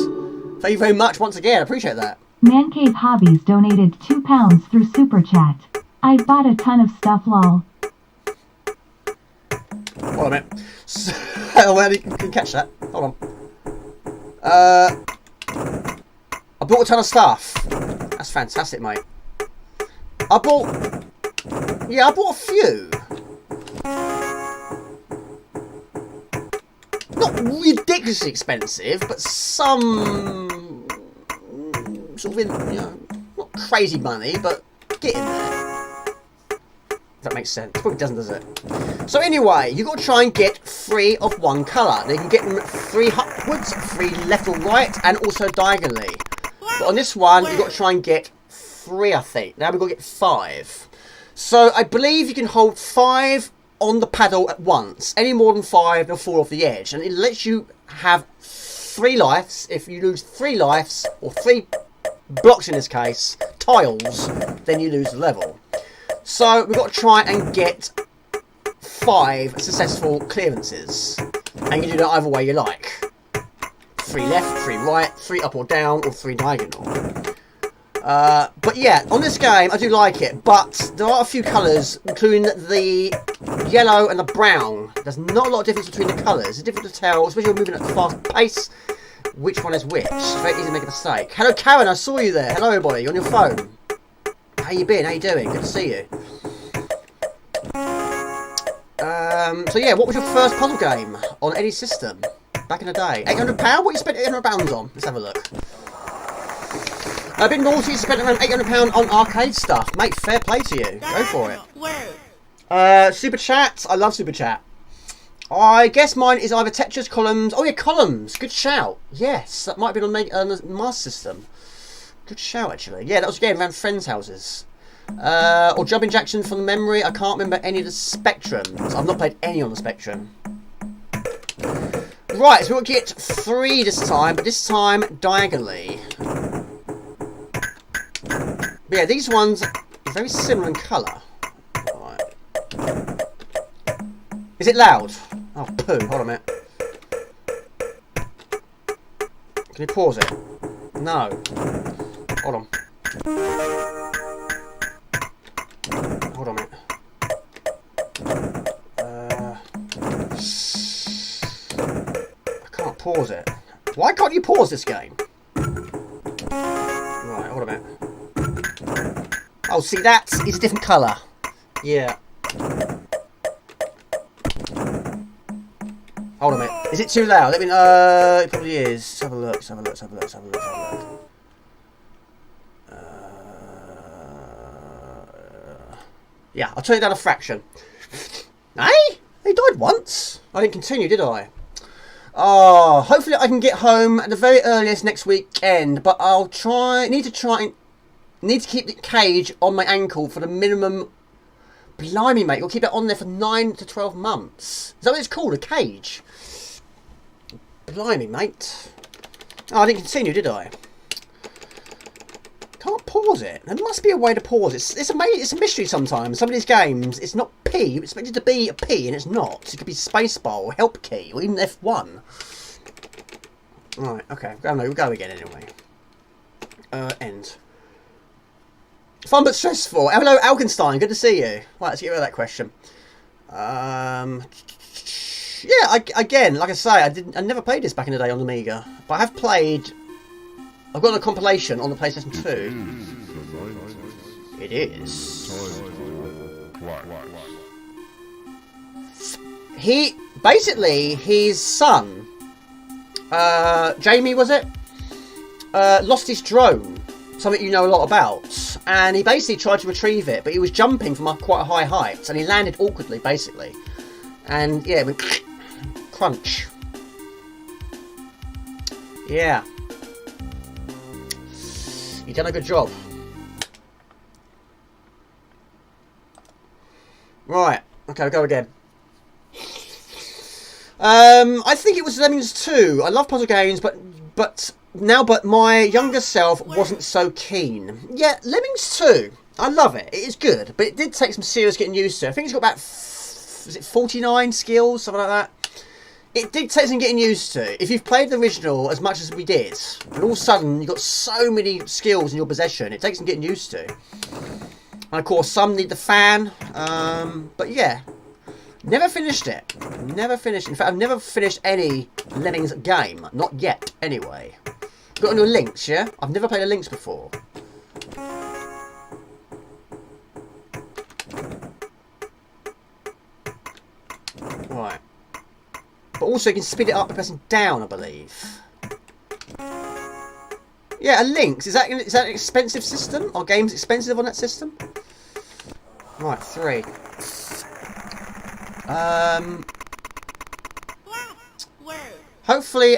Thank you very much once again, I appreciate that. Man Cave Hobbies donated £2 through Super Chat. I bought a ton of stuff, lol. Hold on a minute. So, well, you can catch that. Hold on. I bought a ton of stuff. That's fantastic, mate. I bought a few. Not ridiculously expensive, but some sort of, not crazy money, but getting there. If that makes sense. Probably doesn't, does it? So anyway, you've got to try and get 3 of one colour. Now you can get them 3 upwards, 3 left or right, and also diagonally. But on this one, you've got to try and get 3, I think. Now we've got to get 5. So I believe you can hold 5 on the paddle at once. Any more than 5, they'll fall off the edge. And it lets you have 3 lives. If you lose 3 lives, or 3 blocks in this case, tiles, then you lose the level. So we've got to try and get 5 successful clearances. And you can do that either way you like. 3 left, 3 right, 3 up or down, or 3 diagonal. But yeah, on this game, I do like it, but there are a few colours, including the yellow and the brown. There's not a lot of difference between the colours. It's difficult to tell, especially when moving at a fast pace, which one is which. It's very easy to make a mistake. Hello, Karen, I saw you there. Hello, everybody, on your phone. How you been? How you doing? Good to see you. So yeah, what was your first puzzle game on any system back in the day? £800? What you spent £800 on? Let's have a look. A bit naughty, spent around £800 on arcade stuff. Mate, fair play to you. Go for it. Super Chat. I love Super Chat. I guess mine is either Tetris, Columns. Oh yeah, Columns. Good shout. Yes, that might have been on the Master System. Good shout, actually. Yeah, that was again around friends' houses. Or Jumping Jackson from memory. I can't remember any of the Spectrums. I've not played any on the Spectrum. Right, so we'll get 3 this time, but this time diagonally. But yeah, these ones are very similar in colour. Right. Is it loud? Oh, poo. Hold on a minute. Can you pause it? No. Hold on. Hold on a minute. I can't pause it. Why can't you pause this game? Right, hold on a minute. Oh, see, that is a different colour. Yeah. Hold on a minute. Is it too loud? Let me. It probably is. Let's have a look. Let's have a look. Let's have a look. Let's have a look. Let's have a look. Yeah, I'll turn it down a fraction. Hey, he died once. I didn't continue, did I? Oh, hopefully I can get home at the very earliest next weekend. But I'll try. Need to keep the cage on my ankle for the minimum. Blimey, mate, you'll keep it on there for 9 to 12 months. Is that what it's called? A cage? Blimey, mate. Oh, I didn't continue, did I? Can't pause it. There must be a way to pause it. It's a mystery sometimes. Some of these games, it's not P. You expect it to be a P, and it's not. It could be spacebar or help key, or even F1. Right, okay. We'll go again anyway. End. Fun but stressful. Hello, Alkenstein. Good to see you. Right, let's get rid of that question. Yeah, again, like I say, I never played this back in the day on the Amiga, but I have played. I've got a compilation on the PlayStation 2. It is. His son, Jamie, was it? Lost his drone something you know a lot about. And he basically tried to retrieve it, but he was jumping from quite a high height, and he landed awkwardly, basically. And yeah, it went crunch. Yeah. You've done a good job. Right. Okay, we'll go again. I think it was Lemmings 2. I love puzzle games, but my younger self wasn't so keen. Yeah, Lemmings 2. I love it. It is good, but it did take some serious getting used to. I think it's got about, is it 49 skills, something like that? It did take some getting used to. If you've played the original as much as we did, and all of a sudden you've got so many skills in your possession, it takes some getting used to. And of course, some need the fan. But yeah, never finished it. Never finished. In fact, I've never finished any Lemmings game. Not yet, anyway. Got any Links, yeah? I've never played a Links before. Right. But also you can speed it up by pressing down, I believe. Yeah, a Lynx. Is that an expensive system? Are games expensive on that system? Right, 3. Hopefully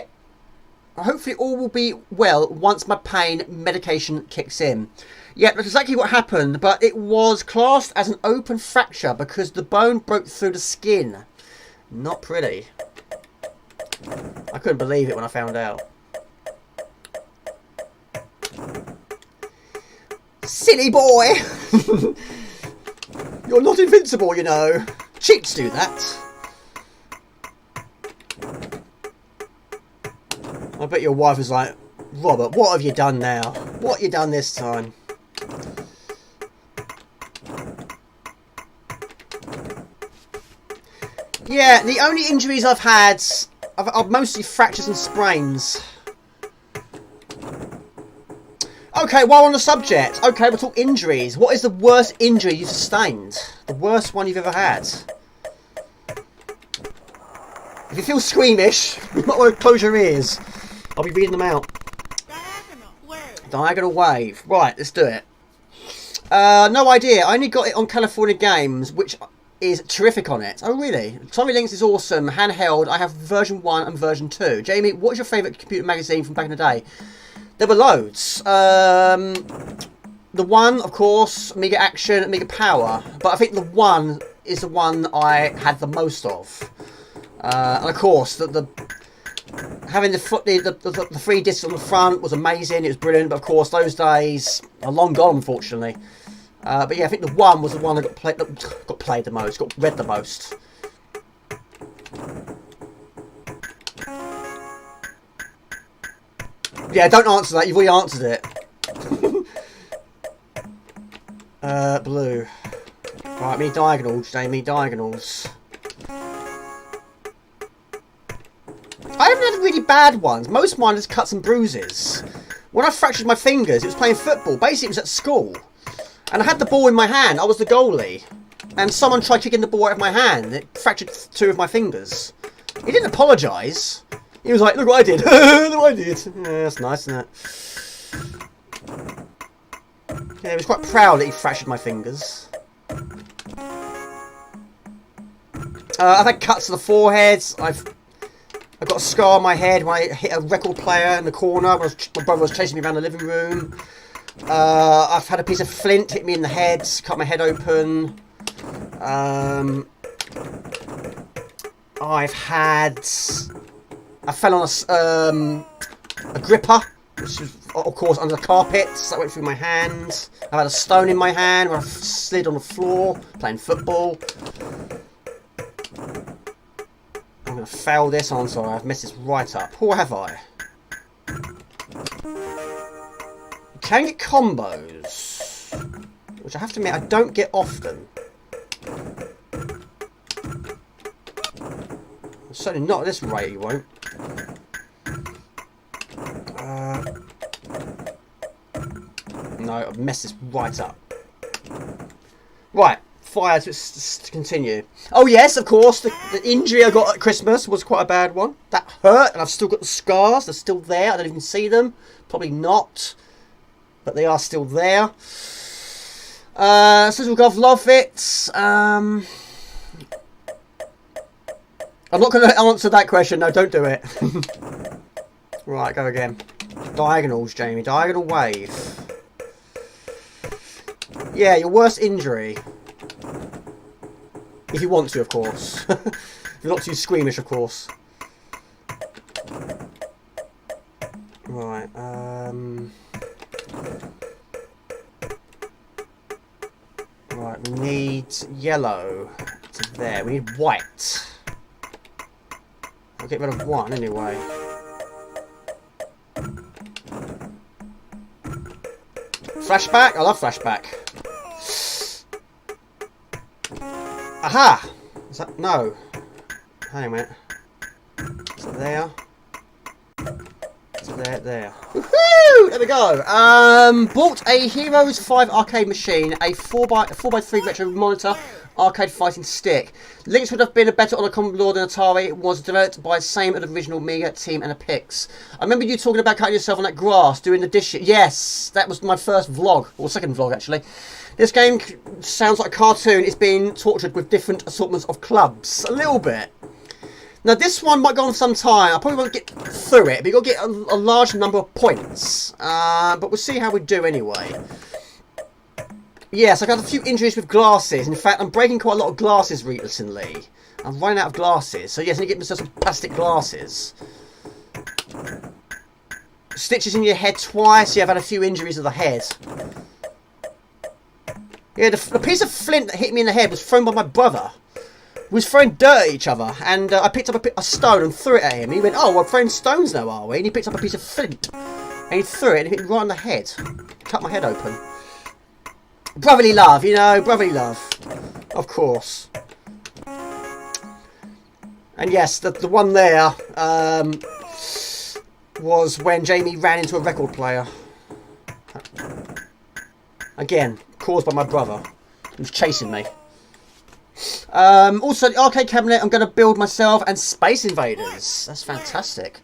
all will be well once my pain medication kicks in. Yeah, that's exactly what happened, but it was classed as an open fracture because the bone broke through the skin. Not pretty. I couldn't believe it when I found out. Silly boy! You're not invincible, you know. Cheats do that. I bet your wife is like, Robert, what have you done now? What have you done this time? Yeah, the only injuries I've had are mostly fractures and sprains. Okay, while on the subject, okay, we'll talk injuries. What is the worst injury you've sustained? The worst one you've ever had? If you feel squeamish, you might want to close your ears. I'll be reading them out. Diagonal wave. Right, let's do it. No idea. I only got it on California Games, which is terrific on it. Oh, really? Tommy Links is awesome. Handheld, I have version 1 and version 2. Jamie, what is your favourite computer magazine from back in the day? There were loads. The one, of course, Amiga Action, Amiga Power. But I think the one is the one I had the most of. And of course, having the 3 discs on the front was amazing. It was brilliant. But of course, those days are long gone, unfortunately. But yeah, I think the one was the one that got played the most, got read the most. Yeah, don't answer that. You've already answered it. Blue. Right, me diagonals, Jamie, diagonals. I haven't had really bad ones. Most of mine is cuts and bruises. When I fractured my fingers, it was playing football. Basically, it was at school. And I had the ball in my hand. I was the goalie. And someone tried kicking the ball out of my hand. It fractured 2 of my fingers. He didn't apologise. He was like, look what I did. Look what I did. Yeah, that's nice, isn't it? Yeah, he was quite proud that he fractured my fingers. I've had cuts to the forehead. I've got a scar on my head when I hit a record player in the corner. My brother was chasing me around the living room. I've had a piece of flint hit me in the head, cut my head open. I fell on a gripper, which was, of course, under the carpet. That went through my hand. I had a stone in my hand when I slid on the floor playing football. I'm going to fail this. I'm sorry, I've messed this right up. Or have I? You can get combos, which I have to admit I don't get often. Certainly not at this rate, you won't. No, I've messed this right up. Right, fire to continue. Oh yes, of course, the injury I got at Christmas was quite a bad one. That hurt, and I've still got the scars. They're still there. I don't even see them. Probably not. but they are still there. Social Golf, love it. I'm not going to answer that question. No, don't do it. Right, go again. Diagonals, Jamie. Diagonal wave. Yeah, your worst injury. If you want to, of course. If you're not too squeamish, of course. Right, Right, we need yellow to there. We need white. I'll get rid of one anyway. Flashback? I love flashback. Aha! Is that... No. Hang on a minute. Is it there? Is it there? Woohoo! There we go. Bought a Heroes 5 arcade machine, a 4x3 retro monitor, arcade fighting stick. Links would have been better on a Commodore than Atari. It was developed by the same as the original Amiga team and a Pix. I remember you talking about cutting yourself on that grass, doing the dishes. Yes, that was my first vlog, or second vlog actually. This game sounds like a cartoon. It's being tortured with different assortments of clubs. A little bit. Now this one might go on for some time. I probably won't get through it, but you've got to get a large number of points. But we'll see how we do anyway. Yes, I've had a few injuries with glasses. In fact, I'm breaking quite a lot of glasses recently. I'm running out of glasses. So yes, I need to get myself some plastic glasses. Stitches in your head twice. Yeah, I've had a few injuries of the head. Yeah, the piece of flint that hit me in the head was thrown by my brother. We was throwing dirt at each other, and I picked up a stone and threw it at him. He went, "Oh, we're throwing stones now, are we?" And he picked up a piece of flint, and he threw it, and it hit me right on the head. Cut my head open. Brotherly love, you know, brotherly love. Of course. And yes, the one there was when Jamie ran into a record player. Again, caused by my brother. He was chasing me. Also, the arcade cabinet I'm going to build myself, and Space Invaders. That's fantastic.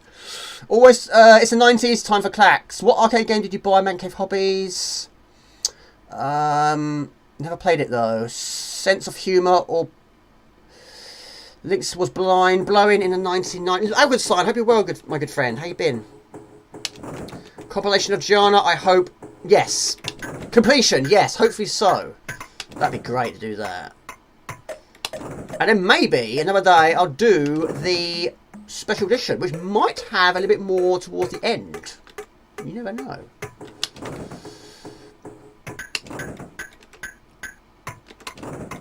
Always, it's the 90s, time for Klax. What arcade game did you buy, Man Cave Hobbies? Never played it though. Sense of Humour or Links was blind, blowing in the 1990s. Oh, good sign. Hope you're well, my good friend. How you been? Compilation of Giana, I hope. Yes. Completion, yes. Hopefully so. That'd be great to do that. And then maybe another day I'll do the special edition, which might have a little bit more towards the end. You never know.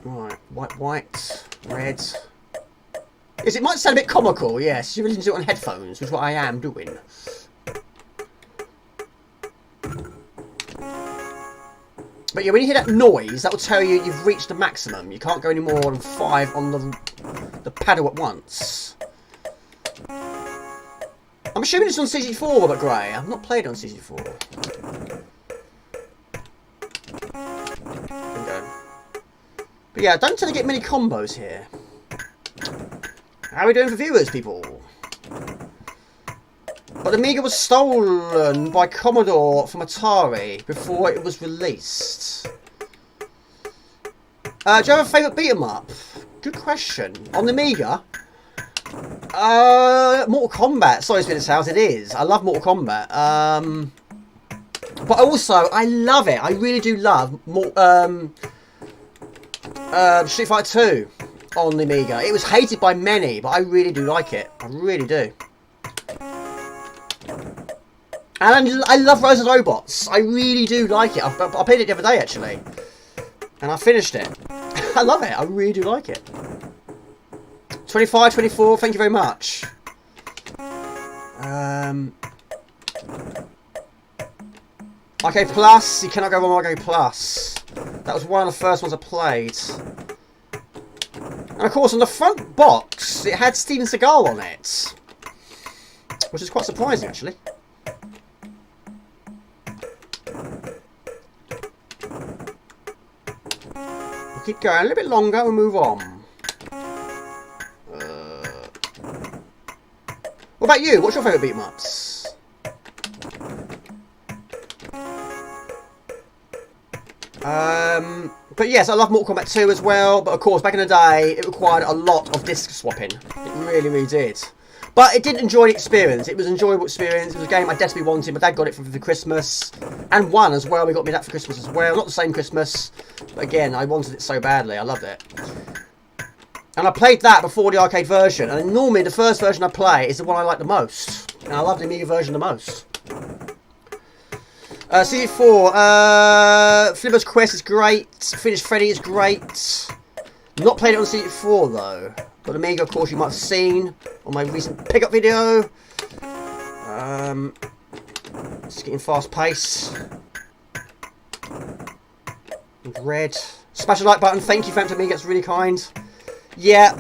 Right, white, red. Yes, it might sound a bit comical, yes. You really do it on headphones, which is what I am doing. But yeah, when you hear that noise, that will tell you you've reached the maximum. You can't go any more than 5 on the paddle at once. I'm assuming it's on CG4, Robert Gray. I've not played it on CG4. Bingo. But yeah, I don't tend to get many combos here. How are we doing for viewers, people? But the Amiga was stolen by Commodore from Atari before it was released. Do you have a favourite beat 'em up? Good question. On the Amiga? Mortal Kombat. Sorry, Spinner's House, it is. I love Mortal Kombat. But also, I love it. I really do love Street Fighter 2 on the Amiga. It was hated by many, but I really do like it. I really do. And I love Rise of the Robots. I really do like it. I played it the other day, actually. And I finished it. I love it. I really do like it. 25, 24, thank you very much. Arcade Plus, you cannot go wrong with Arcade Plus. That was one of the first ones I played. And of course, on the front box, it had Steven Seagal on it. Which is quite surprising, actually. We'll keep going a little bit longer, we'll move on. What about you? What's your favourite beat 'em ups? But yes, I love Mortal Kombat 2 as well. But of course, back in the day, it required a lot of disc swapping. It really, really did. But it did enjoy the experience. It was an enjoyable experience. It was a game I desperately wanted. My dad got it for Christmas. And one as well. We got me that for Christmas as well. Not the same Christmas. But again, I wanted it so badly. I loved it. And I played that before the arcade version. And normally the first version I play is the one I like the most. And I love the Amiga version the most. CD4. Flipper's Quest is great. Finished Freddy is great. Not played it on CD4 though. But Amiga, of course, you might have seen on my recent pickup video. Just getting fast pace. Red. Smash the like button. Thank you, Phantom Amiga. It's really kind. Yeah,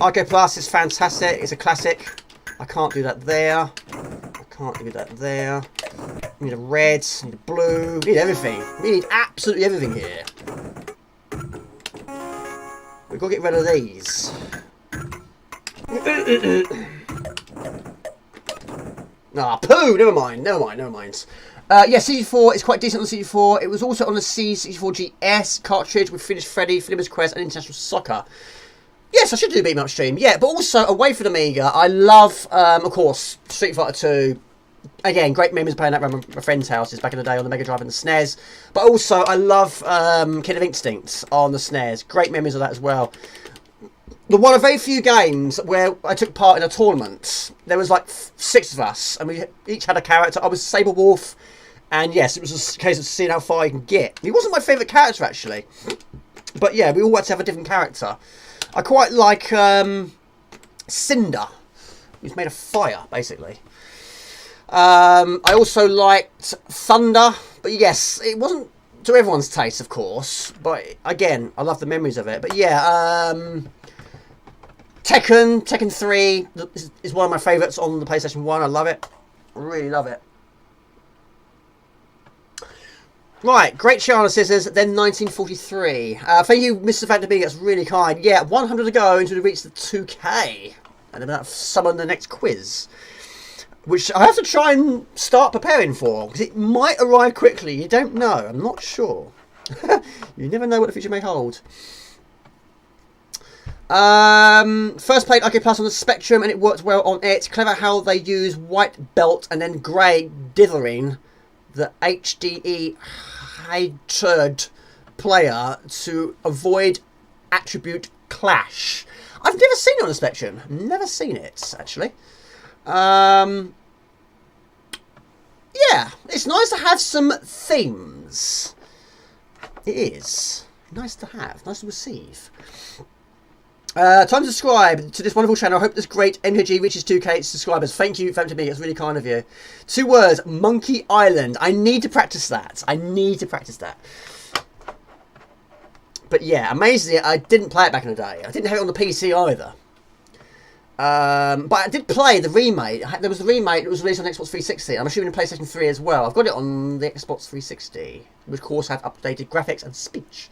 Arcade Plus is fantastic. It's a classic. I can't do that there. I can't do that there. We need a red. We need a blue. We need everything. We need absolutely everything here. We've got to get rid of these. Ah, poo! Never mind. Yeah, CD4 is quite decent on the CD4. It was also on the C64GS cartridge with Finished Freddy, Flipper's Quest, and International Soccer. Yes, I should do a beat 'em up stream. Yeah, but also away from the Amiga, I love, of course, Street Fighter 2. Again, great memories playing that around my friends' houses back in the day on the Mega Drive and the SNES. But also, I love Kid of Instinct on the SNES. Great memories of that as well. The one of very few games where I took part in a tournament. There was like 6 of us, and we each had a character. I was Sabre Wolf, and yes, it was a case of seeing how far you can get. He wasn't my favourite character, actually. But yeah, we all had to have a different character. I quite like Cinder. He's made of fire, basically. I also liked Thunder, but yes, it wasn't to everyone's taste, of course. But again, I love the memories of it. But yeah, Tekken 3 is one of my favourites on the PlayStation 1. I love it. I really love it. Right, great Giana scissors, then 1943. Thank you, Mr. Phantom B, that's really kind. Yeah, 100 to go until we reach the 2K. And then I'll summon the next quiz. Which I have to try and start preparing for, because it might arrive quickly. You don't know. I'm not sure. You never know what the future may hold. First played Arcade Plus on the Spectrum, and it worked well on it. Clever how they use white belt and then grey dithering the HDE Hydrad player to avoid attribute clash. I've never seen it on the Spectrum. Never seen it, actually. Yeah, it's nice to have some themes. It is. Nice to have. Nice to receive. Time to subscribe to this wonderful channel. I hope this great MJG reaches 2K subscribers. Thank you, Phantom B. It's really kind of you. 2 words. Monkey Island. I need to practice that. But yeah, amazingly, I didn't play it back in the day. I didn't have it on the PC either. But I did play the remake. There was the remake that was released on Xbox 360. I'm assuming the PlayStation 3 as well. I've got it on the Xbox 360, which of course had updated graphics and speech.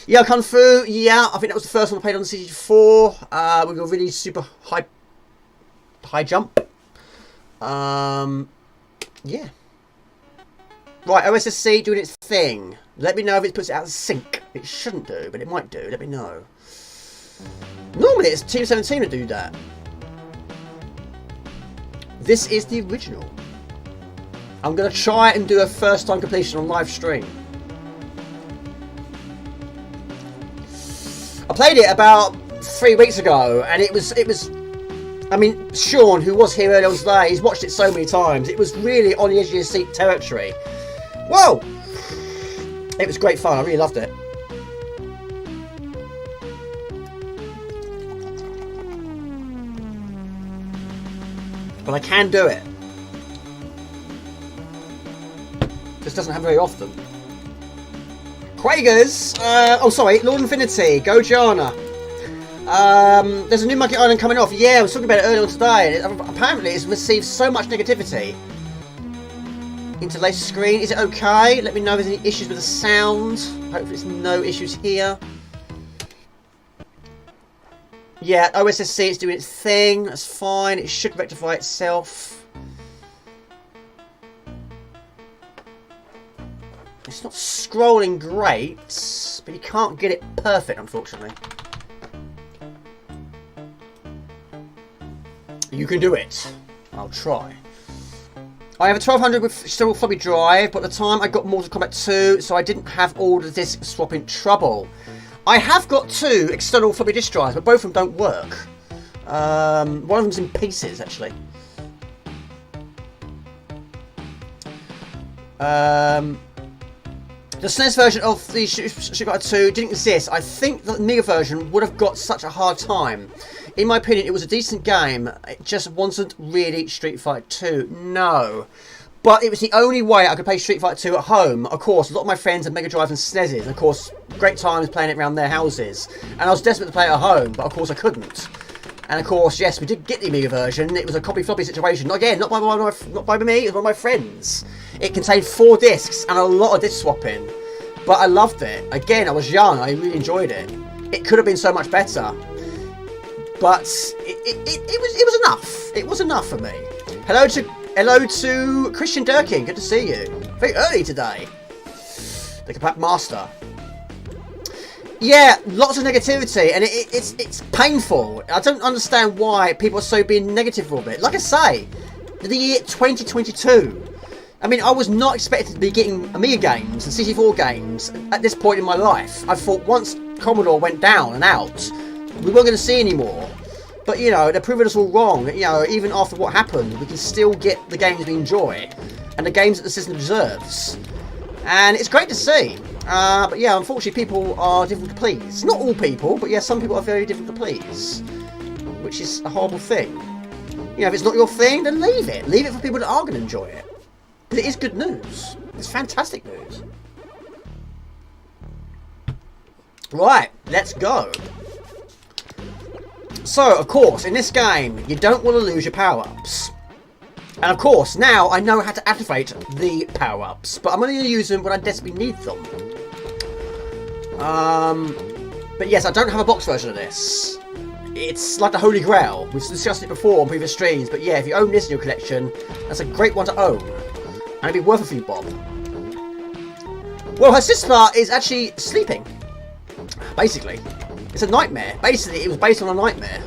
Yeah, Kung Fu. Yeah, I think that was the first one I played on the CD4. With a really super high jump. Yeah. Right, OSSC doing its thing. Let me know if it puts it out of sync. It shouldn't do, but it might do. Let me know. Normally it's Team 17 that do that. This is the original. I'm going to try and do a first time completion on live stream. I played it about 3 weeks ago, and it was I mean, Sean, who was here earlier on today, he's watched it so many times. It was really on the edge of your seat territory. Whoa! It was great fun. I really loved it. But I can do it. Just doesn't happen very often. Quagers! Oh, sorry. Lord Infinity. Go Giana. There's a new Monkey Island coming off. Yeah, I was talking about it earlier on today. Apparently, it's received so much negativity. Interlace screen. Is it okay? Let me know if there's any issues with the sound. Hopefully, there's no issues here. Yeah, OSSC, it's doing its thing. That's fine. It should rectify itself. It It's not scrolling great, but you can't get it perfect, unfortunately. You can do it. I'll try. I have a 1200 with still floppy drive, but at the time I got Mortal Kombat 2, so I didn't have all the disc swapping trouble. I have got 2 external floppy disk drives, but both of them don't work. One of them's in pieces, actually. The SNES version of the Street Fighter 2 didn't exist. I think the Amiga version would have got such a hard time. In my opinion, it was a decent game. It just wasn't really Street Fighter 2. No. But it was the only way I could play Street Fighter 2 at home. Of course, a lot of my friends had Mega Drives and SNESes. And of course, great times playing it around their houses. And I was desperate to play it at home, but of course I couldn't. And of course, yes, we did get the Amiga version. It was a copy-floppy situation. Again, not by me, it was one of my friends. It contained 4 discs and a lot of disc swapping. But I loved it. Again, I was young. I really enjoyed it. It could have been so much better. But it was enough. It was enough for me. Hello to Christian Durkin. Good to see you. Very early today. The Kapak Master. Yeah, lots of negativity, and it's painful. I don't understand why people are so being negative of it. Like I say, the year 2022. I mean, I was not expected to be getting Amiga games and CC4 games at this point in my life. I thought once Commodore went down and out, we weren't going to see any more. But, you know, they're proving us all wrong. You know, even after what happened, we can still get the games we enjoy and the games that the system deserves. And it's great to see. But yeah, unfortunately, people are difficult to please. Not all people, but yeah, some people are very difficult to please. Which is a horrible thing. You know, if it's not your thing, then leave it. Leave it for people that are going to enjoy it. Because it is good news. It's fantastic news. Right, let's go. So, of course, in this game, you don't want to lose your power-ups. And of course, now I know how to activate the power-ups, but I'm only going to use them when I desperately need them. But yes, I don't have a box version of this. It's like the Holy Grail. We've discussed it before on previous streams, but yeah, if you own this in your collection, that's a great one to own. And it'd be worth a few bob. Well, her sister is actually sleeping. Basically. It's a nightmare. Basically, it was based on a nightmare.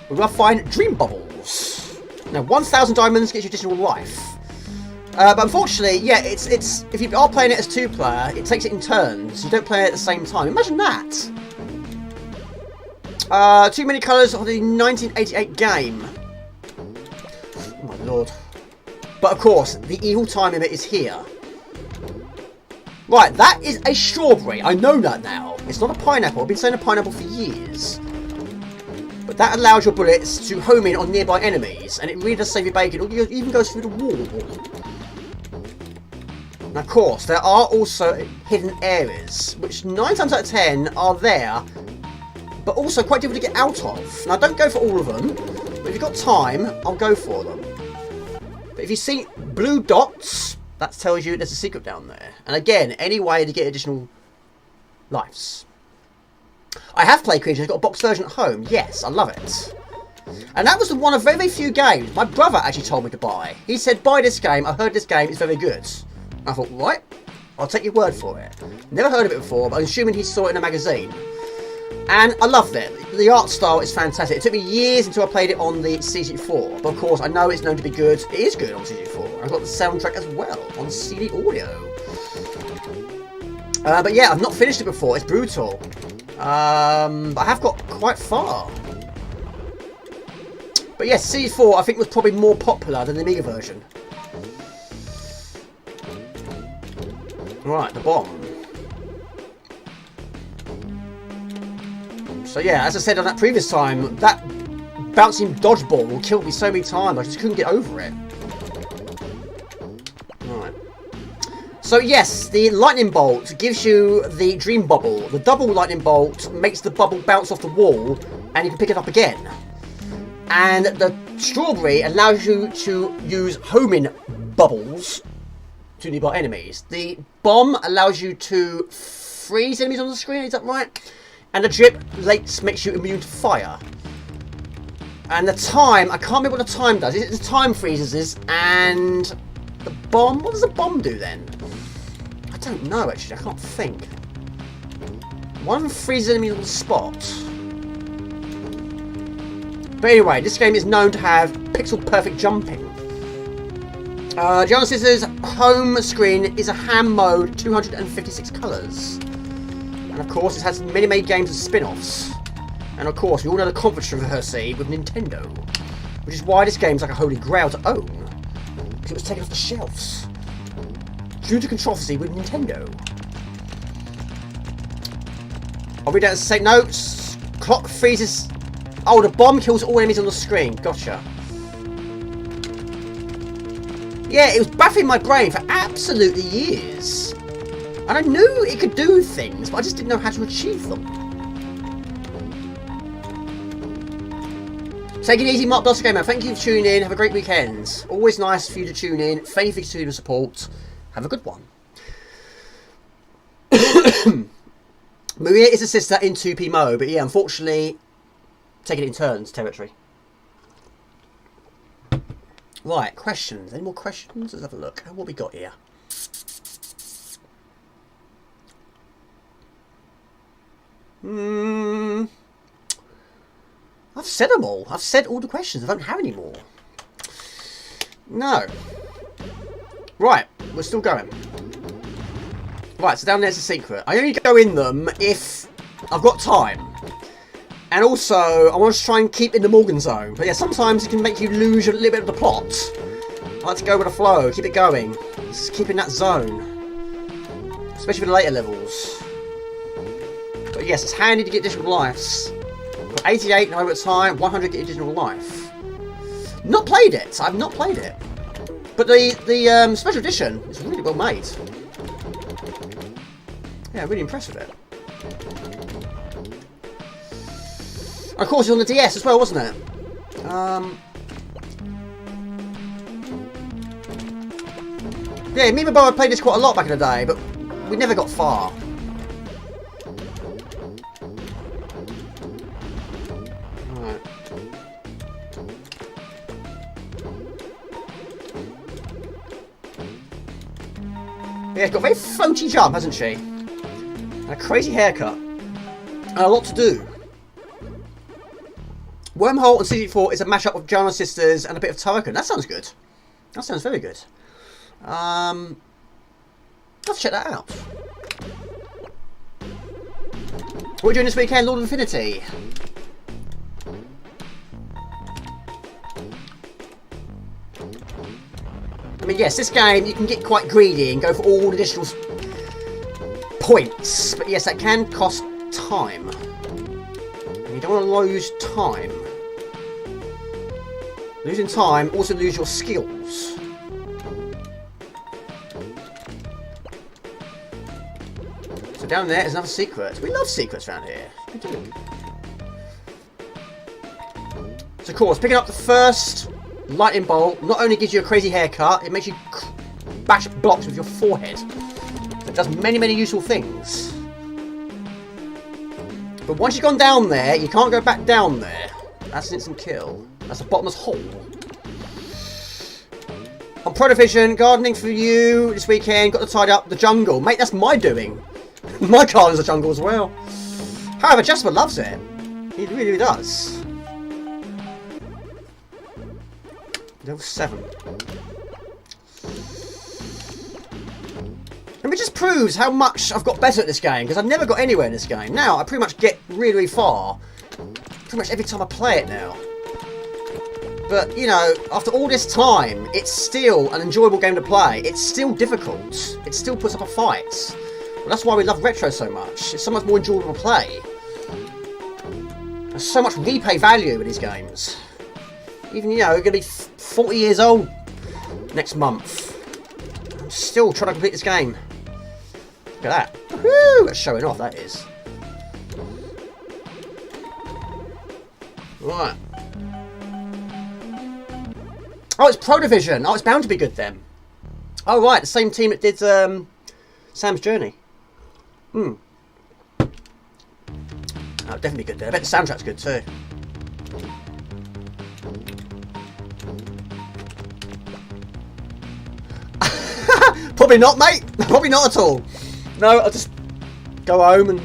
We're going to find Dream Bubbles. Now, 1,000 diamonds gets you additional life. But unfortunately, yeah, it's if you are playing it as 2-player, it takes it in turns. You don't play it at the same time. Imagine that. Too many colours of the 1988 game. Oh my lord. But of course, the evil time of it is here. Right, that is a strawberry. I know that now. It's not a pineapple. I've been saying a pineapple for years. But that allows your bullets to home in on nearby enemies. And it really does save your bacon. It even goes through the wall. And of course, there are also hidden areas. Which 9 times out of 10 are there. But also quite difficult to get out of. Now, don't go for all of them. But if you've got time, I'll go for them. But if you see blue dots, that tells you there's a secret down there. And again, any way to get additional lives. I have played Creatures, I've got a box version at home. Yes, I love it. And that was one of very, very few games my brother actually told me to buy. He said, buy this game, I heard this game is very good. I thought, right, I'll take your word for it. Never heard of it before, but I'm assuming he saw it in a magazine. And I loved it. The art style is fantastic. It took me years until I played it on the CG4. But of course, I know it's known to be good. It is good on CG4. I've got the soundtrack as well on CD audio. But yeah, I've not finished it before. It's brutal. But I have got quite far. But yes, CD4 I think was probably more popular than the Amiga version. Right, the bomb. So yeah, as I said on that previous time, that bouncing dodgeball killed me so many times, I just couldn't get over it. Right. So yes, the lightning bolt gives you the dream bubble. The double lightning bolt makes the bubble bounce off the wall, and you can pick it up again. And the strawberry allows you to use homing bubbles to nearby enemies. The bomb allows you to freeze enemies on the screen, is that right? And the drip makes you immune to fire. And the time, I can't remember what the time does. Is it the time freezes and the bomb? What does the bomb do then? I don't know actually, I can't think. One of them freezes enemies on the spot. But anyway, this game is known to have pixel perfect jumping. Giana Sisters' home screen is a ham mode, 256 colours. And of course it has many games and spin-offs. And of course we all know the controversy with Nintendo, which is why this game is like a holy grail to own. Because it was taken off the shelves due to controversy with Nintendo. I'll read out the same notes. Clock freezes. Oh, the bomb kills all enemies on the screen. Gotcha. Yeah, it was baffling my brain for absolutely years. And I knew it could do things, but I just didn't know how to achieve them. Take it easy, Mark Blosser Gamer. Thank you for tuning in. Have a great weekend. Always nice for you to tune in. Thank you for continuing support. Have a good one. Maria is a sister in 2P mode, but yeah, unfortunately, taking it in turns territory. Right, questions. Any more questions? Let's have a look. What we got here? I've said them all. I've said all the questions. I don't have any more. No. Right, we're still going. Right, so down there's a secret. I only go in them if I've got time. And also, I want to try and keep in the Morgan zone. But yeah, sometimes it can make you lose a little bit of the plot. I like to go with the flow, keep it going. Just keep in that zone. Especially for the later levels. But yes, it's handy to get additional lives. Got 88 over time, 100 get additional life. Not played it. I've not played it. But the special edition is really well made. Yeah, really impressed with it. Of course, it's on the DS as well, wasn't it? Yeah, me and my brother played this quite a lot back in the day, but we never got far. Right. Yeah, it's got a very floaty jump, hasn't she? And a crazy haircut. And a lot to do. Wormhole and CG4 is a mashup of Giana Sisters and a bit of Turrican. That sounds good. That sounds very good. Let's check that out. What are we doing this weekend? Lord of Infinity. I mean, yes, this game, you can get quite greedy and go for all the additional points. But yes, that can cost time. And you don't want to lose time. Losing time, also lose your skills. So down there is another secret. We love secrets around here. We do. So of course, picking up the first lightning bolt not only gives you a crazy haircut, it makes you bash blocks with your forehead. So it does many useful things. But once you've gone down there, you can't go back down there. That's an instant kill. That's a bottomless hole. On Pro Division, gardening for you this weekend. Got to tidy up the jungle. Mate, that's my doing. My garden's a jungle as well. However, Jasper loves it. He really does. Level 7. And it just proves how much I've got better at this game, because I've never got anywhere in this game. Now, I pretty much get really far. Pretty much every time I play it now. But, you know, after all this time, it's still an enjoyable game to play. It's still difficult. It still puts up a fight. Well, that's why we love retro so much. It's so much more enjoyable to play. There's so much replay value in these games. Even, you know, we're going to be 40 years old next month. I'm still trying to complete this game. Look at that. Woo! That's showing off, that is. Right. Oh, it's Pro Division. Oh, it's bound to be good then. Oh, right. The same team that did Sam's Journey. Oh, definitely good there. I bet the soundtrack's good too. Probably not, mate. Probably not at all. No, I'll just go home and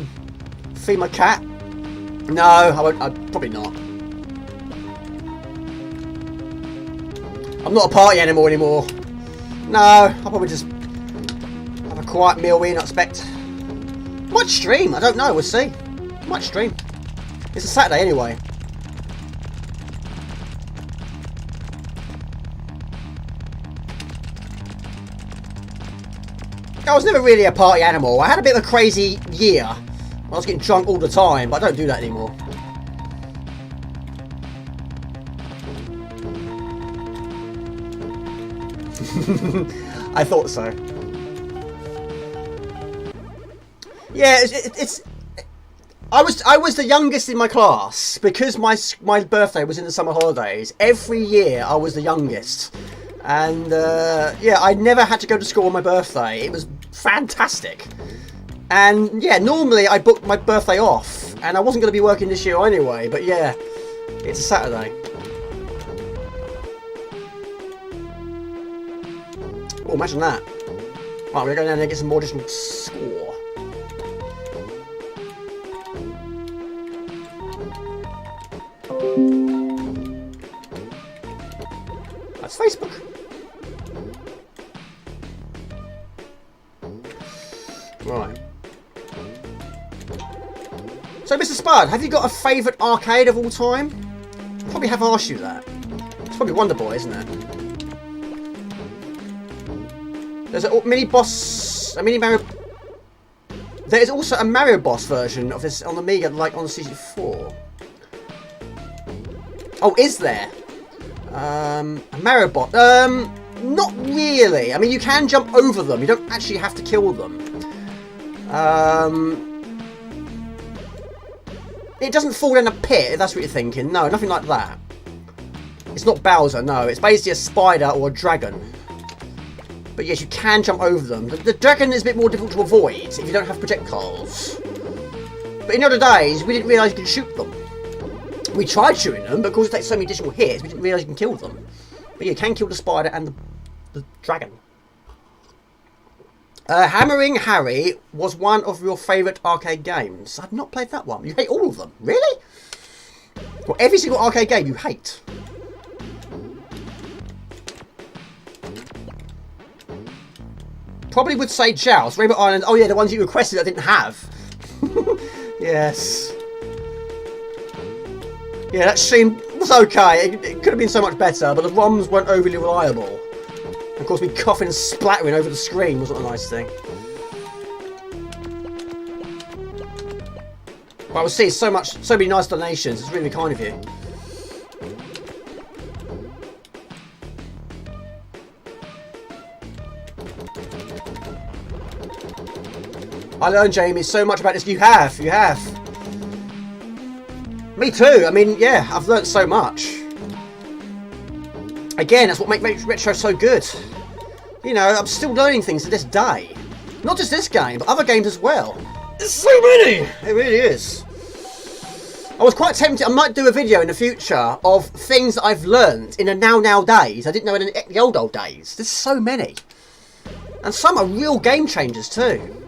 feed my cat. No, I won't. Probably not. I'm not a party animal anymore. No, I'll probably just have a quiet meal, we not expect. Might stream, I don't know, we'll see. Might stream. It's a Saturday anyway. I was never really a party animal. I had a bit of a crazy year. I was getting drunk all the time, but I don't do that anymore. I thought so. Yeah, I was the youngest in my class because my birthday was in the summer holidays. Every year I was the youngest, and yeah, I never had to go to school on my birthday. It was fantastic. And yeah, normally I booked my birthday off, and I wasn't going to be working this year anyway. But yeah, it's a Saturday. Oh, imagine that. Right, we're going down there and get some more additional score. That's Facebook. Right. So, Mr. Spud, have you got a favourite arcade of all time? I probably have asked you that. It's probably Wonder Boy, isn't it? There's a mini boss, a mini Mario. There is also a Mario boss version of this on the Amiga, like on the CC4. Oh, is there? A Mario boss? Not really. I mean, you can jump over them. You don't actually have to kill them. It doesn't fall in a pit, if that's what you're thinking. No, nothing like that. It's not Bowser, no. It's basically a spider or a dragon. But yes, you can jump over them. The dragon is a bit more difficult to avoid if you don't have projectiles. But in the other days, we didn't realise you could shoot them. We tried shooting them, but because it takes so many additional hits, we didn't realise you can kill them. But yeah, you can kill the spider and the dragon. Hammering Harry was one of your favourite arcade games. I've not played that one. You hate all of them? Really? Well, every single arcade game you hate. Probably would say Joust, Rainbow Island. Oh yeah, the ones you requested I didn't have. Yes. Yeah, that stream was okay. It could have been so much better, but the ROMs weren't overly reliable. Of course, me coughing and splattering over the screen wasn't a nice thing. But I would see so many nice donations. It's really kind of you. I learned, Jamie, so much about this. You have. Me too. I mean, yeah, I've learned so much. Again, that's what makes retro so good. You know, I'm still learning things to this day. Not just this game, but other games as well. There's so many! It really is. I was quite tempted, I might do a video in the future of things that I've learned in the now days. I didn't know in the old days. There's so many. And some are real game changers too.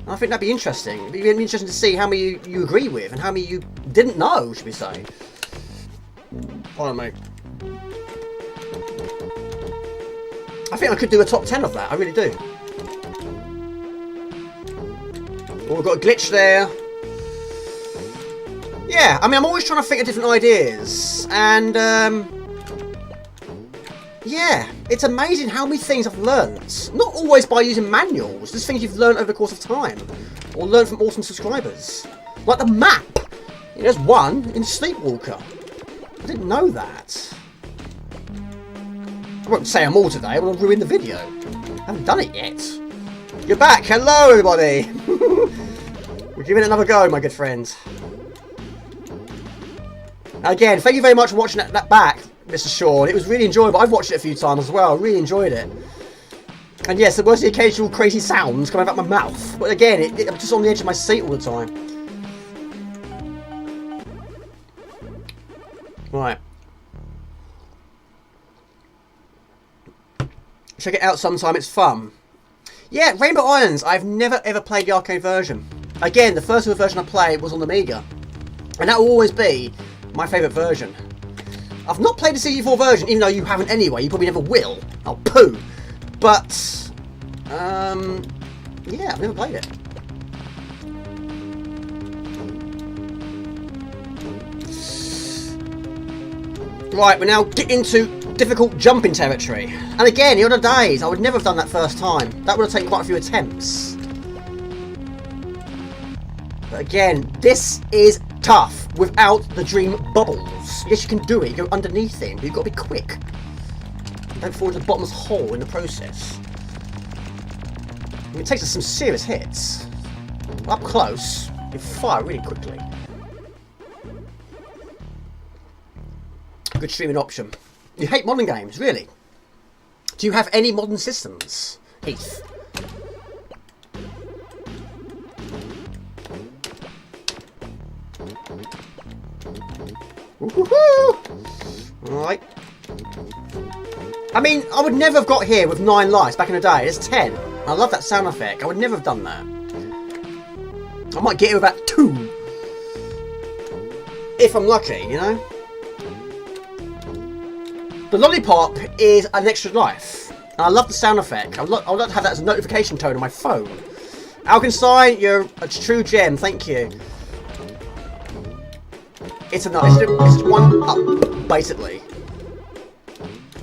I think that'd be interesting. It'd be interesting to see how many you agree with and how many you didn't know, should we say. Hold on, mate. I think I could do a top 10 of that, I really do. Oh, we've got a glitch there. Yeah, I mean, I'm always trying to think of different ideas. And, yeah, it's amazing how many things I've learnt. Not always by using manuals, just things you've learnt over the course of time. Or learned from awesome subscribers. Like the map. You know, there's one in Sleepwalker. I didn't know that. I won't say them all today, I will ruin the video. I haven't done it yet. You're back! Hello, everybody! We're giving it another go, my good friends. Again, thank you very much for watching that back, Mr. Sean. It was really enjoyable. I've watched it a few times as well. I really enjoyed it. And yes, there was the occasional crazy sounds coming out of my mouth. But again, I'm just on the edge of my seat all the time. Right. Check it out sometime, it's fun. Yeah, Rainbow Islands, I've never ever played the arcade version. Again, the first ever version I played was on the Amiga. And that will always be my favourite version. I've not played the CD4 version, even though you haven't anyway, you probably never will. Oh, poo. But, yeah, I've never played it. Right, we're now getting into difficult jumping territory. And again, the other days, I would never have done that first time. That would have taken quite a few attempts. But again, this is tough without the dream bubbles. Yes, you can do it. You go underneath it, but you've got to be quick. Don't fall into the bottomless hole in the process. It takes us some serious hits. Up close, you fire really quickly. Good streaming option. You hate modern games, really? Do you have any modern systems, Heath? Alright. I mean, I would never have got here with 9 lives back in the day. There's 10. I love that sound effect. I would never have done that. I might get here with about 2. If I'm lucky, you know? The lollipop is an extra life. And I love the sound effect. I would like to have that as a notification tone on my phone. Alkenstein, you're a true gem. Thank you. It's it's one up, basically.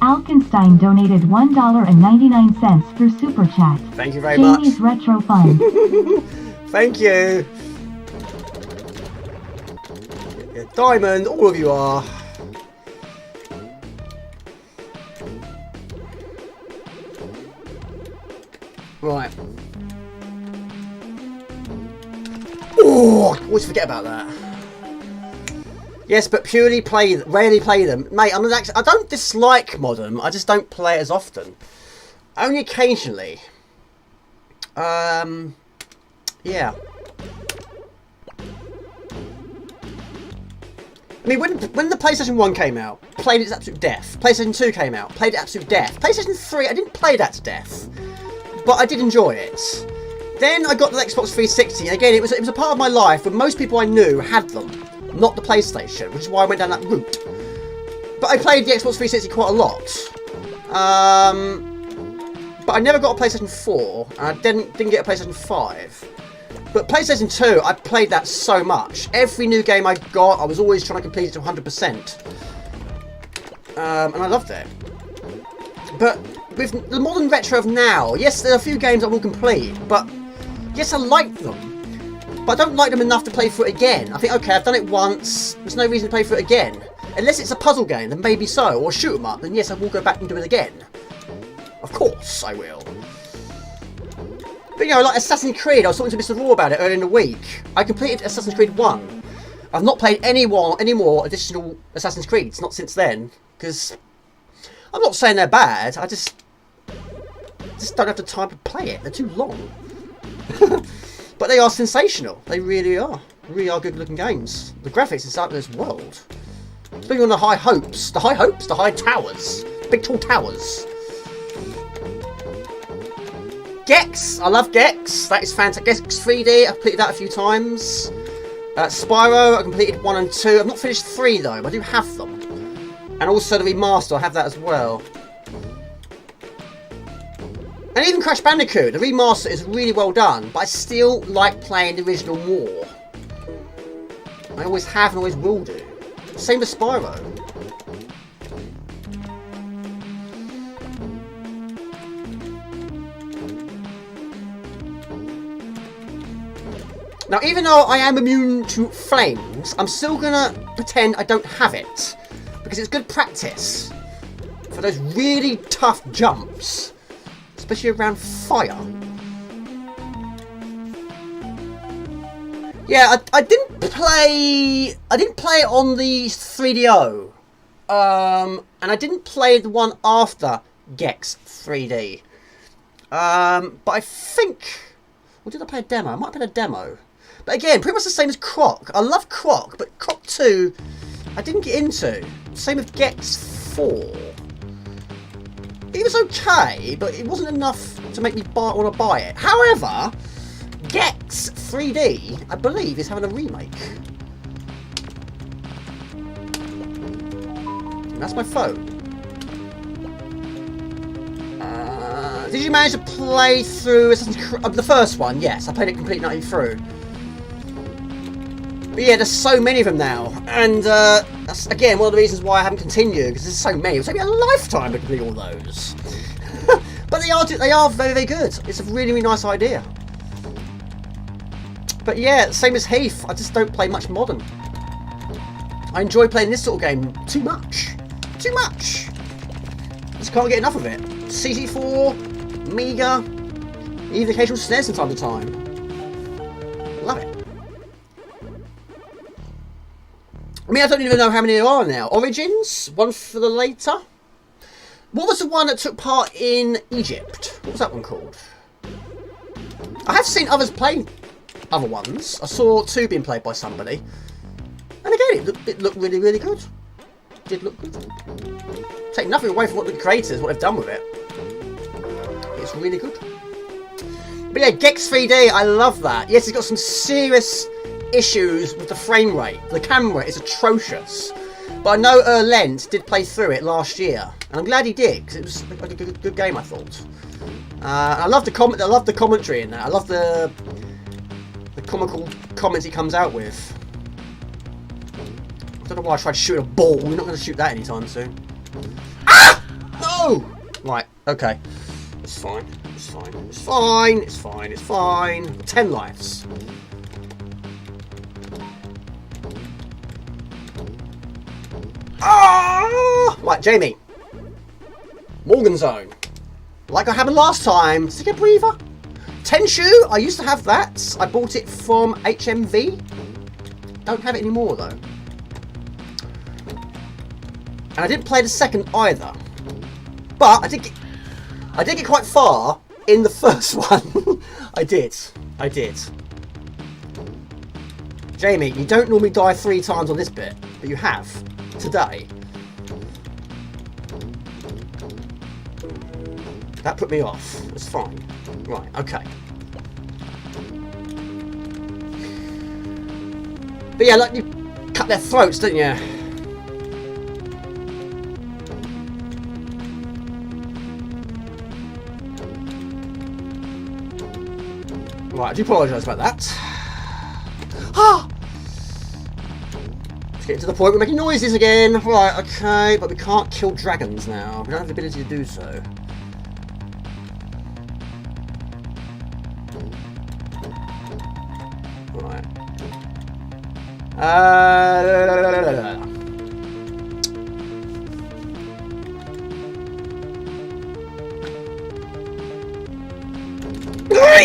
Alkenstein donated $1.99 through Super Chat. Thank you very much. Jamie's Retro Fun. Thank you. Yeah, Diamond, all of you are. Right. Oh, always forget about that. Yes, but rarely play them. Mate, I don't dislike modern, I just don't play it as often. Only occasionally. Yeah. I mean, when the PlayStation 1 came out, played it to absolute death. PlayStation 2 came out, played it to absolute death. PlayStation 3, I didn't play that to death, but I did enjoy it. Then I got the Xbox 360, and again, it was a part of my life where most people I knew had them, not the PlayStation, which is why I went down that route. But I played the Xbox 360 quite a lot. But I never got a PlayStation 4, and I didn't get a PlayStation 5. But PlayStation 2, I played that so much. Every new game I got, I was always trying to complete it to 100%. And I loved it. But with the modern retro of now, yes, there are a few games I will complete, but yes, I like them. But I don't like them enough to play through it again. I think, okay, I've done it once, there's no reason to play through it again. Unless it's a puzzle game, then maybe so, or shoot 'em up, then yes, I will go back and do it again. Of course I will. But you know, like Assassin's Creed, I was talking to Mr. Raw about it earlier in the week. I completed Assassin's Creed 1. I've not played any more additional Assassin's Creeds, not since then, because I'm not saying they're bad, I just don't have the time to play it, they're too long. But they are sensational, they really are. Really are good looking games. The graphics is out of this world. Speaking on the high hopes, the high towers, big tall towers. Gex, I love Gex, that is fantastic. Gex 3D, I've completed that a few times. Spyro, I completed 1 and 2. I've not finished 3 though, but I do have them. And also the remaster, I have that as well. And even Crash Bandicoot, the remaster is really well done, but I still like playing the original more. I always have and always will do. Same with Spyro. Now, even though I am immune to flames, I'm still gonna pretend I don't have it. Because it's good practice for those really tough jumps. Especially around fire. Yeah, I didn't play it on the 3DO. And I didn't play the one after Gex 3D. But I think... Or did I play a demo? I might have played a demo. But again, pretty much the same as Croc. I love Croc, but Croc 2, I didn't get into. Same with Gex 4. It was okay, but it wasn't enough to make me want to buy it. However, Gex 3D, I believe, is having a remake. And that's my phone. Did you manage to play through the first one? Yes, I played it completely through. But yeah, there's so many of them now, and that's again one of the reasons why I haven't continued, because there's so many. It will take me a lifetime to complete all those. But they are very, very good. It's a really, really nice idea. But yeah, same as Heath, I just don't play much modern. I enjoy playing this sort of game too much. Too much. Just can't get enough of it. CC4, Amiga, even occasional SNES from time to time. Love it. I mean, I don't even know how many there are now. Origins, one for the later. What was the one that took part in Egypt? What was that one called? I have seen others play other ones. I saw 2 being played by somebody. And again, it looked really, really good. It did look good. Take nothing away from what the creators, what they've done with it. It's really good. But yeah, Gex 3D, I love that. Yes, it's got some serious issues with the frame rate. The camera is atrocious. But I know Lent did play through it last year. And I'm glad he did, because it was like a good game, I thought. I love the commentary in that. I love the comical comments he comes out with. I don't know why I tried to shoot a ball. We're not going to shoot that anytime soon. Ah! No! Right, okay. It's fine. It's fine. It's fine. It's fine. It's fine. 10 lives. Ah! Right, Jamie. Morgan Zone. Like I happened last time. Stick a breather. Tenshu, I used to have that. I bought it from HMV. Don't have it anymore though. And I didn't play the second either. But I did get quite far in the first one. I did. Jamie, you don't normally die 3 times on this bit, but you have today. That put me off. It's fine. Right, okay. But yeah, like you cut their throats, didn't you? Right, I do apologise about that. Ah! Let's get to the point we're making noises again. Right, okay, but we can't kill dragons now. We don't have the ability to do so. Right.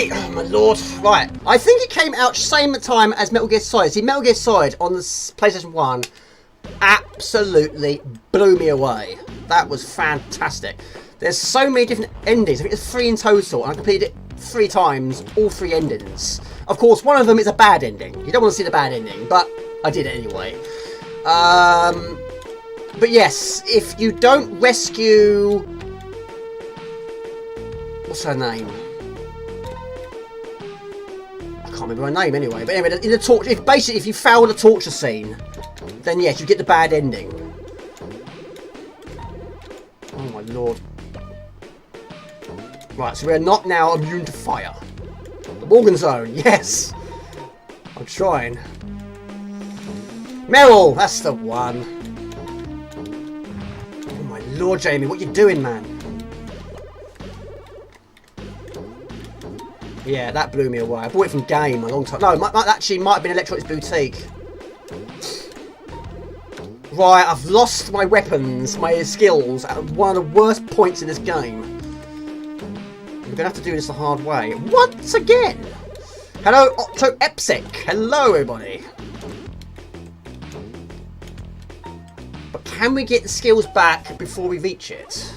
Oh my lord. Right. I think it came out same time as Metal Gear Solid. See, Metal Gear Solid on the PlayStation 1 absolutely blew me away. That was fantastic. There's so many different endings. I think there's 3 in total, and I completed it 3 times, all 3 endings. Of course, one of them is a bad ending. You don't want to see the bad ending, but I did it anyway. But yes, if you don't rescue... What's her name? I can't remember her name anyway. But anyway, in the torture, if you fail the torture scene, then yes, you get the bad ending. Oh my lord. Right, so we're not now immune to fire. The Morgan Zone, yes! I'm trying. Meryl, that's the one. Oh my lord, Jamie, what you doing, man? Yeah, that blew me away. I bought it from Game a long time. No, it actually might have been Electronics Boutique. Right, I've lost my weapons, my skills at one of the worst points in this game. We're going to have to do this the hard way. Once again! Hello, Octo Epsic. Hello, everybody. But can we get the skills back before we reach it?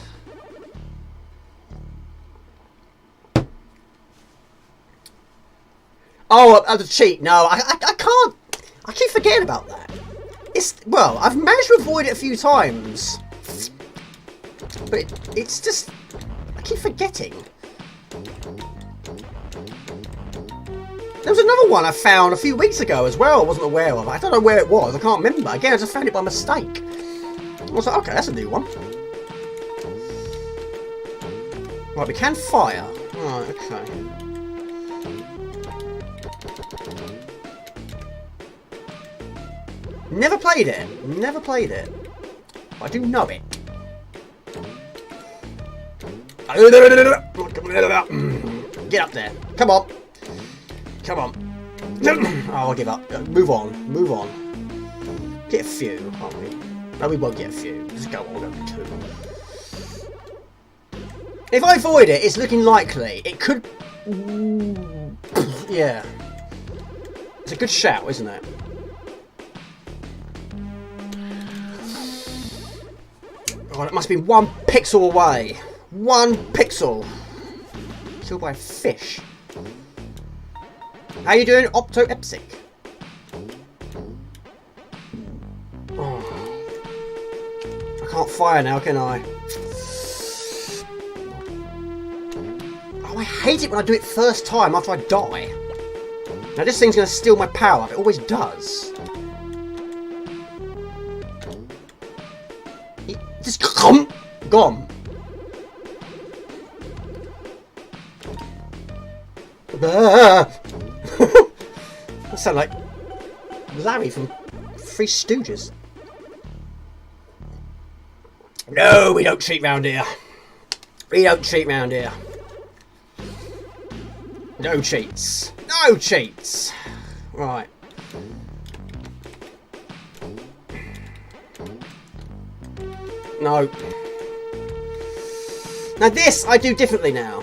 Oh, the cheat. No, I can't. I keep forgetting about that. Well, I've managed to avoid it a few times. But it's just... I keep forgetting. There was another one I found a few weeks ago as well I wasn't aware of. I don't know where it was. I can't remember. Again, I just found it by mistake. I was like, okay, that's a new one. Right, we can fire. Right, okay. Never played it. Never played it. But I do know it. Get up there. Come on. Come on. Oh, I'll give up. Move on. Move on. Get a few, aren't we? No, we won't get a few. Just go on. We'll go for 2. If I avoid it, it's looking likely. It could... Yeah. It's a good shout, isn't it? Oh, it must be 1 pixel away. 1 pixel. Killed by a fish. How you doing, Opto-Epsic? Oh. I can't fire now, can I? Oh, I hate it when I do it first time after I die. Now this thing's going to steal my power. It always does. Just gone. That sounds like Larry from Three Stooges. No, we don't cheat round here. We don't cheat round here. No cheats. No cheats. Right. No. Now this I do differently now.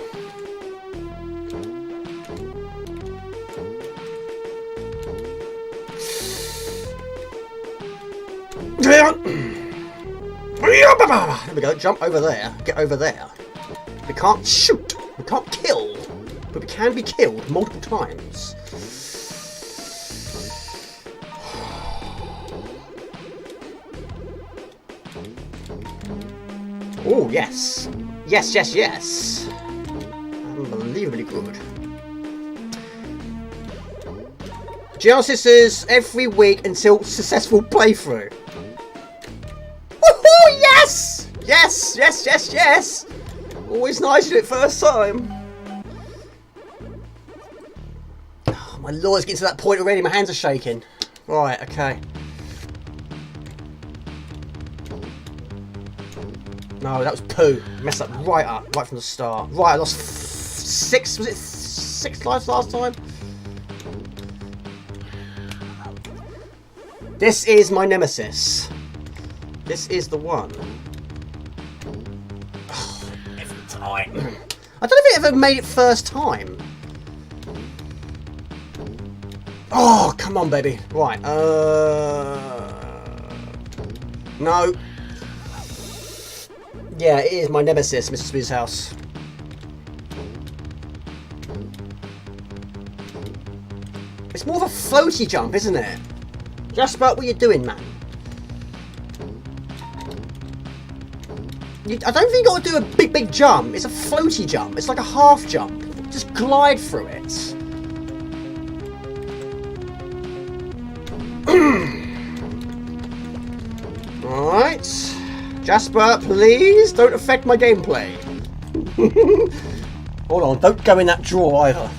There we go, jump over there, get over there. We can't shoot, we can't kill, but we can be killed multiple times. Oh, yes. Yes, yes, yes. Unbelievably good. Genesis every week until successful playthrough. Woohoo! Yes! Yes, yes, yes, yes! Always nice to do it first time. Oh, my lord, it's getting to that point already. My hands are shaking. Right, okay. No, that was poo. Messed up right from the start. Right, I lost 6. Was it 6 lives last time? This is my nemesis. This is the one. Oh, every time. I don't know if it ever made it first time. Oh, come on, baby. Right. No. Yeah, it is my nemesis, Mr. Smooth's house. It's more of a floaty jump, isn't it? Just about what you're doing, man. I don't think you got to do a big jump. It's a floaty jump. It's like a half jump. Just glide through it. Alright. Jasper, please don't affect my gameplay. Hold on, don't go in that drawer either.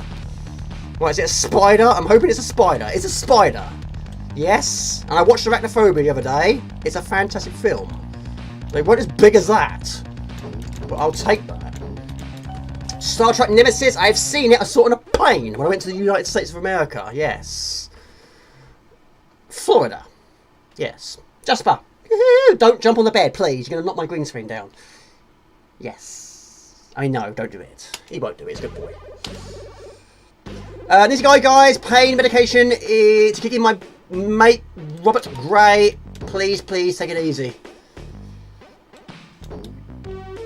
Right, is it a spider? I'm hoping it's a spider. It's a spider. Yes. And I watched Arachnophobia the other day. It's a fantastic film. They weren't as big as that. But I'll take that. Star Trek Nemesis, I have seen it. I saw it on a plane when I went to the United States of America. Yes. Florida. Yes. Jasper. Don't jump on the bed, please. You're going to knock my green screen down. Yes. I know, don't do it. He won't do it. He's a good boy. This guy, guys. Pain medication to kick in my mate, Robert Gray. Please, please, take it easy.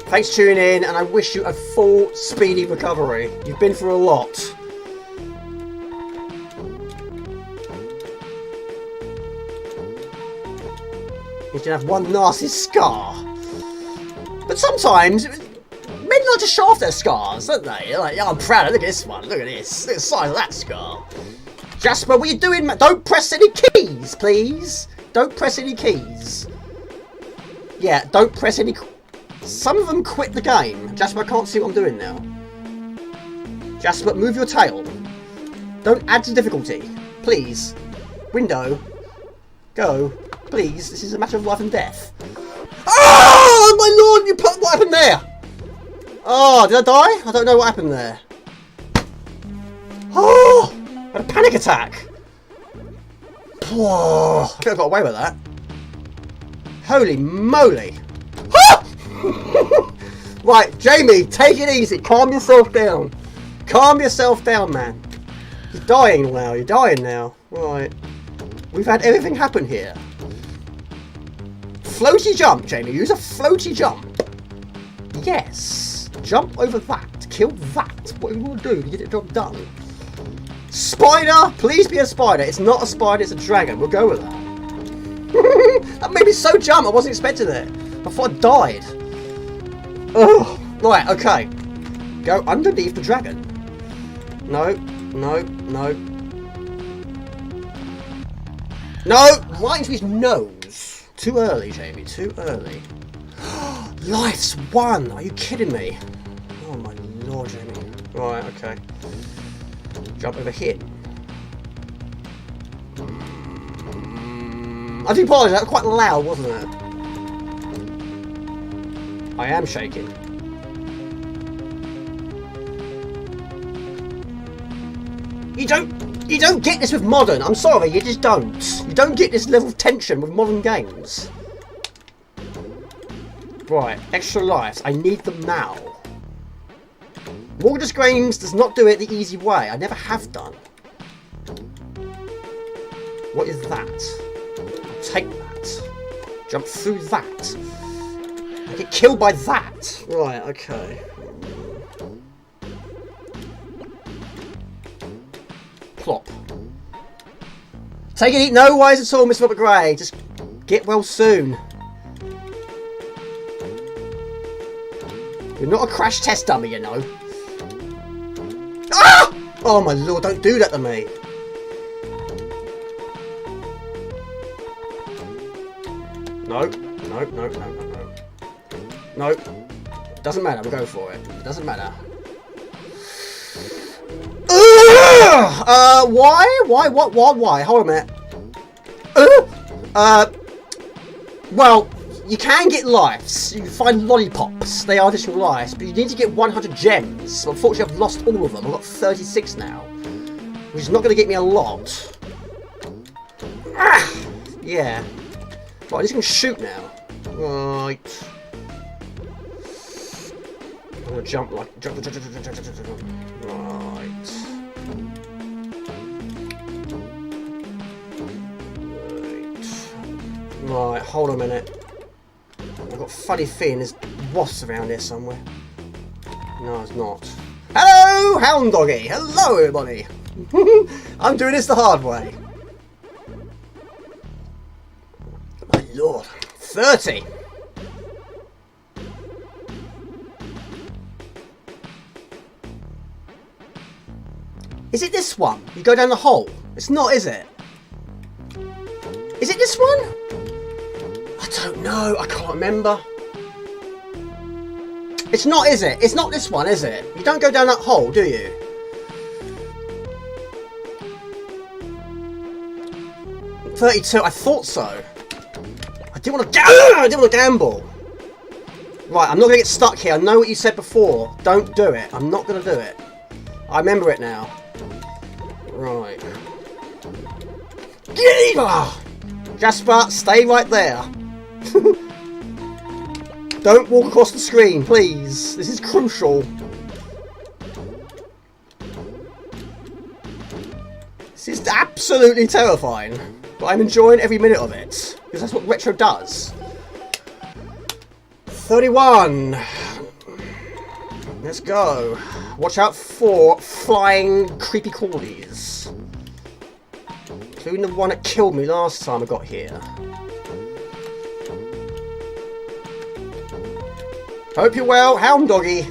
Thanks for tuning in, and I wish you a full, speedy recovery. You've been through a lot. He's gonna have one nasty scar. But sometimes, men like to show off their scars, don't they? They're like, yeah, I'm proud. Look at this one. Look at this. Look at the size of that scar. Jasper, what are you doing? Don't press any keys, please. Don't press any keys. Yeah, don't press any... Some of them quit the game. Jasper, I can't see what I'm doing now. Jasper, move your tail. Don't add to difficulty. Please. Window. Go. Please. This is a matter of life and death. Oh, my lord! What happened there? Oh, did I die? I don't know what happened there. Oh! I had a panic attack. Oh, I think I got away with that. Holy moly. Right, Jamie, take it easy. Calm yourself down. Calm yourself down, man. You're dying now. You're dying now. Right. We've had everything happen here. Floaty jump, Jamie. Use a floaty jump. Yes. Jump over that. Kill that. What do you want to do to get the job done? Spider! Please be a spider. It's not a spider, it's a dragon. We'll go with that. That made me so jump. I wasn't expecting it. I thought I died. Oh, right, okay. Go underneath the dragon. No, no, no. No! Right into his nose. Too early, Jamie. Too early. Life's won. Are you kidding me? Oh my lord, Jamie. Right, okay. Jump over here. I do apologise, that was quite loud, wasn't it? I am shaking. You don't get this with modern. I'm sorry, you just don't. You don't get this level of tension with modern games. Right, extra lives. I need them now. Mortgage games does not do it the easy way. I never have done. What is that? I'll take that. Jump through that. I get killed by that. Right, okay. Plop. Take it easy. No worries at all, Mr. Robert Gray. Just get well soon. You're not a crash test dummy, you know. Ah! Oh my lord, don't do that to me. No, no, no, no, no, no. No. Doesn't matter, we'll go for it. It doesn't matter. Why? Why? What? Why? Hold on a minute. Well, you can get lives. You can find lollipops. They are additional lives, but you need to get 100 gems. So unfortunately, I've lost all of them. I've got 36 now, which is not going to get me a lot. Ah! Yeah. Right, I'm just going to shoot now. Right. I'm going to jump like... Jump. Right. Right, hold on a minute. I've got a funny feeling there's wasps around here somewhere. No, it's not. Hello, Hound Doggy! Hello, everybody! I'm doing this the hard way. My lord. 30! Is it this one? You go down the hole? It's not, is it? Is it this one? I don't know. I can't remember. It's not, is it? It's not this one, is it? You don't go down that hole, do you? $32. I thought so. I didn't want to gamble. Right, I'm not going to get stuck here. I know what you said before. Don't do it. I'm not going to do it. I remember it now. Right. Jasper, stay right there. Don't walk across the screen, please. This is crucial. This is absolutely terrifying. But I'm enjoying every minute of it. Because that's what retro does. 31. Let's go. Watch out for flying creepy crawlies. Including the one that killed me last time I got here. Hope you're well, Hound Doggy.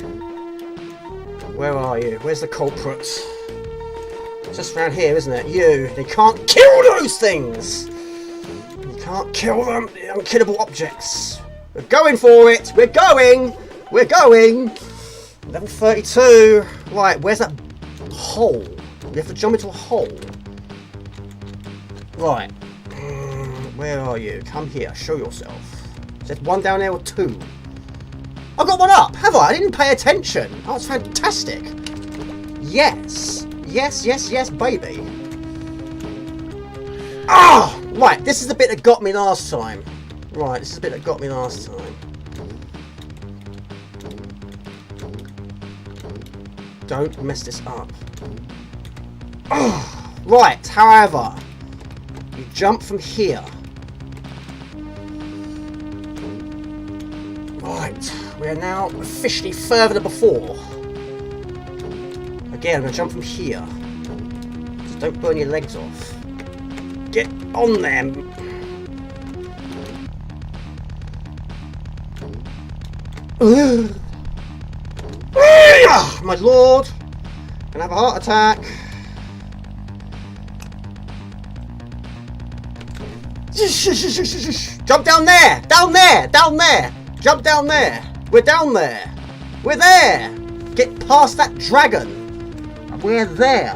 Where are you? Where's the culprit? It's just around here, isn't it? You can't kill those things! You can't kill them, the unkillable objects. We're going for it! We're going! We're going! Level 32. Right, where's that hole? We have to jump into a hole. Right. Where are you? Come here, show yourself. Is there one down there or two? I've got one up, have I? I didn't pay attention. Oh, it's fantastic. Yes. Yes, yes, yes, baby. Ah! Oh, right, this is the bit that got me last time. Right, this is the bit that got me last time. Don't mess this up. Oh, right, however, you jump from here. Right, we are now officially further than before. Again, I'm going to jump from here. Just don't burn your legs off. Get on them. My lord. Gonna have a heart attack. Jump down there! Down there! Down there! Jump down there! We're down there! We're there! Get past that dragon! We're there!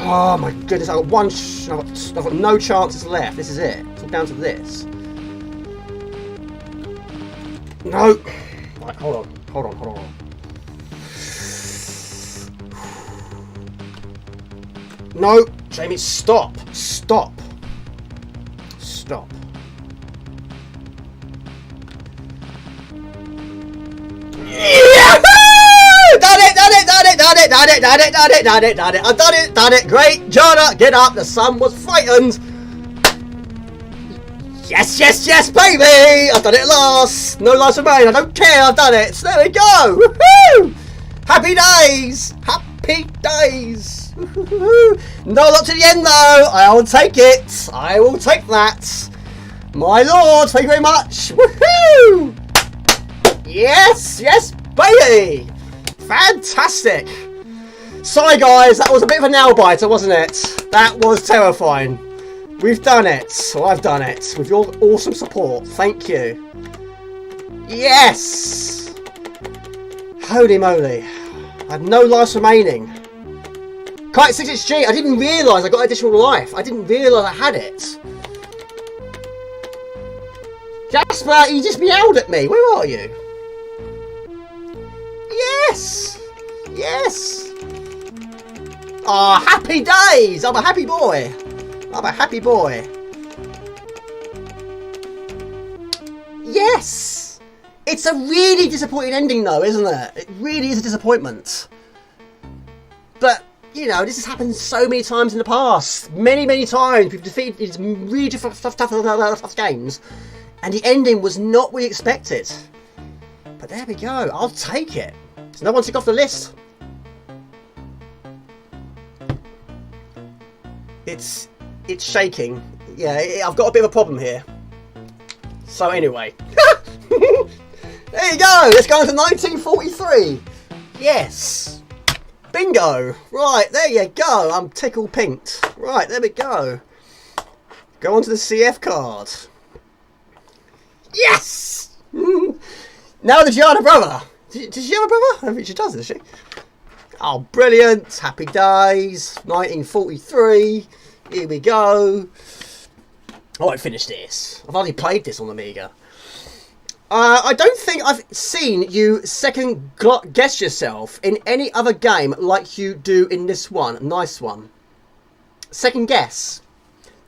Oh my goodness, I've got one I've got no chances left. This is it. It's all down to this. No! Right, hold on. Hold on, hold on. No! Jamie, stop! Stop! Stop. Yeah! Done it! Done it! Done it! Done it! Done it! Done it! Done it! Done it! Done it! I've done it! Done it! Great! Giana, get up! The sun was frightened! Yes, yes, yes, baby! I've done it at last! No lives remain, I don't care, I've done it! There we go! Woohoo! Happy days! Happy days! No luck to the end though! I will take it! I will take that! My lord, thank you very much! Woohoo! Yes, yes, baby! Fantastic! Sorry guys, that was a bit of a nail biter, wasn't it? That was terrifying. We've done it. So I've done it. With your awesome support. Thank you. Yes! Holy moly. I have no lives remaining. Kite 6HG, I didn't realise I got additional life. I didn't realise I had it. Jasper, you just meowed at me. Where are you? Yes! Yes! Ah, happy days! I'm a happy boy. I'm a happy boy. Yes! It's a really disappointing ending though, isn't it? It really is a disappointment. But, you know, this has happened so many times in the past. Many, many times. We've defeated these really tough games. And the ending was not what we expected. But there we go. I'll take it. There's no one tick off the list. It's shaking. Yeah, I've got a bit of a problem here. So anyway. There you go. Let's go on to 1943. Yes. Bingo. Right, there you go. I'm tickled pinked. Right, there we go. Go on to the CF card. Yes! Now the Giana brother. Does she have a brother? I don't think she does, does she? Oh, brilliant. Happy days. 1943. Here we go. Oh, I finished this. I've only played this on Amiga. I don't think I've seen you second guess yourself in any other game like you do in this one. Nice one. Second guess.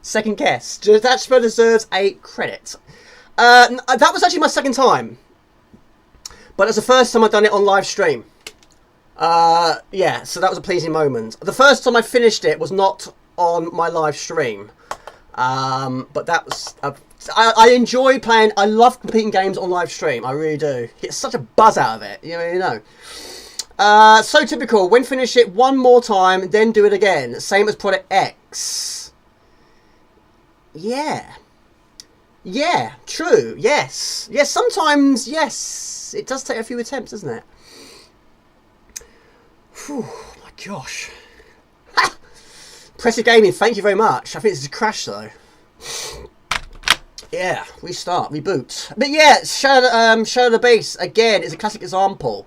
Second guess. That deserves a credit. That was actually my second time. But it's the first time I've done it on live stream. Yeah, so that was a pleasing moment. The first time I finished it was not on my live stream. But that was... I enjoy playing... I love competing games on live stream. I really do. Get such a buzz out of it. You know. So typical. When finish it one more time, then do it again. Same as Product X. Yeah. Yeah, true. Yes. Yes, sometimes, yes. It does take a few attempts, doesn't it? Whew, my gosh. Ha! Pressy Gaming, thank you very much. I think this is a crash, though. Yeah, restart, reboot. But yeah, Shadow the Beast, again, is a classic example.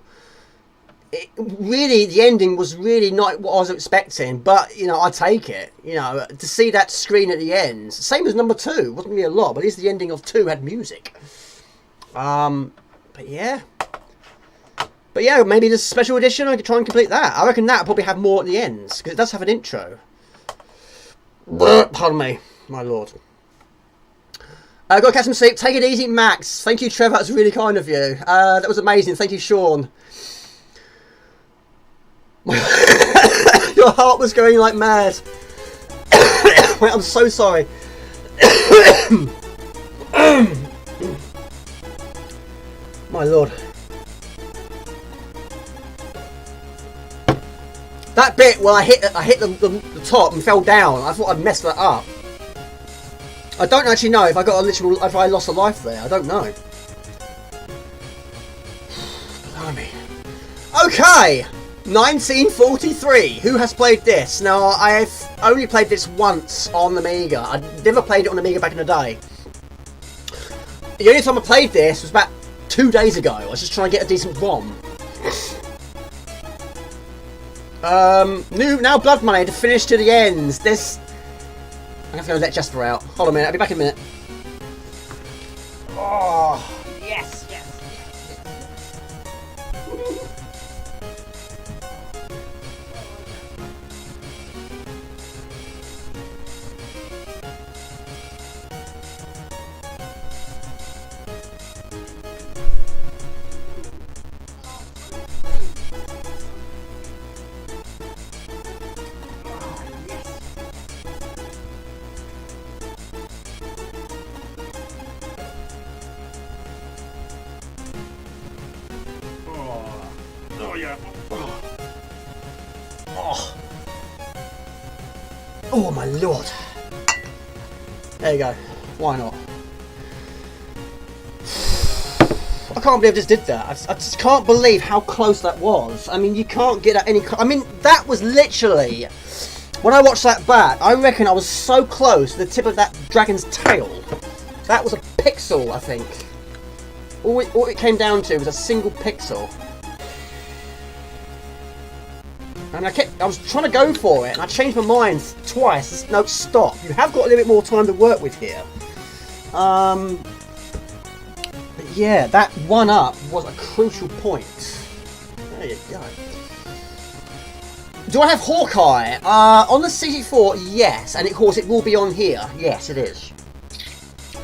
Really, the ending was really not what I was expecting, but you know, I take it. You know, to see that screen at the end, same as number 2, wasn't really a lot, but at least the ending of 2 had music. But yeah, maybe this special edition I could try and complete that. I reckon that will probably have more at the end because it does have an intro. Pardon me, my lord. Got to catch some sleep. Take it easy, Max. Thank you, Trevor. That's really kind of you. That was amazing. Thank you, Sean. Your heart was going like mad. Wait, I'm so sorry. My lord. That bit where I hit the top and fell down, I thought I'd messed that up. I don't actually know if I lost a life there. I don't know. Blimey. Okay. 1943. Who has played this? Now, I've only played this once on the Amiga. I never played it on the Amiga back in the day. The only time I played this was about 2 days ago. I was just trying to get a decent ROM. Now Blood Money to finish to the ends. This... I'm going to go let Jasper out. Hold on a minute. I'll be back in a minute. Oh, yes. Oh my lord. There you go. Why not? I can't believe I just did that. I just can't believe how close that was. I mean, you can't get at any... I mean, that was literally... When I watched that back, I reckon I was so close to the tip of that dragon's tail. That was a pixel, I think. All it came down to was a single pixel. And I was trying to go for it, and I changed my mind twice. No, stop. You have got a little bit more time to work with here. But yeah, that 1-up was a crucial point. There you go. Do I have Hawkeye? On the CC4, yes. And of course, it will be on here. Yes, it is.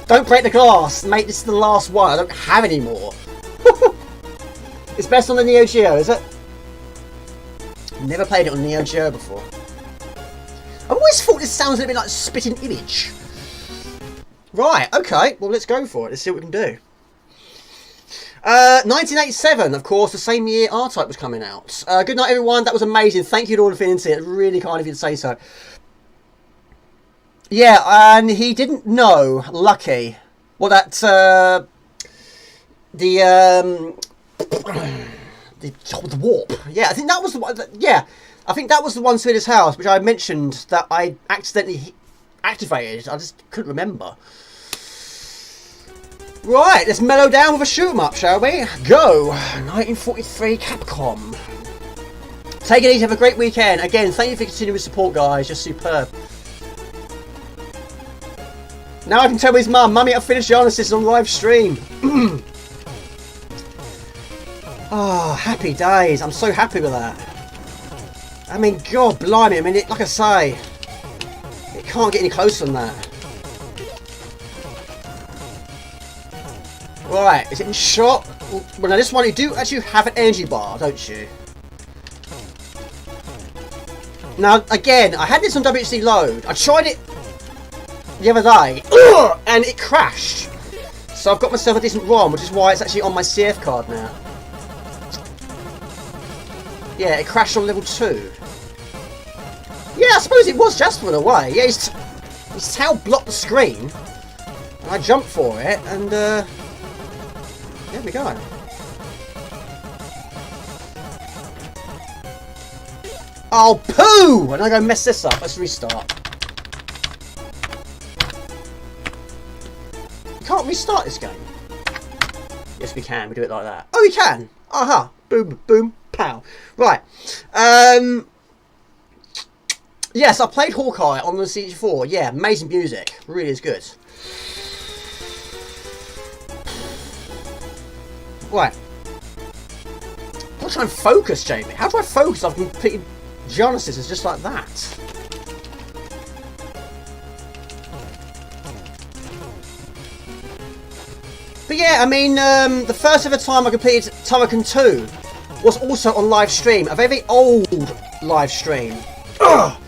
Don't break the glass, mate. This is the last one. I don't have any more. It's best on the Neo Geo, is it? Never played it on Neo Geo before. I've always thought this sounds a little bit like Spitting Image. Right, okay. Well, let's go for it. Let's see what we can do. 1987, of course, the same year R-Type was coming out. Good night, everyone. That was amazing. Thank you to all Infinity. It's really kind of you to say so. Yeah, and he didn't know, lucky, well, that, the warp. Yeah, I think that was the one. Yeah, I think that was the one to his house, which I mentioned that I accidentally activated. I just couldn't remember. Right, let's mellow down with a shoot 'em up, shall we? Go! 1943 Capcom. Take it easy, have a great weekend. Again, thank you for continuing with support, guys. Just superb. Now I can tell his mum, Mummy, I've finished Giana on live stream. Oh, happy days. I'm so happy with that. I mean, God blimey. I mean, like I say, it can't get any closer than that. Right, is it in shot? Well, now this one, you do actually have an energy bar, don't you? Now, again, I had this on WHD Load. I tried it the other day, and it crashed. So I've got myself a decent ROM, which is why it's actually on my CF card now. Yeah, it crashed on level 2. Yeah, I suppose it was Jasper in a way. Yeah, his tail blocked the screen. I jumped for it, and there we go. Oh, poo! And I go mess this up. Let's restart. You can't restart this game. Yes, we can. We do it like that. Oh, we can. Aha. Boom, boom, pow. Right. Yes, I played Hawkeye on the CH4. Yeah, amazing music. Really is good. Right. I'm trying to focus, Jamie. How do I focus? I've completed Giana Sisters just like that. But yeah, I mean, the first ever time I completed Turrican 2 was also on live stream. A very old live stream. Ugh.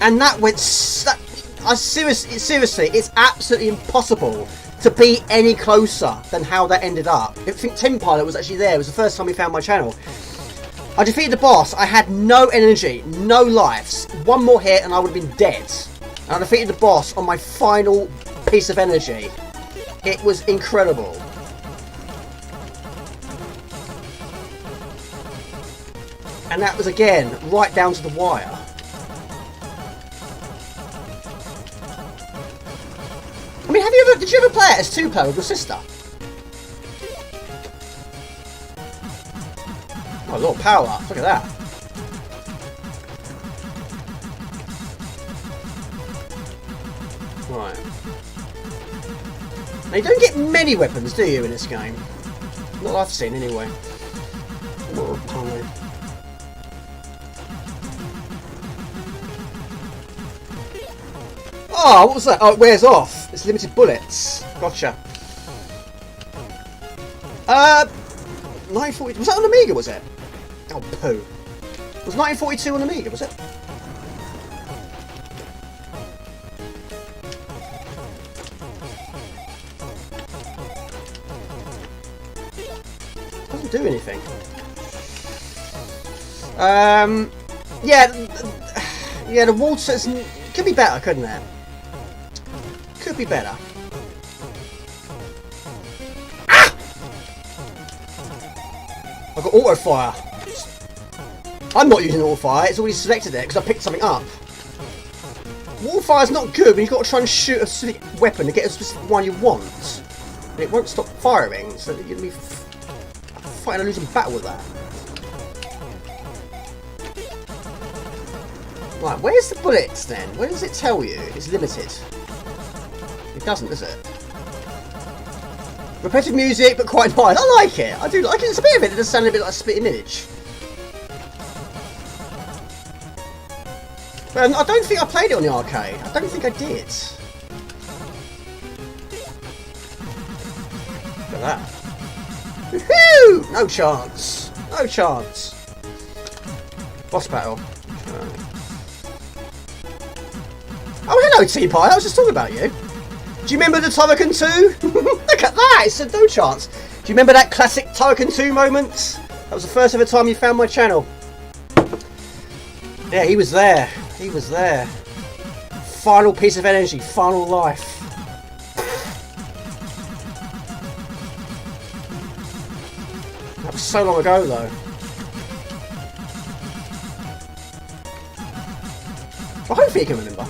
And that went... seriously, it's absolutely impossible to be any closer than how that ended up. I think Tim Pilot was actually there. It was the first time he found my channel. I defeated the boss. I had no energy, no lives. One more hit and I would have been dead. And I defeated the boss on my final piece of energy. It was incredible. And that was, again, right down to the wire. I mean, did you ever play it as 2-player with your sister? Oh, a lot of power up. Look at that. Right. Now, you don't get many weapons, do you, in this game? Not that I've seen, anyway. Oh, what was that? Oh, it wears off. It's limited bullets. Gotcha. 1940. Was that on Amiga, was it? Oh, poo. Was 1942 on Amiga, was it? Doesn't do anything. Yeah, the water could be better, couldn't it? Could be better. Ah! I've got auto fire. I'm not using auto fire. It's already selected it because I picked something up. Water fire is not good when you've got to try and shoot a specific weapon to get a specific one you want. And it won't stop firing, so you're going to be fighting a losing battle with that. Right, where's the bullets then? Where does it tell you it's limited? It doesn't, does it? Repetitive music, but quite nice. I like it. I do like it. It's a bit of it. It does sound a bit like a split image. But I don't think I played it on the arcade. I don't think I did. Look at that. Woohoo! No chance. No chance. Boss battle. Oh, hello, T-Pie. I was just talking about you. Do you remember the Turrican 2? Look at that. It's a no chance. Do you remember that classic Turrican 2 moment? That was the first ever time you found my channel. Yeah, he was there. He was there. Final piece of energy. Final life. That was so long ago, though. Well, hopefully you can remember.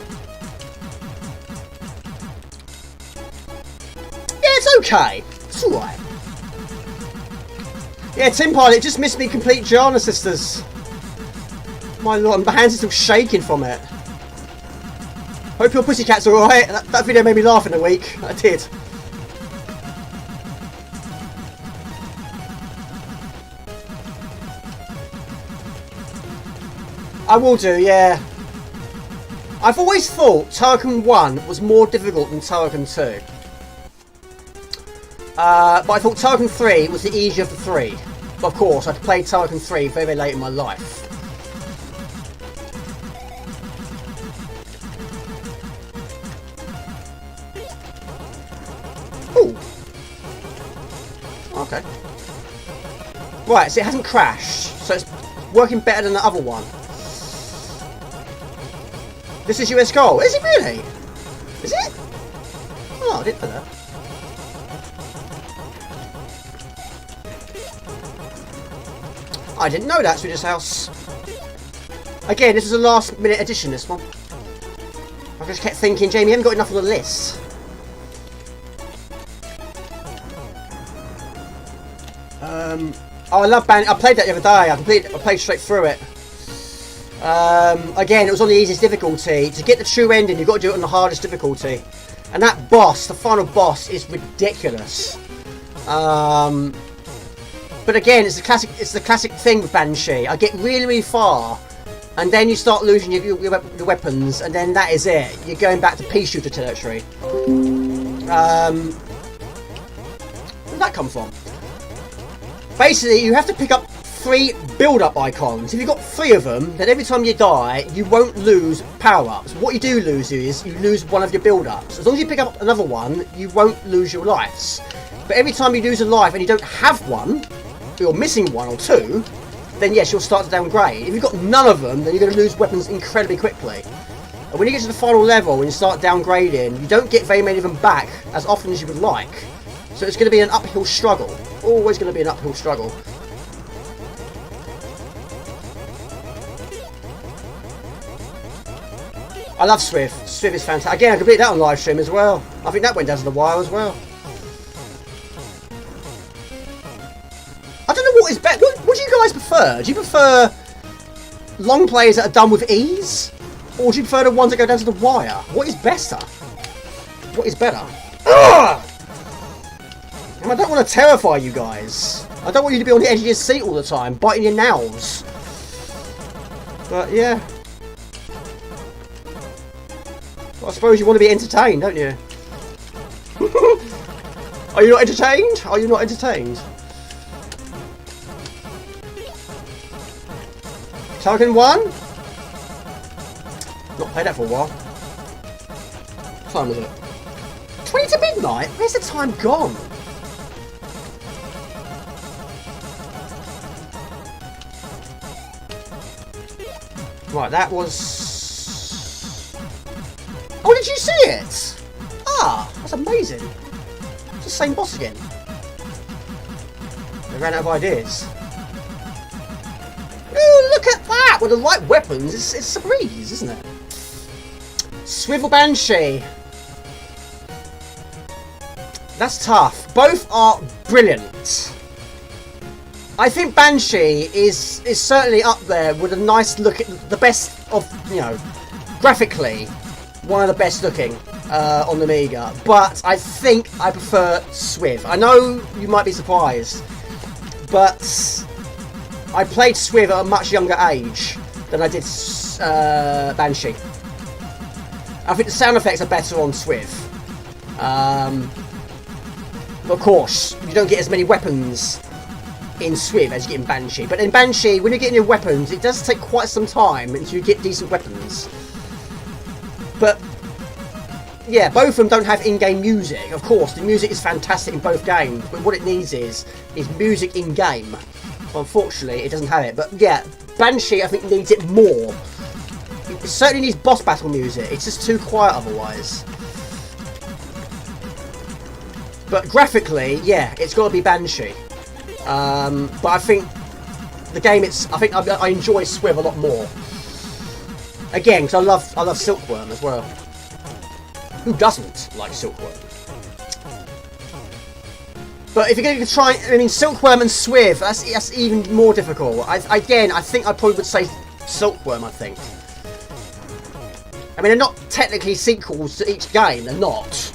It's okay. It's alright. Yeah, Tim Pilot just missed me complete Giana Sisters. My lord, my hands are still shaking from it. Hope your pussycat's alright. That video made me laugh in a week. I did. I will do, yeah. I've always thought Turrican 1 was more difficult than Turrican 2. But I thought Turrican 3 was the easier of the three. But of course, I'd played Turrican 3 very, very late in my life. Ooh. Okay. Right, so it hasn't crashed. So it's working better than the other one. This is US Gold. Is it really? Is it? Oh, I didn't know that. I didn't know that, Swedish House. Again, this is a last minute addition, this one. I just kept thinking, Jamie, you haven't got enough on the list. Oh, I love Ban. I played that the other day. I played straight through it. Again, it was on the easiest difficulty. To get the true ending, you've got to do it on the hardest difficulty. And that boss, the final boss, is ridiculous. But again, it's the classic thing with Banshee. I get really, really far, and then you start losing your weapons, and then that is it. You're going back to pea shooter territory. Where did that come from? Basically, you have to pick up 3 build-up icons. If you've got 3 of them, then every time you die, you won't lose power-ups. What you do lose is, you lose one of your build-ups. As long as you pick up another one, you won't lose your lives. But every time you lose a life and you don't have one, or you're missing 1 or 2, then yes, you'll start to downgrade. If you've got none of them, then you're going to lose weapons incredibly quickly. And when you get to the final level and you start downgrading, you don't get very many of them back as often as you would like. So it's going to be an uphill struggle. Always going to be an uphill struggle. I love Swift. Swift is fantastic. Again, I completed that on live stream as well. I think that went down to the wire as well. I don't know what is better. What do you guys prefer? Do you prefer long plays that are done with ease? Or do you prefer the ones that go down to the wire? What is better? What is better? Ugh! And I don't want to terrify you guys. I don't want you to be on the edge of your seat all the time, biting your nails. But yeah. Well, I suppose you want to be entertained, don't you? Are you not entertained? Are you not entertained? Token 1? Not played that for a while. What time is it? 20 to midnight? Where's the time gone? Right, that was... Oh, did you see it? Ah, that's amazing. It's the same boss again. They ran out of ideas. Ooh, look at that! With the right weapons, it's a breeze, isn't it? Swivel Banshee. That's tough. Both are brilliant. I think Banshee is certainly up there with a nice look, at the best of, you know, graphically, one of the best looking on the Amiga. But I think I prefer Swiv. I know you might be surprised, but I played Swiv at a much younger age than I did Banshee. I think the sound effects are better on Swiv. But of course, you don't get as many weapons in Swiv as you get in Banshee. But in Banshee, when you're getting your weapons, it does take quite some time until you get decent weapons. But yeah, both of them don't have in-game music. Of course, the music is fantastic in both games, but what it needs is music in-game. Unfortunately, it doesn't have it. But yeah, Banshee, I think, needs it more. It certainly needs boss battle music. It's just too quiet otherwise. But graphically, yeah, it's got to be Banshee. But I think the game, I think I enjoy Swiv a lot more. Again, because I love Silkworm as well. Who doesn't like Silkworm? But if you're going to try, I mean, Silkworm and Swiv, that's even more difficult. Again, I think I probably would say Silkworm. I think. I mean, they're not technically sequels to each game. They're not.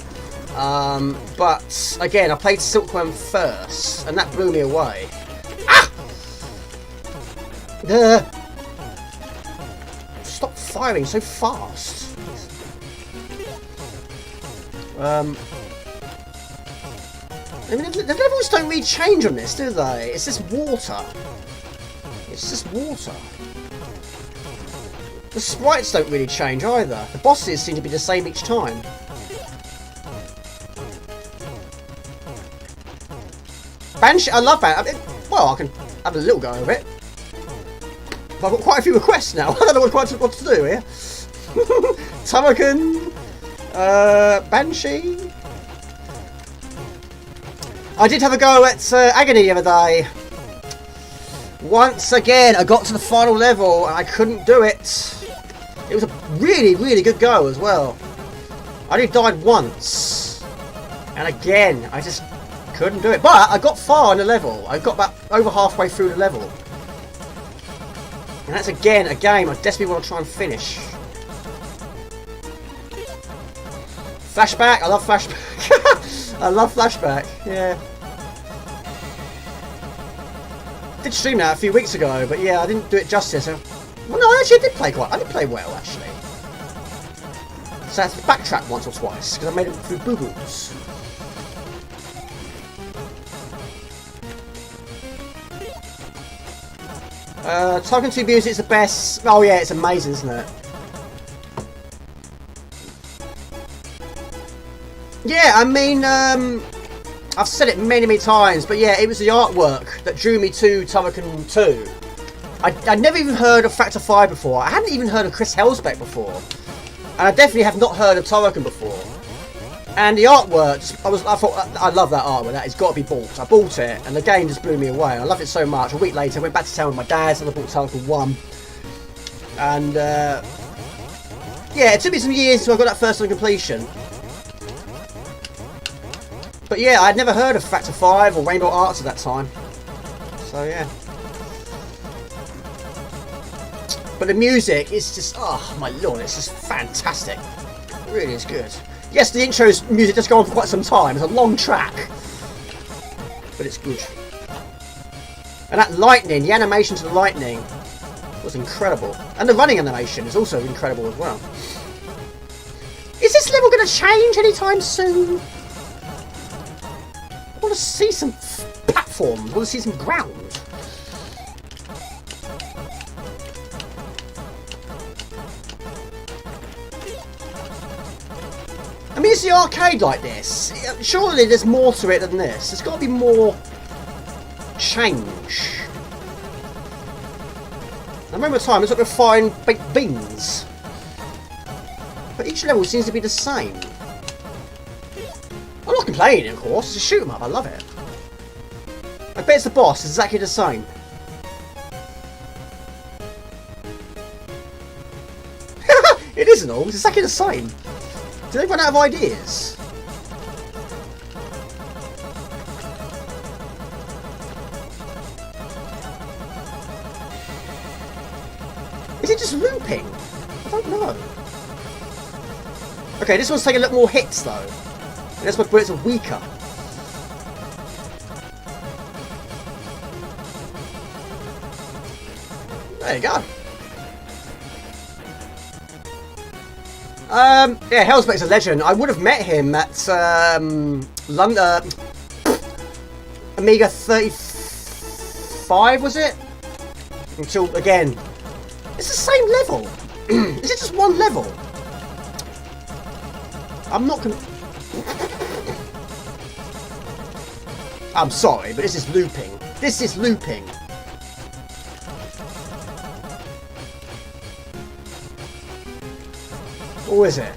But again, I played Silkworm first, and that blew me away. Ah! Stop firing so fast. I mean, the levels don't really change on this, do they? It's just water. It's just water. The sprites don't really change either. The bosses seem to be the same each time. Banshee, I love Banshee. I mean, well, I can have a little go of it. But I've got quite a few requests now. I don't know what to do here. Turrican, Banshee. I did have a go at Agony the other day. Once again, I got to the final level and I couldn't do it. It was a really, really good go as well. I only died once. And again, I just couldn't do it. But I got far in the level. I got about over halfway through the level. And that's again a game I desperately want to try and finish. Flashback, I love Flashback. I love Flashback, yeah. Did stream that a few weeks ago, but yeah, I didn't do it justice. Well, no, actually, I did play well, actually. So I had to backtrack once or twice, because I made it through boo-boos. Talking to music is the best. Oh yeah, it's amazing, isn't it? Yeah, I mean, I've said it many, many times, but yeah, it was the artwork that drew me to Turrican 2. I'd never even heard of Factor 5 before. I hadn't even heard of Chris Helsbeck before. And I definitely have not heard of Turrican before. And the artwork, I thought, I love that artwork, that has got to be bought. I bought it, and the game just blew me away. I loved it so much. A week later, I went back to town with my dad, and I bought Turrican 1. And, yeah, it took me some years until I got that first on completion. But yeah, I'd never heard of Factor 5 or Rainbow Arts at that time. So, yeah. But the music is just, oh my lord, it's just fantastic. It really is good. Yes, the intro's music does go on for quite some time. It's a long track. But it's good. And that lightning, the animation to the lightning was incredible. And the running animation is also incredible as well. Is this level going to change anytime soon? I want to see some platforms. I want to see some ground. I mean, is the arcade like this? Surely there's more to it than this. There's got to be more change. I remember a time I was looking to find baked beans. But each level seems to be the same. I'm not complaining, of course. It's a shoot 'em up. I love it. I bet it's the boss. It's exactly the same. It isn't all. It's exactly the same. Did they run out of ideas? Is it just looping? I don't know. Okay, this one's taking a little more hits though. And that's why bullets are weaker. There you go. Yeah, Helsbeck's a legend. I would have met him at London, Amiga 35, was it? Until again, it's the same level. Is it just one level? I'm not gonna. I'm sorry, but this is looping. This is looping. Or is it?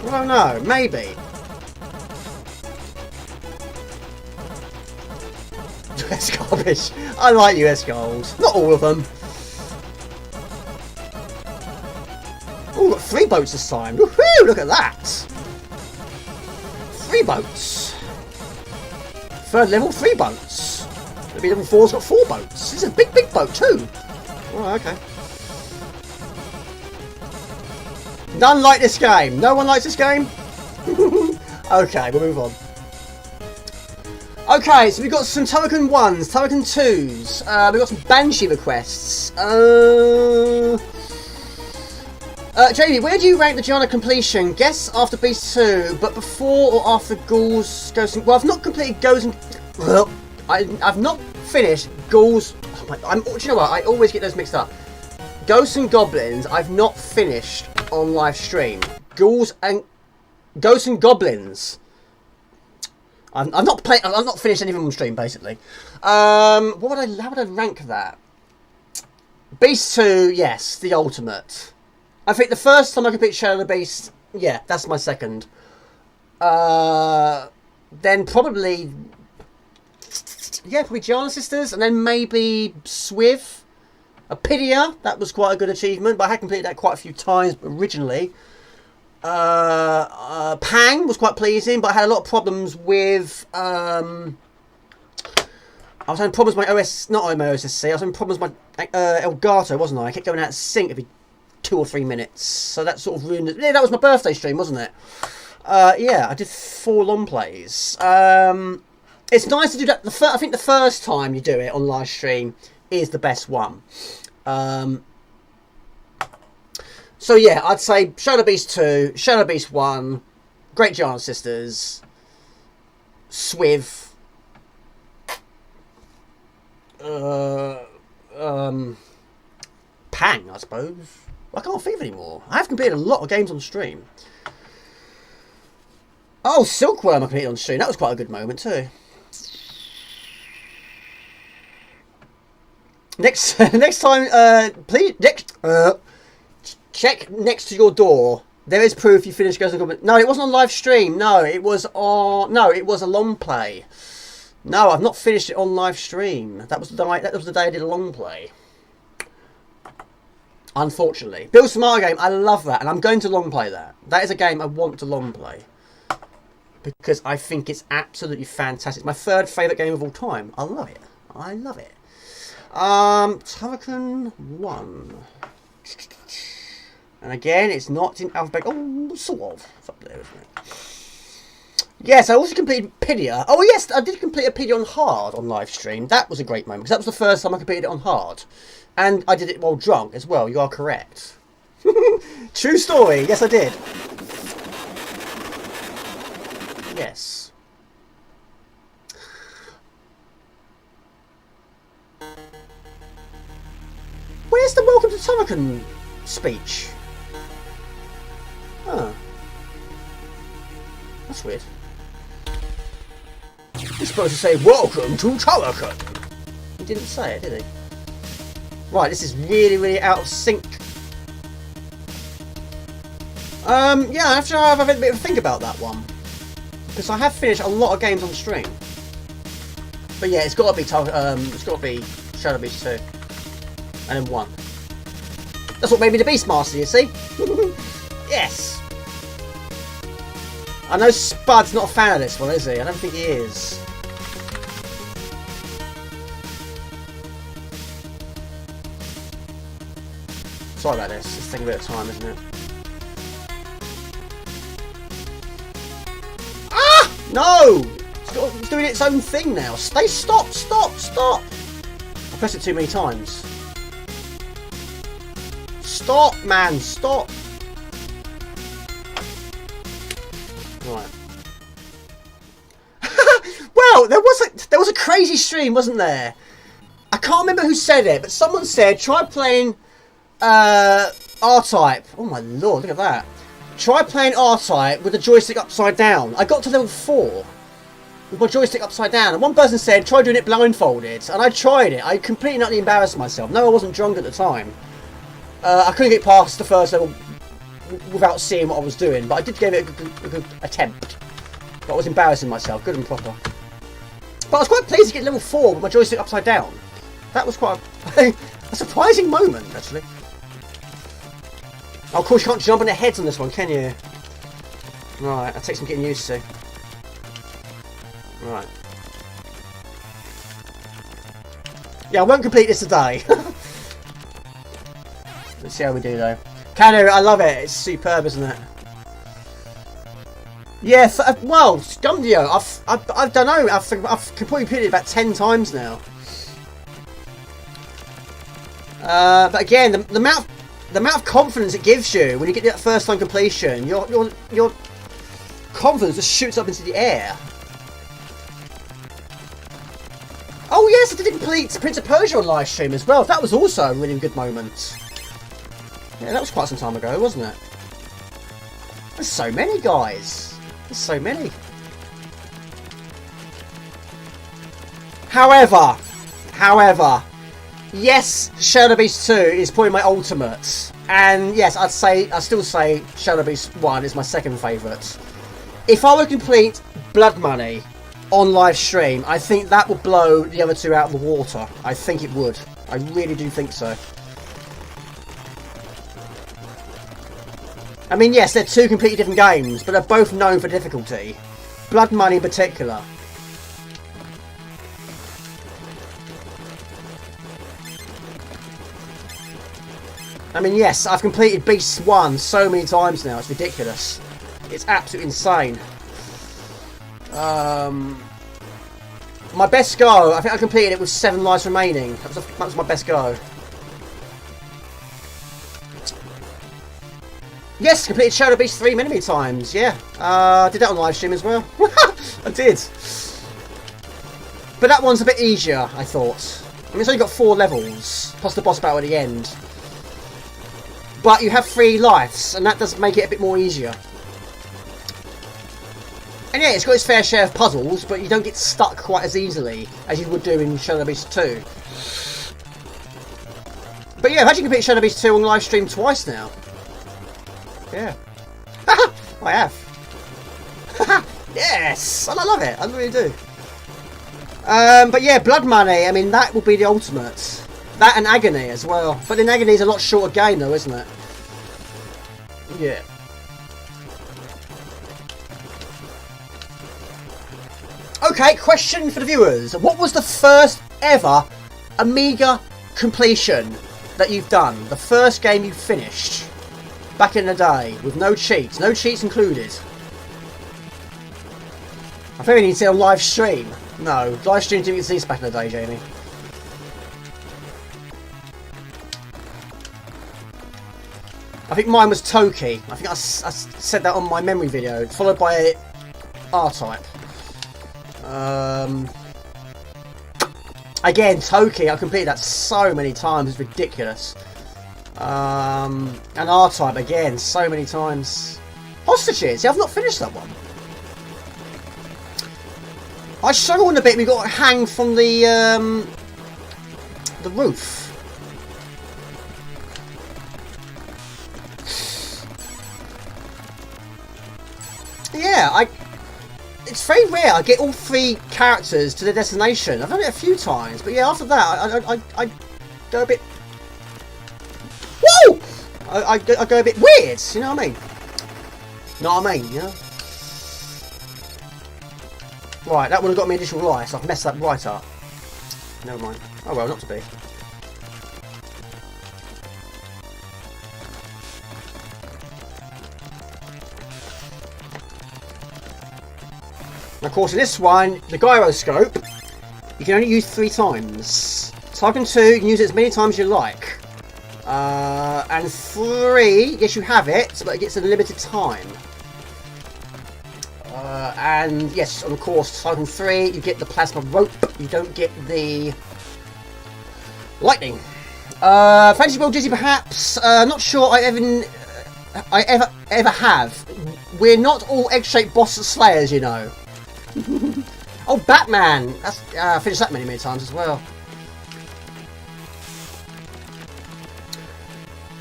I don't know. Maybe. US garbage. I like US goals. Not all of them. Oh, got 3 boats this time. Woohoo! Look at that. 3 boats. 3rd level, 3 boats. Maybe level 4's got 4 boats. This is a big, big boat too. Oh, okay. None like this game. No one likes this game? Okay, we'll move on. Okay, so we've got some Turrican 1s, Turrican 2s. We've got some Banshee requests. Jamie, where do you rank the Giana completion? Guess after Beast 2, but before or after Ghouls, Ghosts and... Well, I've not completed Ghosts and... Well, I've not finished Ghouls... Do you know what? I always get those mixed up. Ghosts and Goblins, I've not finished on live stream. Ghosts and Goblins. I've not finished any of them on stream, basically. How would I rank that? Beast 2, yes, the ultimate. I think the first time I completed Shadow of the Beast Yeah, that's my second. Then probably... Yeah, probably Giana Sisters, and then maybe Swiv. Apidia, that was quite a good achievement, but I had completed that quite a few times originally. Pang was quite pleasing, but I had a lot of problems with... I was having problems with my OS... Not my OSSC, I was having problems with my Elgato, wasn't I? I kept going out of sync every 2 or 3 minutes. So that sort of ruined it. Yeah, that was my birthday stream, wasn't it? Yeah, I did 4 long plays. It's nice to do that. I think the first time you do it on live stream is the best one. So yeah, I'd say Shadow Beast 2, Shadow Beast 1, Great Giana Sisters, Swiv, Pang, I suppose. I can't think of any more. I have completed a lot of games on stream. Oh, Silkworm I completed on stream. That was quite a good moment too. Next time, please check next to your door. There is proof you finished Ghost of Goblin. No, it wasn't on live stream. No, it was on. No, it was a long play. No, I've not finished it on live stream. That was the day. That was the day I did a long play. Unfortunately, Bill Smart game. I love that, and I'm going to long play that. That is a game I want to long play because I think it's absolutely fantastic. It's my 3rd favourite game of all time. I love it. I love it. Turrican 1. And again, it's not in alphabet. Oh, sort of. It's up there, isn't it? Yes, I also completed Pidia. Oh, yes, I did complete a Pidia on hard on live stream. That was a great moment, because that was the first time I completed it on hard. And I did it while drunk as well. You are correct. True story. Yes, I did. Yes. Where's the Welcome to Turrican speech? Huh. That's weird. He's supposed to say, "Welcome to Turrican." He didn't say it, did he? Right, this is really, really out of sync. Yeah, I have to have a bit of a think about that one. Because I have finished a lot of games on stream. But yeah, it's got to be Shadow Beast 2. And then 1. That's what made me the Beastmaster, you see? Yes! I know Spud's not a fan of this one, is he? I don't think he is. Sorry about this. It's taking a bit of time, isn't it? Ah! No! It's doing its own thing now. Stop! I pressed it too many times. Stop, man! Stop! Right. Well, there was a crazy stream, wasn't there? I can't remember who said it, but someone said try playing R-Type. Oh my lord, look at that! Try playing R-Type with the joystick upside down. I got to level 4 with my joystick upside down, and one person said try doing it blindfolded, and I tried it. I completely utterly embarrassed myself. No, I wasn't drunk at the time. I couldn't get past the first level without seeing what I was doing, but I did give it a good attempt. But I was embarrassing myself, good and proper. But I was quite pleased to get level 4 with my joystick upside down. That was quite a surprising moment, actually. Oh, of course you can't jump on their heads on this one, can you? Right, that takes some getting used to. Right. Yeah, I won't complete this today. Let's see how we do though. Cano, I love it. It's superb, isn't it? Yes. Well, Scumdio, I don't know. I've completed it about 10 times now. But again, the amount of confidence it gives you when you get that first time completion, your confidence just shoots up into the air. Oh yes, I did complete Prince of Persia on live stream as well. That was also a really good moment. Yeah, that was quite some time ago, wasn't it? There's so many, guys. There's so many. However, yes, Shadow Beast 2 is probably my ultimate. And yes, I still say Shadow Beast 1 is my second favourite. If I were to complete Blood Money on live stream, I think that would blow the other two out of the water. I think it would. I really do think so. I mean, yes, they're two completely different games, but they're both known for difficulty. Blood Money in particular. I mean, yes, I've completed Beast 1 so many times now, it's ridiculous. It's absolutely insane. My best go, I think I completed it with 7 lives remaining. That was my best go. Yes, completed Shadow Beast 3 many times, yeah. I did that on live stream as well. I did. But that one's a bit easier, I thought. I mean, it's only got 4 levels, plus the boss battle at the end. But you have 3 lives, and that does make it a bit more easier. And yeah, it's got its fair share of puzzles, but you don't get stuck quite as easily as you would do in Shadow Beast 2. But yeah, I've actually completed Shadow Beast 2 on live stream twice now. Yeah. I have. Yes! I love it. I really do. But yeah, Blood Money, I mean, that would be the ultimate. That and Agony as well. But then Agony is a lot shorter game though, isn't it? Yeah. Okay, question for the viewers. What was the first ever Amiga completion that you've done? The first game you finished back in the day with no cheats included. I think we need to see a live stream. No, live stream didn't exist back in the day, Jamie. I think mine was Toki. I think I said that on my memory video, followed by R-Type. Again, Toki, I completed that so many times, it's ridiculous. And R-Type again, so many times. Hostages, yeah, I've not finished that one. I struggled a bit, we got hang from the roof. Yeah, it's very rare I get all 3 characters to their destination. I've done it a few times, but yeah, after that, I go a bit... Woo! I go a bit weird, you know what I mean? Know what I mean, you know? Right, that would have got me additional life, so I've messed that right up. Never mind. Oh well, not to be. And of course, in this one, the gyroscope, you can only use 3 times. Typing 2, you can use it as many times as you like. And 3, yes, you have it, but it gets a limited time. And yes, of course, typing 3, you get the plasma rope. You don't get the lightning. Fantasy World Dizzy, perhaps. Not sure I ever have. We're not all egg-shaped boss slayers, you know. Oh, Batman! That's I finished that many times as well.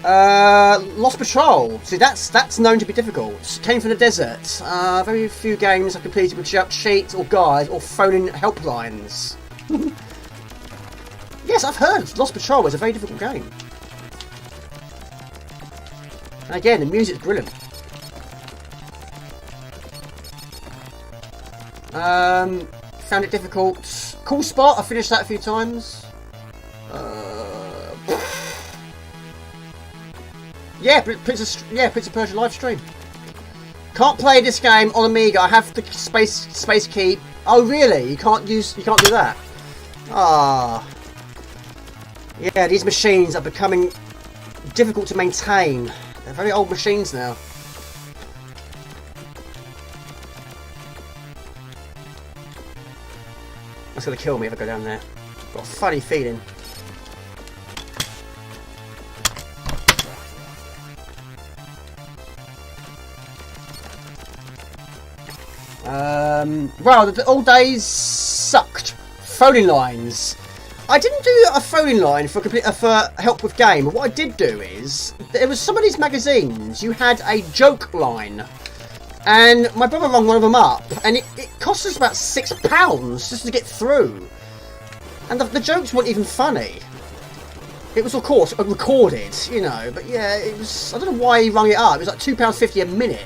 Lost Patrol. See, that's known to be difficult. Came from the desert. Very few games I completed with cheats or guides or phoning helplines. Yes, I've heard Lost Patrol is a very difficult game. And again, the music's brilliant. Found it difficult. Cool Spot, I finished that a few times. Yeah, Prince of Persia live stream. Can't play this game on Amiga. I have the space key. Oh really? You can't do that. Ah. Yeah, these machines are becoming difficult to maintain. They're very old machines now. That's gonna kill me if I go down there. Got a funny feeling. Well, the old days sucked. Phoning lines. I didn't do a phone line for help with game. What I did do is there was some of these magazines. You had a joke line, and my brother rang one of them up, and it cost us about £6 just to get through. And the jokes weren't even funny. It was, of course, recorded, you know. But yeah, it was. I don't know why he rung it up. It was like £2.50 a minute.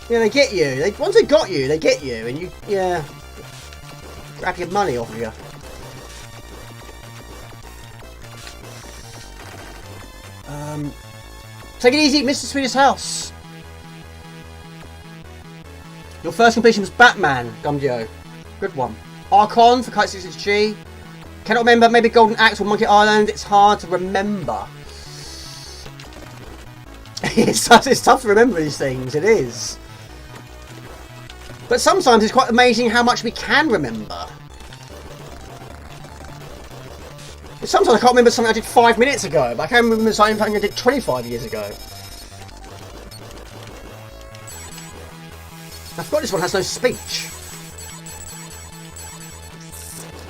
Yeah, they get you. Once they got you, they get you, and you, yeah, grab your money off of you. Take it easy, Mr. Swedish House. Your first completion was Batman, Gumdio. Good one. Archon for Kite 66G. Cannot remember, maybe Golden Axe or Monkey Island. It's hard to remember. It's tough to remember these things, it is. But sometimes it's quite amazing how much we can remember. Sometimes I can't remember something I did 5 minutes ago, but I can remember something I did 25 years ago. I forgot this one has no speech.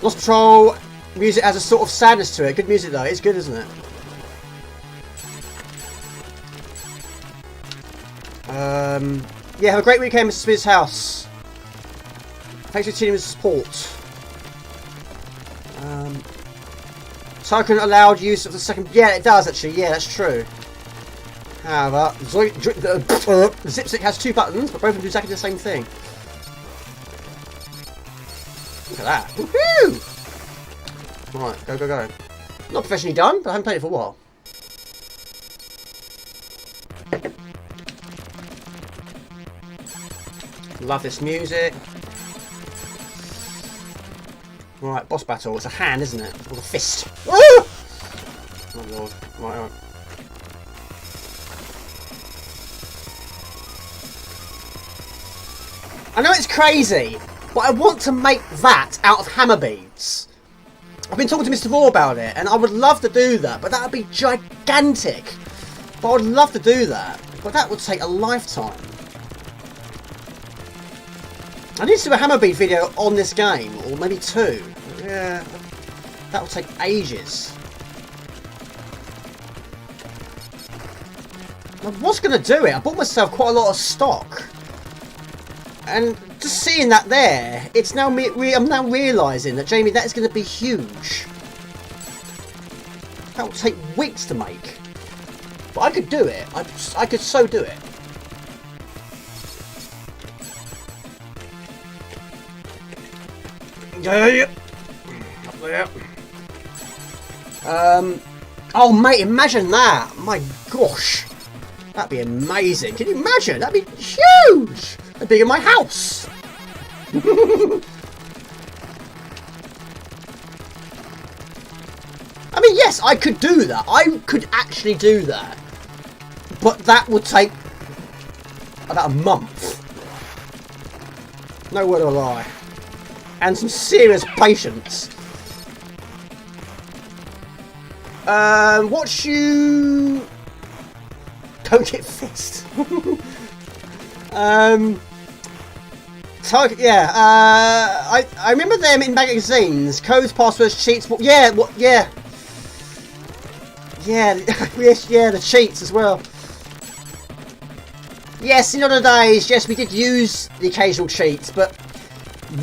Lost Patrol music has a sort of sadness to it. Good music though, it's good, isn't it? Yeah, have a great weekend, Mr. Smith's house. Thanks for tuning in support. Token allowed use of the second. Yeah, it does actually. Yeah, that's true. However, Zipstick has 2 buttons, but both of them do exactly the same thing. Look at that. Woohoo! Right, go, go, go. Not professionally done, but I haven't played it for a while. Love this music. Right, boss battle. It's a hand, isn't it? Or a fist. Woo! Oh lord. Right, right. I know it's crazy, but I want to make that out of hammer beads. I've been talking to Mr. Raw about it, and I would love to do that, but that would be gigantic. But I would love to do that, but that would take a lifetime. I need to do a hammer bead video on this game, or maybe 2. Yeah, that will take ages. I was going to do it. I bought myself quite a lot of stock. And just seeing that there, it's now I'm now realising that, Jamie, that is going to be huge. That will take weeks to make. But I could do it. I could so do it. Yeah. Up there. Oh mate, imagine that! My gosh, that'd be amazing. Can you imagine? That'd be huge. That'd be in my house. I mean, yes, I could do that. I could actually do that, but that would take about a month. No word of a lie. And some serious patience. Watch you don't get fist. Target, yeah. I remember them in magazines. Codes, passwords, cheats. Yeah, what? Yeah. Yeah, yes, yeah, the cheats as well. Yes, in other days, yes, we did use the occasional cheats, but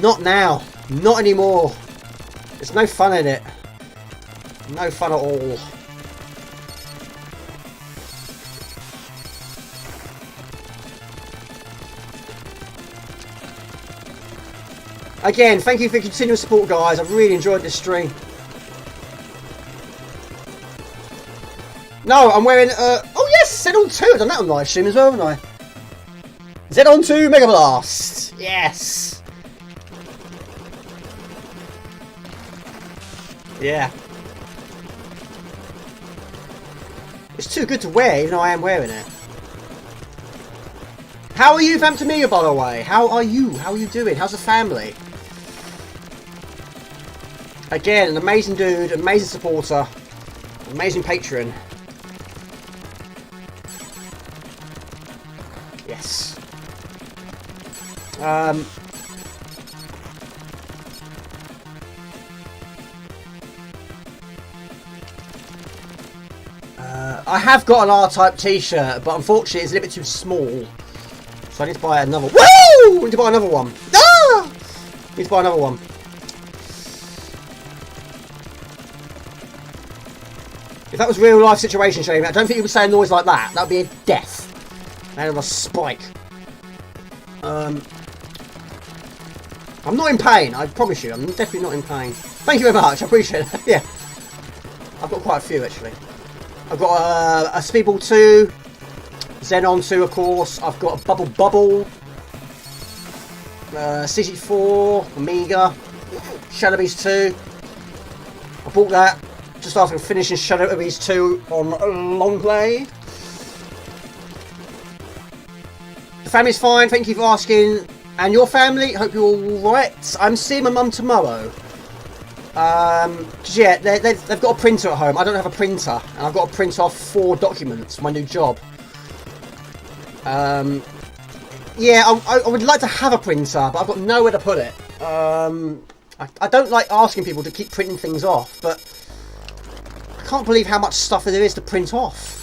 not now. Not anymore. There's no fun in it. No fun at all. Again, thank you for your continuous support, guys. I've really enjoyed this stream. No, I'm wearing, oh yes, Zedon 2. I've done that on live stream as well, haven't I? Zedon 2 Mega Blast. Yes. Yeah. It's too good to wear, even though I am wearing it. How are you, Vamptamiga, by the way? How are you? How are you doing? How's the family? Again, an amazing dude, amazing supporter, amazing patron. Yes. I have got an R-Type t-shirt, but unfortunately it's a little bit too small. So I need to buy another. Woo! I need to buy another one. Ah! I need to buy another one. If that was real life situation, Shane, I don't think you would say a noise like that. That would be a death. Out of a spike. I'm not in pain, I promise you. I'm definitely not in pain. Thank you very much, I appreciate it. Yeah. I've got quite a few actually. I've got a Speedball 2, Xenon 2 of course, I've got a Bubble, CC4, Amiga, Shadow Beast 2. I bought that just after finishing Shadow Beast 2 on long play. The family's fine, thank you for asking. And your family, hope you're alright. I'm seeing my mum tomorrow. Cause yeah, they've got a printer at home. I don't have a printer, and I've got to print off 4 documents for my new job. Yeah, I would like to have a printer, but I've got nowhere to put it. I don't like asking people to keep printing things off, but I can't believe how much stuff there is to print off.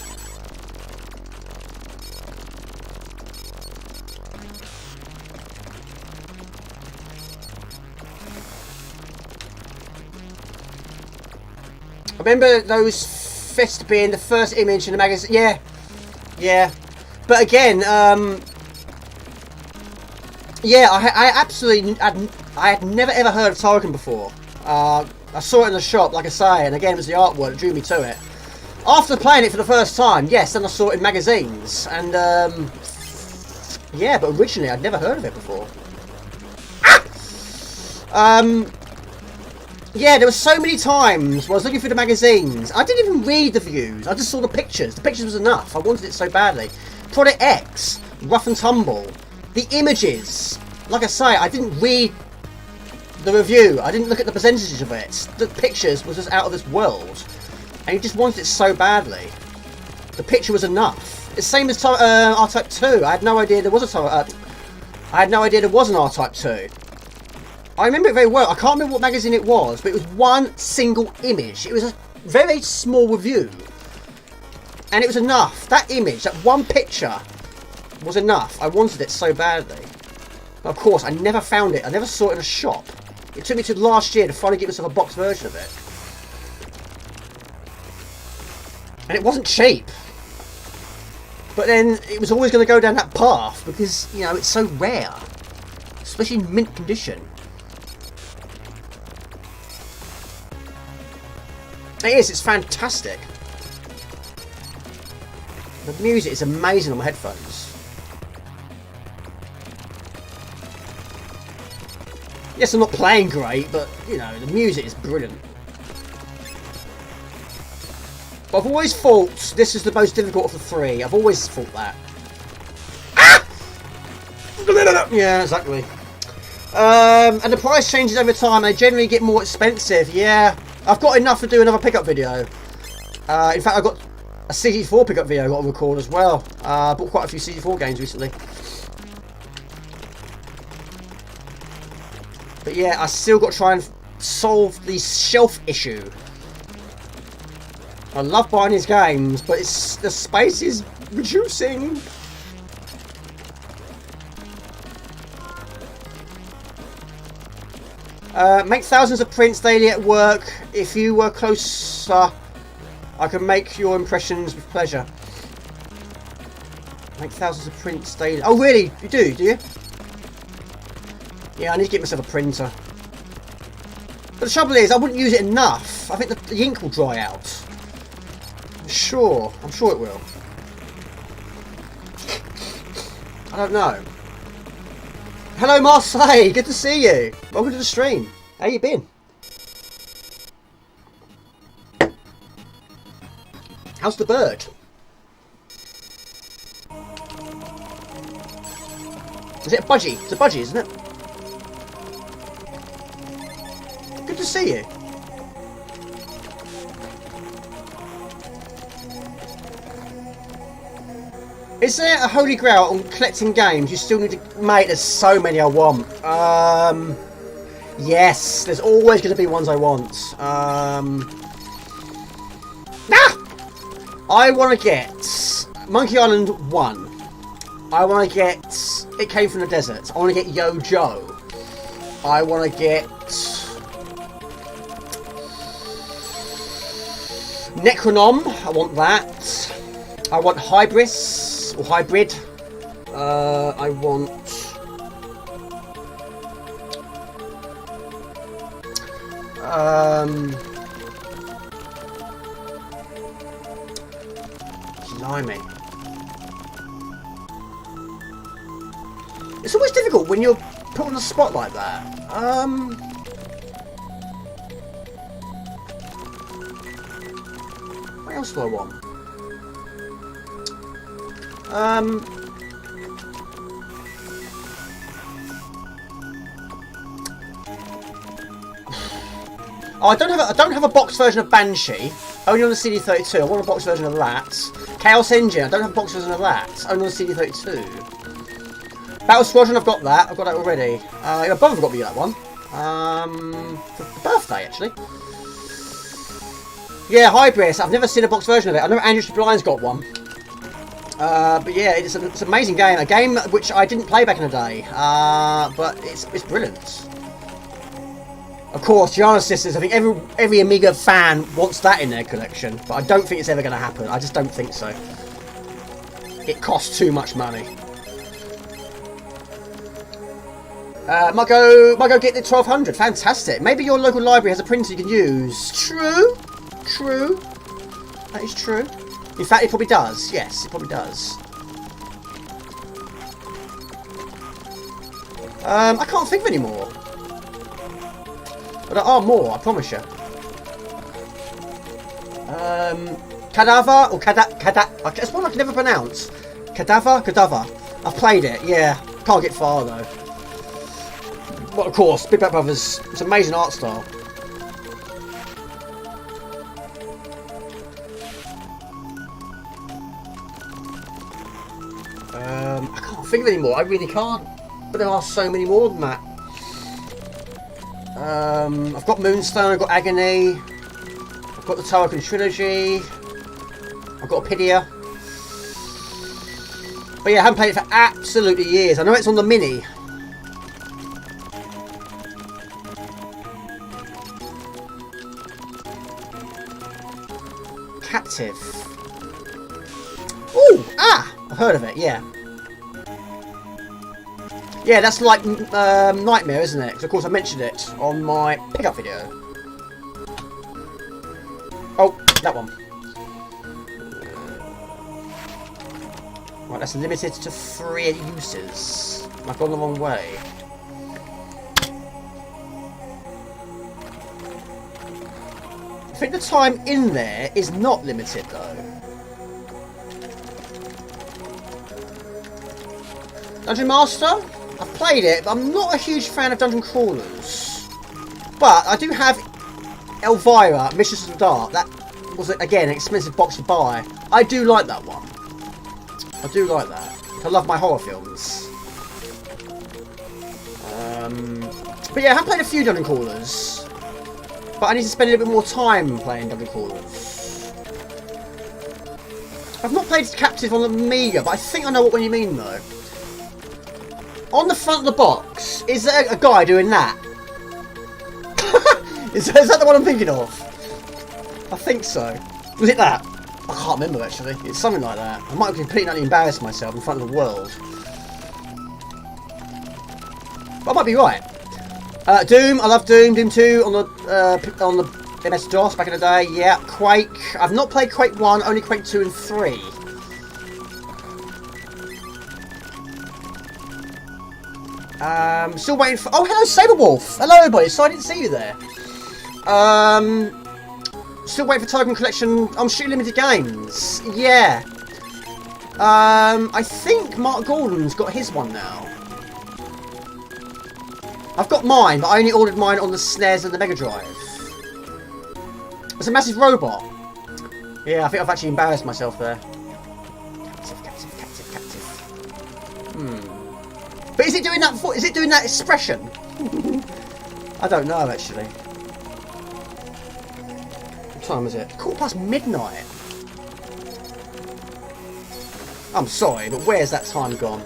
I remember those fists being the first image in the magazine. Yeah, yeah. But again, yeah, I absolutely, I had never ever heard of Token before. I saw it in the shop, like I say, and again it was the artwork that drew me to it. After playing it for the first time, yes, then I saw it in magazines, and yeah, but originally I'd never heard of it before. Yeah, there were so many times where I was looking through the magazines. I didn't even read the reviews. I just saw the pictures. The pictures was enough. I wanted it so badly. Product X, Rough and Tumble, the images. Like I say, I didn't read the review. I didn't look at the percentages of it. The pictures was just out of this world. And you just wanted it so badly. The picture was enough. It's the same as R-Type 2. I had no idea there was I had no idea there was an R-Type 2. I remember it very well. I can't remember what magazine it was, but it was one single image. It was a very small review. And it was enough. That image, that one picture, was enough. I wanted it so badly. But of course, I never found it. I never saw it in a shop. It took me to last year to finally get myself a box version of it. And it wasn't cheap. But then it was always going to go down that path because, you know, it's so rare. Especially in mint condition. It is, it's fantastic. The music is amazing on my headphones. Yes, I'm not playing great, but, you know, the music is brilliant. But I've always thought this is the most difficult of the 3. I've always thought that. Ah! Yeah, exactly. And the price changes over time, and they generally get more expensive. Yeah, I've got enough to do another pickup video. In fact, I've got a CG4 pickup video I've got to record as well. I bought quite a few CG4 games recently. But yeah, I still got to try and solve the shelf issue. I love buying these games, but it's the space is reducing. Make thousands of prints daily at work. If you were closer, I can make your impressions with pleasure. Make thousands of prints daily. Oh really? You do you? Yeah, I need to get myself a printer. But the trouble is, I wouldn't use it enough. I think the ink will dry out. I'm sure it will. I don't know. Hello Marseille, good to see you. Welcome to the stream. How you been? How's the bird? Is it a budgie? It's a budgie, isn't it? Good to see you. Is there a holy grail on collecting games? You still need to... Mate, there's so many I want. Yes, there's always going to be ones I want. I want to get Monkey Island 1. I want to get It Came from the Desert. I want to get Yo-Jo. I want to get Necronom. I want that. I want Hybris or Hybrid. I want Blimey. It's always difficult when you're put on the spot like that. What else do I want? Oh, I don't have a box version of Banshee. Only on the CD32. I want a box version of that. Chaos Engine. I don't have a box version of that. Only on the CD32. Battle Squadron. I've got that. I've got that already. My brother got me that one. For birthday actually. Yeah, Hybris. I've never seen a box version of it. I know Andrew Sublime's got one. But yeah, it's an amazing game. A game which I didn't play back in the day. But it's brilliant. Of course, Giana Sisters. I think every Amiga fan wants that in their collection, but I don't think it's ever going to happen. I just don't think so. It costs too much money. Might go get the 1200. Fantastic. Maybe your local library has a printer you can use. True. True. That is true. In fact, it probably does. Yes, it probably does. I can't think of any more. But there are more, I promise you. Cadaver or it's one I can never pronounce. Cadaver. I've played it. Yeah, can't get far though. But of course, Big Bad Brothers. It's amazing art style. I can't think of any more. I really can't. But there are so many more than that. I've got Moonstone, I've got Agony, I've got the Token Trilogy, I've got Opidia. But yeah, I haven't played it for absolutely years. I know it's on the Mini. Captive. Ooh! Ah! I've heard of it, yeah. Yeah, that's like Nightmare, isn't it? Because of course I mentioned it on my pickup video. Oh, that one. Right, that's limited to 3 uses. I've gone the wrong way. I think the time in there is not limited though. Dungeon Master? I've played it, but I'm not a huge fan of dungeon crawlers. But I do have Elvira, Mistress of the Dark. That was, again, an expensive box to buy. I do like that one. I do like that. I love my horror films. But yeah, I have played a few dungeon crawlers. But I need to spend a little bit more time playing dungeon crawlers. I've not played Captive on the Amiga, but I think I know what you mean though. On the front of the box, is there a guy doing that? is that the one I'm thinking of? I think so. Was it that? I can't remember actually. It's something like that. I might have completely embarrassed myself in front of the world. But I might be right. Doom, I love Doom. Doom 2 on the MS-DOS back in the day. Yeah, Quake. I've not played Quake 1, only Quake 2 and 3. Still waiting for... Oh, hello, Saberwolf! Hello, everybody. So I didn't see you there. Still waiting for Token Collection on Shoot Limited Games. Yeah. I think Mark Gordon's got his one now. I've got mine, but I only ordered mine on the SNES and the Mega Drive. It's a massive robot. Yeah, I think I've actually embarrassed myself there. Captive. But is it doing that? Is it doing that expression? I don't know actually. What time is it? 1:15 midnight. I'm sorry, but where's that time gone?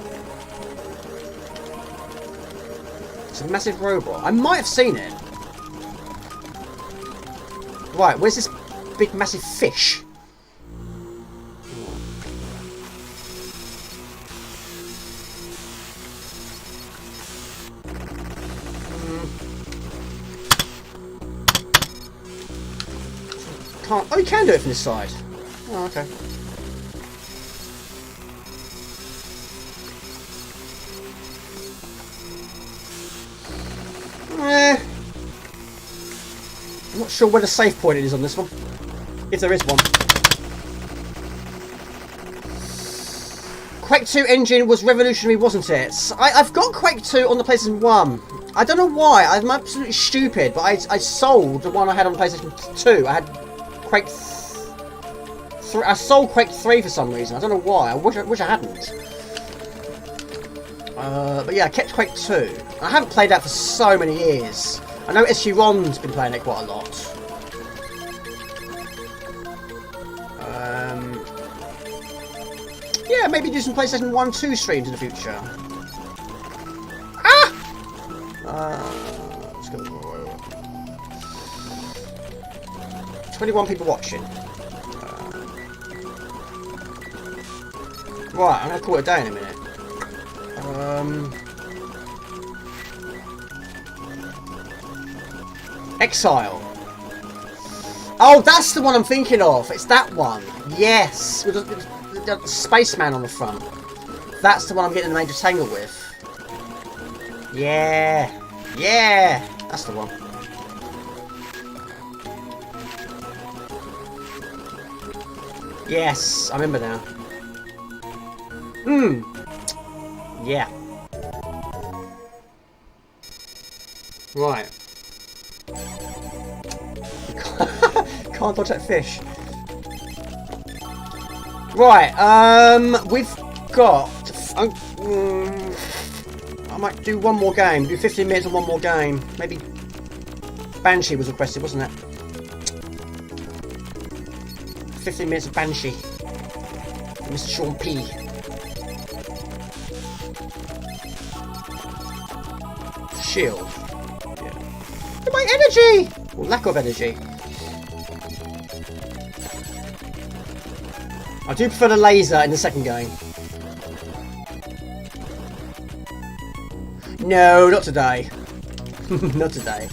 It's a massive robot. I might have seen it. Right, where's this big massive fish? Can't. Oh, you can do it from this side. Oh, okay. I'm not sure where the save point is on this one. If there is one. Quake 2 engine was revolutionary, wasn't it? I've got Quake 2 on the PlayStation 1. I don't know why. I'm absolutely stupid, but I sold the one I had on PlayStation 2. I had Quake 3. I sold Quake 3 for some reason. I don't know why. I wish I hadn't. But yeah, I kept Quake 2. I haven't played that for so many years. I know SG Ron's been playing it quite a lot. Yeah, maybe do some PlayStation 1-2 streams in the future. Ah! Let's go. 21 people watching. Right, I'm going to call it a day in a minute. Exile. Oh, that's the one I'm thinking of. It's that one. Yes. With the spaceman on the front. That's the one I'm getting the major tangle with. Yeah. Yeah. That's the one. Yes. I remember now. Yeah. Right. Can't dodge that fish. Right, we've got... I might do one more game. Do 15 minutes on one more game. Maybe Banshee was requested, wasn't it? 15 minutes of Banshee. Mr. Sean P. Shield. Yeah. My energy! Or lack of energy. I do prefer the laser in the second game. No, not today. Not today.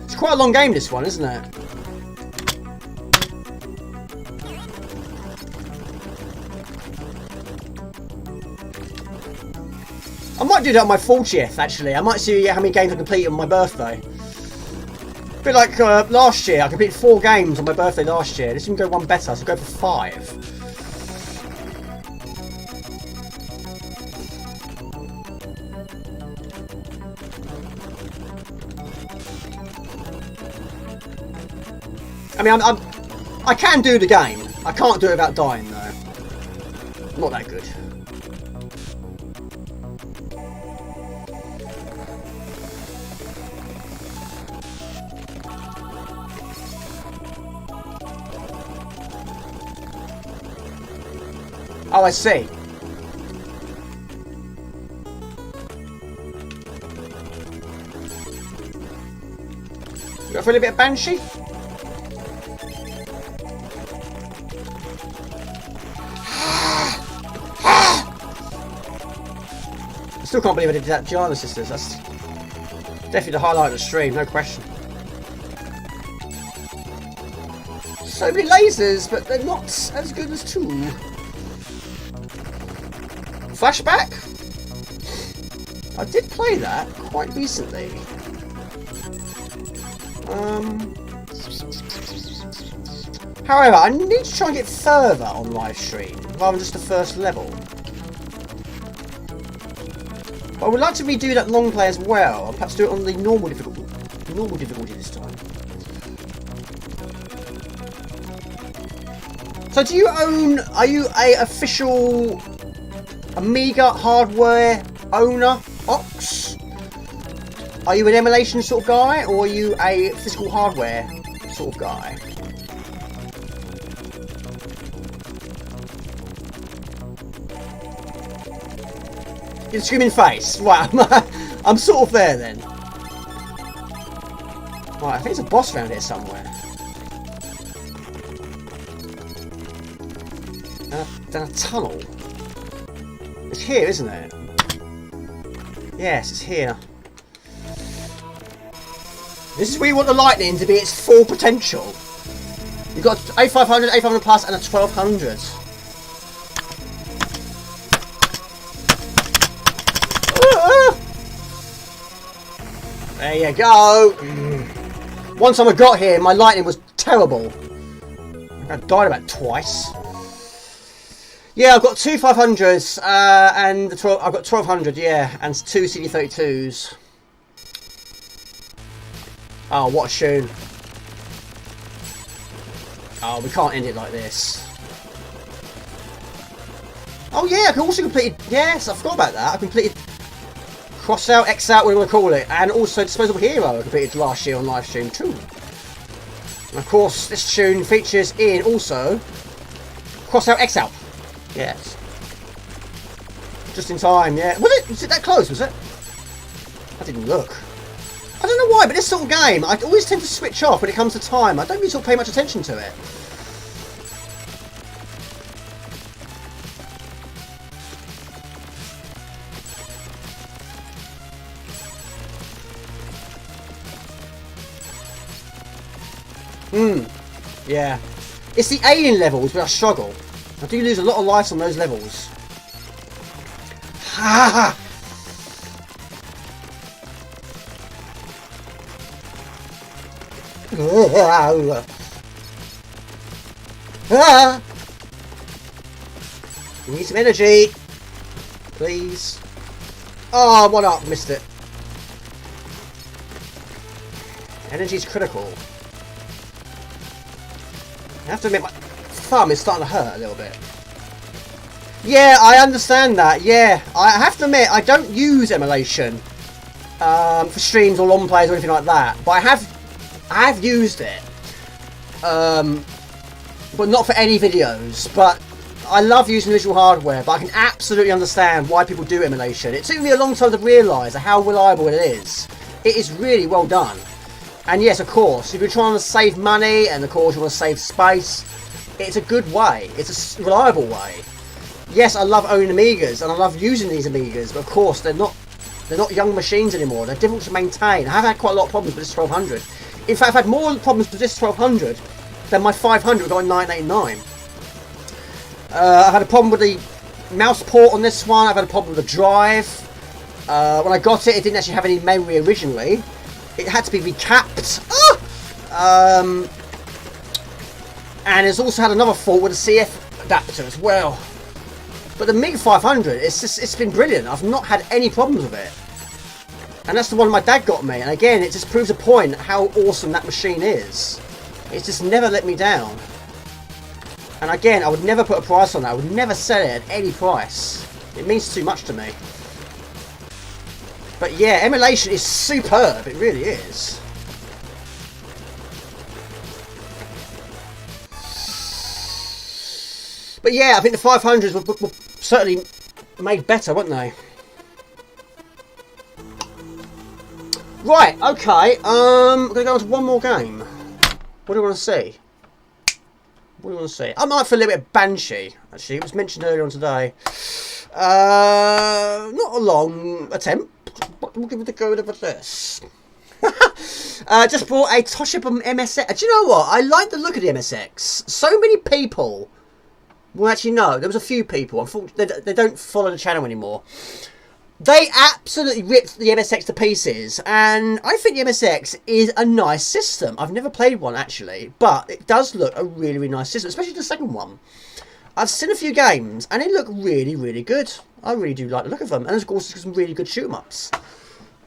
It's quite a long game, this one, isn't it? I might do that on my 40th, actually. I might see how many games I complete on my birthday. A bit like last year, I completed 4 games on my birthday last year. This can go one better, so go for 5. I mean, I can do the game. I can't do it without dying, though. Not that good. Oh, I see. You got for a little bit of Banshee? I still can't believe I did that Giana sisters. That's definitely the highlight of the stream, no question. So many lasers, but they're not as good as 2. Flashback? I did play that quite recently. However, I need to try and get further on live stream rather than just the first level. But I would like to redo that long play as well, and perhaps do it on the normal difficulty this time. So do you own, are you a official Amiga hardware owner, Ox? Are you an emulation sort of guy, or are you a physical hardware sort of guy? You're screaming face. Right, I'm sort of there then. Right, I think there's a boss around here somewhere. Down a tunnel. It's here, isn't it? Yes, it's here. This is where you want the lightning to be its full potential. You've got A500, A500 Plus, and a 1200. There you go. One time I got here, my lightning was terrible. I died about twice. Yeah, I've got two 500s and I've got 1200, yeah, and two CD32s. Oh, what a tune. Oh, we can't end it like this. Oh yeah, I can also complete. Yes, I forgot about that. I completed Cross Out, X Out, whatever you want to call it, and also Disposable Hero I completed last year on live stream too. And of course, this tune features in also Cross Out, X Out. Yes. Just in time, yeah. Was it that close, was it? I didn't look. I don't know why, but this sort of game, I always tend to switch off when it comes to time. I don't really sort of pay much attention to it. Yeah. It's the alien levels where I struggle. I do lose a lot of life on those levels. Ha ha! We need some energy. Please. Oh, 1 up. Missed it. Energy's critical. I have to admit, my thumb is starting to hurt a little bit. Yeah, I understand that. Yeah, I have to admit, I don't use emulation for streams or long plays or anything like that. But I have used it, but not for any videos. But I love using visual hardware. But I can absolutely understand why people do emulation. It took me a long time to realise how reliable it is. It is really well done. And yes, of course, if you're trying to save money and of course you want to save space, it's a good way. It's a reliable way. Yes, I love owning Amigas and I love using these Amigas, but of course they're not young machines anymore. They're difficult to maintain. I have had quite a lot of problems with this 1200. In fact, I've had more problems with this 1200 than my 500 got in 1989. I've had a problem with the mouse port on this one. I've had a problem with the drive. When I got it, it didn't actually have any memory originally. It had to be recapped. And it's also had another fault with the CF adapter as well. But the MiG 500, it's been brilliant. I've not had any problems with it. And that's the one my dad got me. And again, it just proves a point how awesome that machine is. It's just never let me down. And again, I would never put a price on that. I would never sell it at any price. It means too much to me. But yeah, emulation is superb. It really is. But yeah, I think the 500s were certainly made better, weren't they? Right, okay. I'm going to go on to one more game. What do you want to see? What do you want to see? I might for a little bit of Banshee, actually. It was mentioned earlier on today. Not a long attempt. But we'll give it a go with this. Just bought a Toshiba MSX. Do you know what? I like the look of the MSX. So many people... Well, actually, no. There was a few people. Unfortunately, they don't follow the channel anymore. They absolutely ripped the MSX to pieces. And I think the MSX is a nice system. I've never played one, actually. But it does look a really, really nice system. Especially the second one. I've seen a few games. And they look really, really good. I really do like the look of them. And of course, there's some really good shoot-em-ups.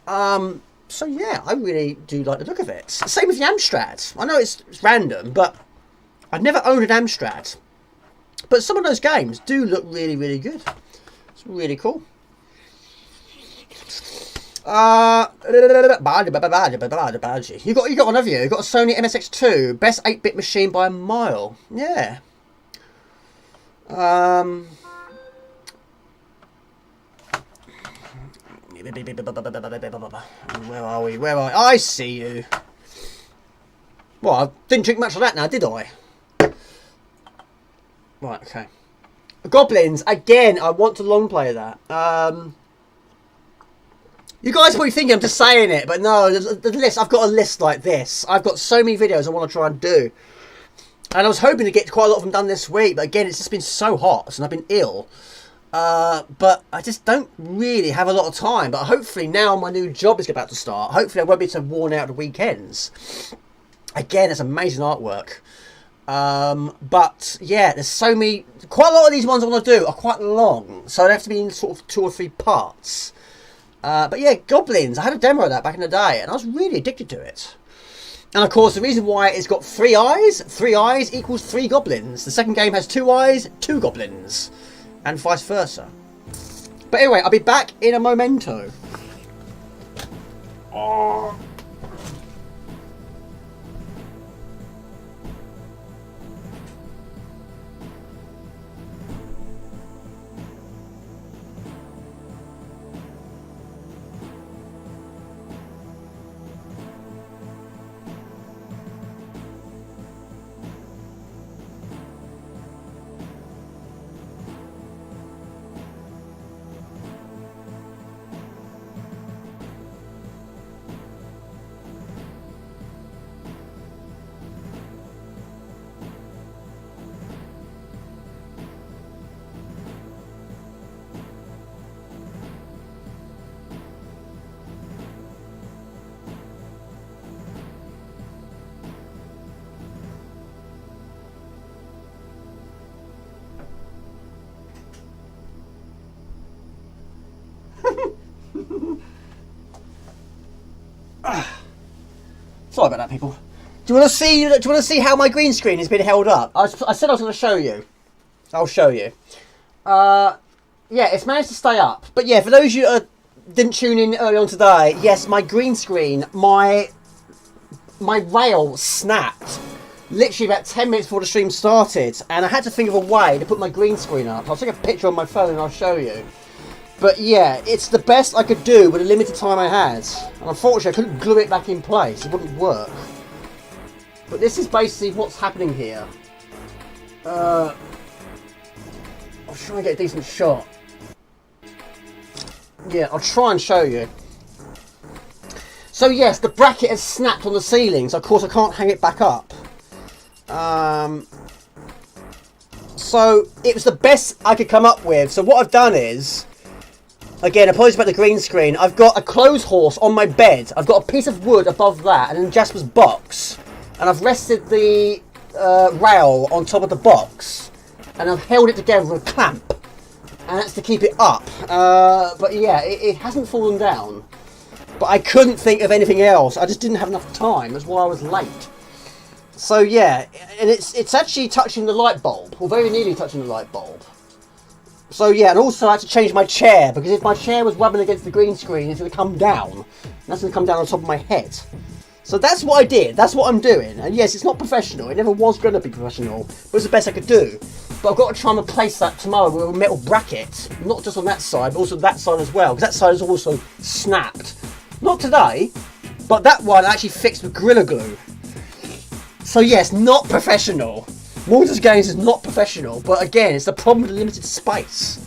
So, yeah. I really do like the look of it. Same with the Amstrad. I know it's random. But I've never owned an Amstrad. But some of those games do look really, really good. It's really cool. You got one of you. You got a Sony MSX2, best 8-bit machine by a mile. Yeah. Where are we? Where are we? I see you. Well, I didn't drink much of that now, did I? Right, okay. Goblins, again, I want to long play that. You guys are probably thinking I'm just saying it, but no, the list, I've got a list like this. I've got so many videos I want to try and do. And I was hoping to get quite a lot of them done this week, but again, it's just been so hot, and I've been ill. But I just don't really have a lot of time. But hopefully now my new job is about to start. Hopefully I won't be so worn out the weekends. Again, it's amazing artwork. But yeah, there's so many. Quite a lot of these ones I want to do are quite long, so they have to be in sort of 2 or 3 parts. But yeah, Goblins. I had a demo of that back in the day, and I was really addicted to it. And of course, the reason why it's got 3 eyes equals 3 goblins. The second game has 2 eyes, 2 goblins, and vice versa. But anyway, I'll be back in a momento. Oh. Sorry about that, people. Do you want to see how my green screen has been held up? I said I was going to show you. I'll show you. Yeah, it's managed to stay up. But yeah, for those of you that didn't tune in early on today, yes, my green screen, my rail snapped literally about 10 minutes before the stream started, and I had to think of a way to put my green screen up. I'll take a picture on my phone and I'll show you. But yeah, it's the best I could do with the limited time I had. And unfortunately, I couldn't glue it back in place. It wouldn't work. But this is basically what's happening here. I'll try and get a decent shot. Yeah, I'll try and show you. So yes, the bracket has snapped on the ceiling, so of course I can't hang it back up. So it was the best I could come up with. So what I've done is, again, apologies about the green screen, I've got a clothes horse on my bed. I've got a piece of wood above that, and then Jasper's box. And I've rested the rail on top of the box, and I've held it together with a clamp. And that's to keep it up. But yeah, it hasn't fallen down. But I couldn't think of anything else. I just didn't have enough time. That's why I was late. So yeah, and it's actually touching the light bulb, or very nearly touching the light bulb. So yeah, and also I had to change my chair, because if my chair was rubbing against the green screen, it's going to come down. And that's going to come down on top of my head. So that's what I did. That's what I'm doing. And yes, it's not professional. It never was going to be professional. But it was the best I could do. But I've got to try and replace that tomorrow with a metal bracket. Not just on that side, but also that side as well. Because that side is also snapped. Not today, but that one I actually fixed with Gorilla Glue. So yes, not professional. Moderators Games is not professional. But again, it's the problem with the limited space.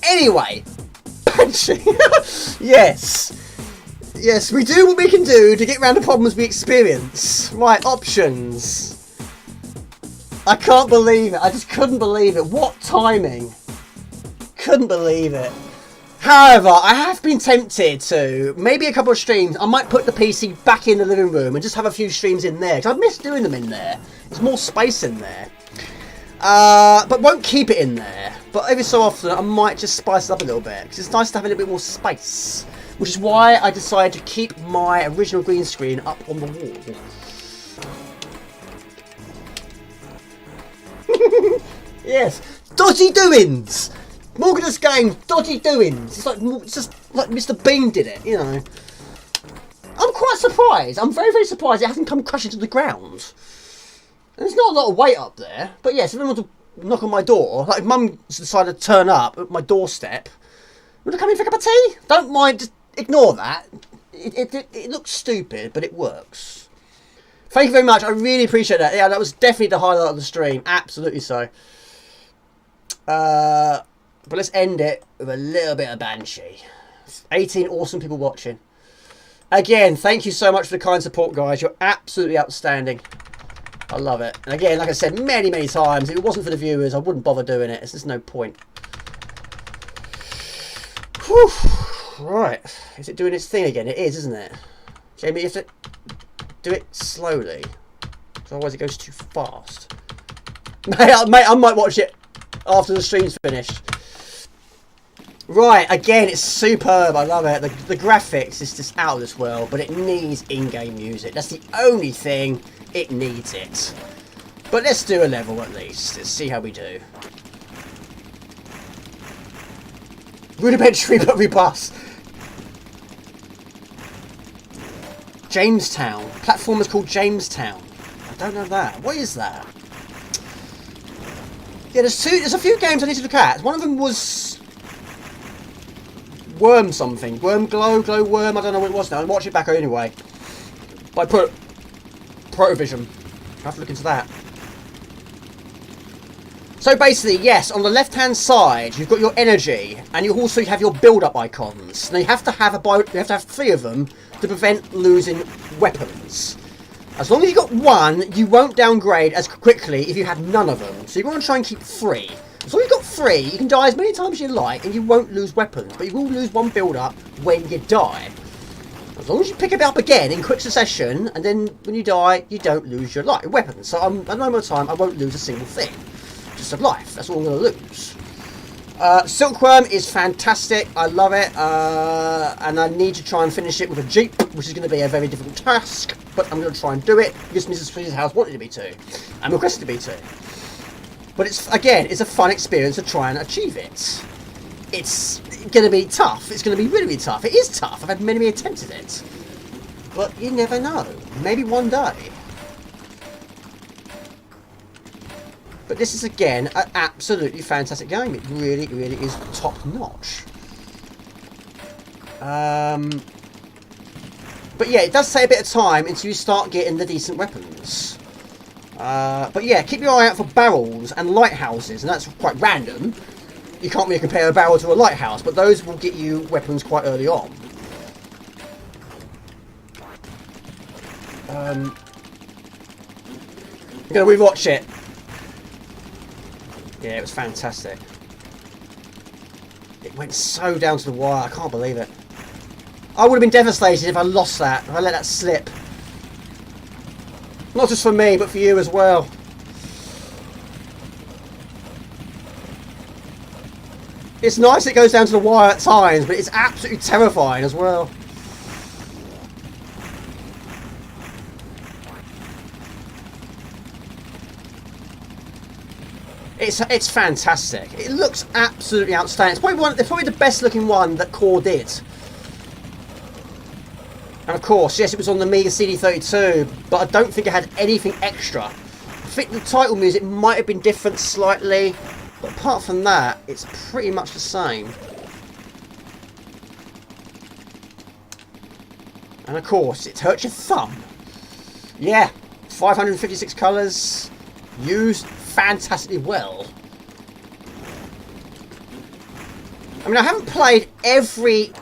Anyway. Punching. Yes. Yes, we do what we can do to get around the problems we experience. Right, options. I can't believe it. I just couldn't believe it. What timing. Couldn't believe it. However, I have been tempted to, maybe a couple of streams, I might put the PC back in the living room and just have a few streams in there. Because I miss doing them in there. There's more space in there. But won't keep it in there. But every so often, I might just spice it up a little bit. Because it's nice to have a little bit more space. Which is why I decided to keep my original green screen up on the wall. Yes, dodgy doings! Moderators Games, dodgy doings! It's just like Mr. Bean did it, you know. I'm quite surprised. I'm very, very surprised it hasn't come crashing to the ground. And there's not a lot of weight up there. But yes, if anyone wants to knock on my door, like if Mum decided to turn up at my doorstep, Want to come in for a cup of tea? Don't mind, just ignore that. It looks stupid, but it works. Thank you very much. I really appreciate that. Yeah, that was definitely the highlight of the stream. Absolutely so. But let's end it with a little bit of Banshee. 18 awesome people watching. Again, thank you so much for the kind support, guys. You're absolutely outstanding. I love it. And again, like I said many, many times, if it wasn't for the viewers, I wouldn't bother doing it. There's just no point. Whew. Right. Is it doing its thing again? It is, isn't it? Jamie, you have to do it slowly. Otherwise it goes too fast. Mate, I might watch it after the stream's finished. Right, again, it's superb. I love it. The graphics is just out of this world, but it needs in-game music. That's the only thing. It needs it. But let's do a level at least. Let's see how we do. Rudimentary but robust. Jamestown. Platform is called Jamestown. I don't know that. What is that? Yeah, there's a few games I need to look at. One of them was Worm something. Worm Glow Worm. I don't know what it was now. I'll watch it back anyway. But I put Protovision. I have to look into that. So basically, yes, on the left-hand side, you've got your energy, and you also have your build-up icons. Now you have to have three of them to prevent losing weapons. As long as you've got one, you won't downgrade as quickly if you had none of them. So you want to try and keep three. As long as you've got three, you can die as many times as you like, and you won't lose weapons. But you will lose one build-up when you die. As long as you pick it up again in quick succession, and then when you die, you don't lose your weapons. So at no more time, I won't lose a single thing. Just of life. That's all I'm going to lose. Silkworm is fantastic. I love it. And I need to try and finish it with a Jeep, which is going to be a very difficult task. But I'm going to try and do it because Mrs. Freeze's house wanted to be too. And requested to be too. But it's a fun experience to try and achieve it. It's going to be tough. It's going to be really, really tough. It is tough. I've had many, many attempts at it. But you never know. Maybe one day. But this is, again, an absolutely fantastic game. It really, really is top-notch. But yeah, it does take a bit of time until you start getting the decent weapons. But yeah, keep your eye out for barrels and lighthouses, and that's quite random. You can't really compare a barrel to a lighthouse, but those will get you weapons quite early on. I'm going to rewatch it. Yeah, it was fantastic. It went so down to the wire, I can't believe it. I would have been devastated if I lost that, if I let that slip. Not just for me, but for you as well. It's nice it goes down to the wire at times, but it's absolutely terrifying as well. It's fantastic. It looks absolutely outstanding. It's probably the best looking one that Core did. And of course, yes, it was on the Amiga CD32, but I don't think it had anything extra. I think the title music might have been different slightly, but apart from that, it's pretty much the same. And of course, it hurts your thumb. Yeah, 556 colours, used fantastically well. I mean, I haven't played every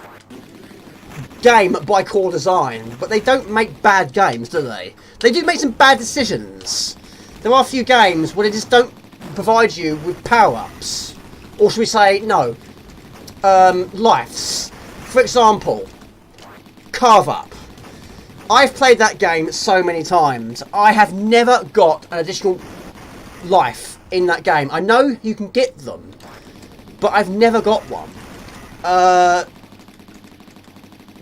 game by Core Design, but they don't make bad games, do they? They do make some bad decisions. There are a few games where they just don't provide you with power-ups. Or should we say, no, lives. For example, Carve Up. I've played that game so many times. I have never got an additional life in that game. I know you can get them, but I've never got one.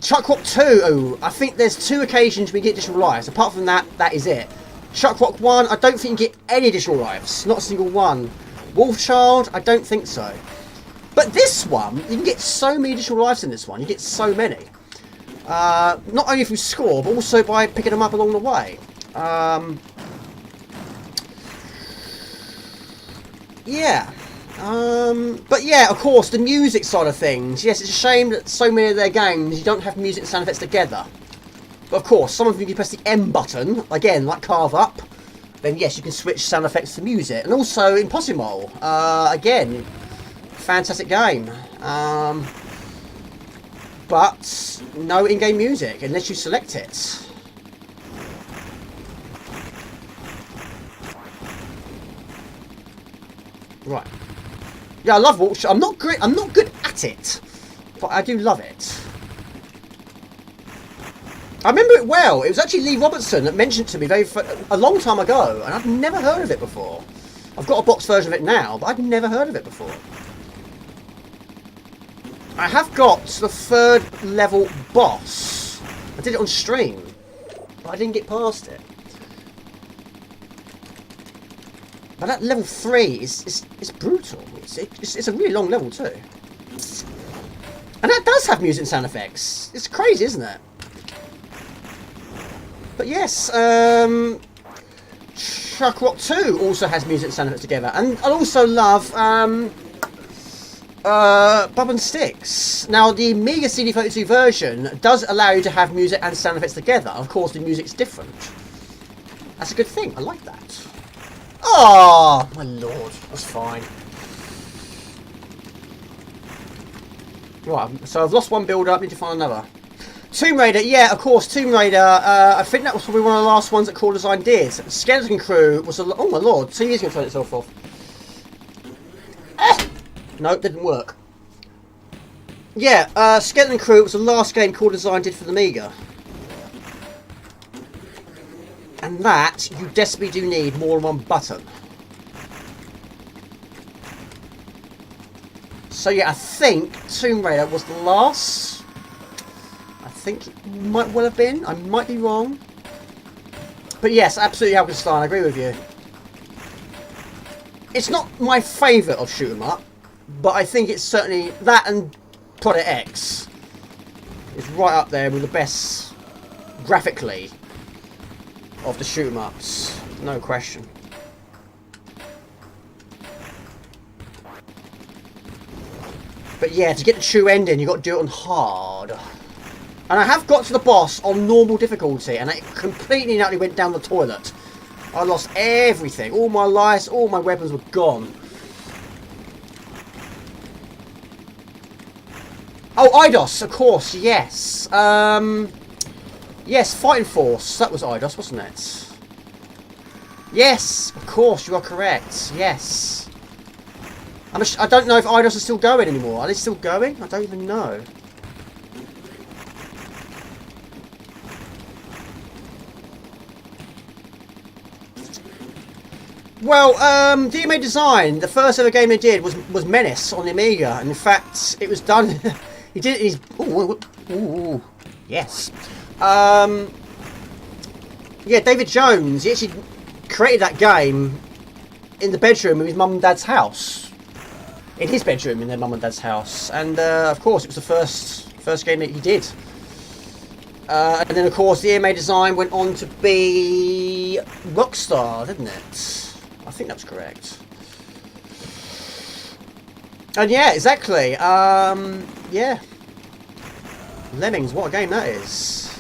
Chuck Rock 2, oh, I think there's 2 occasions we get additional lives. Apart from that, that is it. Chuck Rock 1, I don't think you can get any additional lives. Not a single one. Wolf Child, I don't think so. But this one, you can get so many additional lives in this one. You get so many. Not only through score, but also by picking them up along the way. Yeah. But yeah, of course, the music side of things. Yes, it's a shame that so many of their games you don't have music and sound effects together. But of course, some of them you can press the M button, again, like Carve Up. Then yes, you can switch sound effects to music. And also Impossible, again, fantastic game. But no in-game music unless you select it. Right. Yeah, I love Walk Shot. I'm not good at it, but I do love it. I remember it well. It was actually Lee Robertson that mentioned it to me a long time ago, and I'd never heard of it before. I've got a box version of it now, but I'd never heard of it before. I have got the 3rd level boss. I did it on stream, but I didn't get past it. But that level 3 is brutal. It's a really long level too. And that does have music and sound effects. It's crazy, isn't it? But yes, Shark Rock 2 also has music and sound effects together. And I also love Bub and Sticks. Now, the Amiga CD32 version does allow you to have music and sound effects together. Of course, the music's different. That's a good thing. I like that. Oh, my lord. That's fine. Right, so I've lost one build-up. Need to find another. Tomb Raider. Yeah, of course, Tomb Raider. I think that was probably one of the last ones that Core Design did. Skeleton Crew was a... Oh, my lord. TV's going to turn itself off. Nope, didn't work. Yeah, Skeleton Crew was the last game Core Design did for the Amiga. And that, you desperately do need more than one button. So yeah, I think Tomb Raider was the last. I think it might well have been. I might be wrong. But yes, absolutely Alkenstein, I agree with you. It's not my favourite of shoot 'em up, but I think it's certainly that and Project X is right up there with the best graphically of the shoot 'em ups, no question. But yeah, to get the true ending, you've got to do it on hard. And I have got to the boss on normal difficulty, and it completely and utterly went down the toilet. I lost everything. All my lives, all my weapons were gone. Oh, IDOS, of course, yes. Yes, Fighting Force. That was IDOS, wasn't it? Yes, of course, you are correct. Yes. I don't know if IDOS is still going anymore. Are they still going? I don't even know. Well, DMA Design, the first ever game they did was Menace on the Amiga. And in fact, it was done... he did it... Ooh, yes. Yeah, David Jones, he actually created that game in the bedroom of his mum and dad's house. In his bedroom in their mum and dad's house. And of course, it was the first game that he did. And then of course, the EMA Design went on to be Rockstar, didn't it? I think that's correct. And yeah, exactly. Yeah. Lemmings, what a game that is.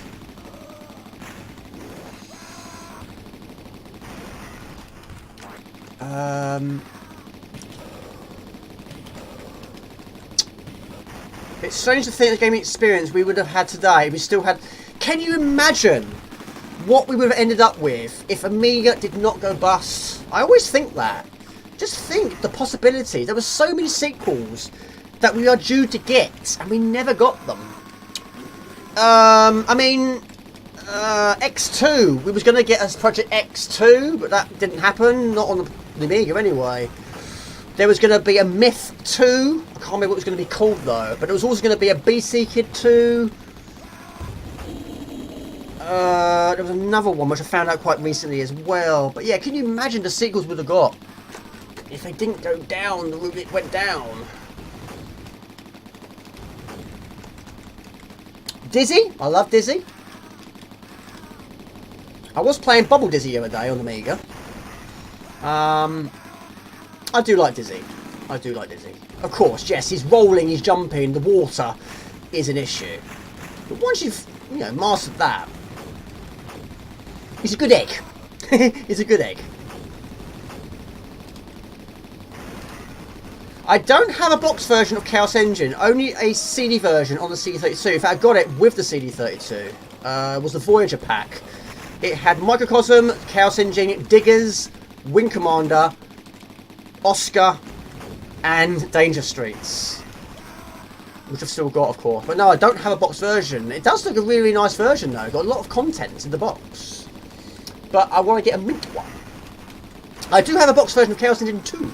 It's strange to think the gaming experience we would have had today, we still had... Can you imagine what we would have ended up with if Amiga did not go bust? I always think that. Just think the possibility. There were so many sequels that we are due to get, and we never got them. I mean... X2, we was going to get us Project X2, but that didn't happen, not on the Amiga anyway. There was going to be a Myth 2, I can't remember what it was going to be called though, but there was also going to be a BC Kid 2. There was another one which I found out quite recently as well, but yeah, can you imagine the sequels would have got if they didn't go down the route it went down? Dizzy, I love Dizzy. I was playing Bubble Dizzy the other day on Amiga. I do like Dizzy. I do like Dizzy. Of course, yes, he's rolling, he's jumping, the water is an issue. But once you've, you know, mastered that, he's a good egg. He's a good egg. I don't have a box version of Chaos Engine, only a CD version on the CD32. In fact, I got it with the CD32. It was the Voyager pack. It had Microcosm, Chaos Engine, Diggers, Wing Commander, Oscar, and Danger Streets. Which I've still got, of course. But no, I don't have a box version. It does look a really nice version, though. Got a lot of content in the box. But I want to get a mint one. I do have a box version of Chaos Engine 2.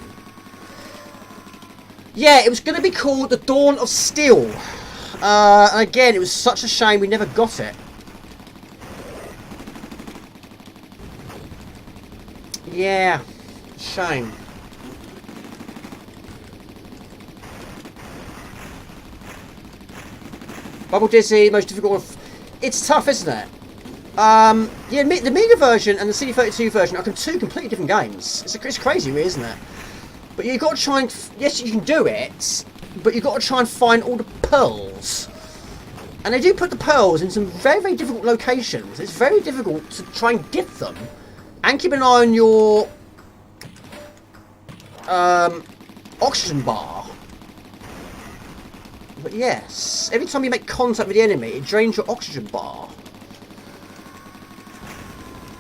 Yeah, it was going to be called The Dawn of Steel. And again, it was such a shame we never got it. Yeah, shame. Bubble Dizzy, most difficult. It's tough, isn't it? Yeah, the Amiga version and the CD32 version are two completely different games. It's crazy, really, isn't it? But you've got to try and... Yes, you can do it, but you've got to try and find all the pearls. And they do put the pearls in some very, very difficult locations. It's very difficult to try and get them. And keep an eye on your... oxygen bar. But yes, every time you make contact with the enemy, it drains your oxygen bar.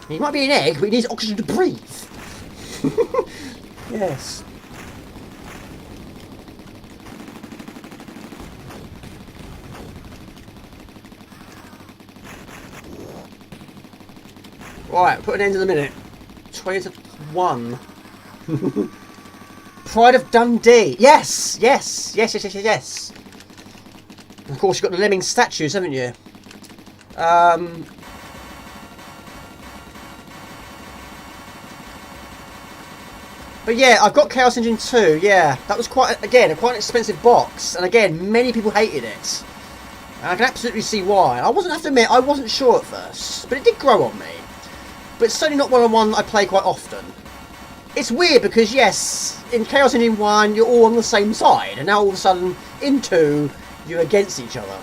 He might be an egg, but he needs oxygen to breathe. Yes. Right, put an end to the minute. 20 to 1. Pride of Dundee. Yes, yes, yes, yes, yes, yes, yes. And of course, you've got the lemming statues, haven't you? But yeah, I've got Chaos Engine 2. Yeah, that was quite an expensive box, and again, many people hated it. And I can absolutely see why. I have to admit, I wasn't sure at first, but it did grow on me. But it's certainly not one I play quite often. It's weird because, yes, in Chaos Engine 1, you're all on the same side. And now all of a sudden, in 2, you're against each other.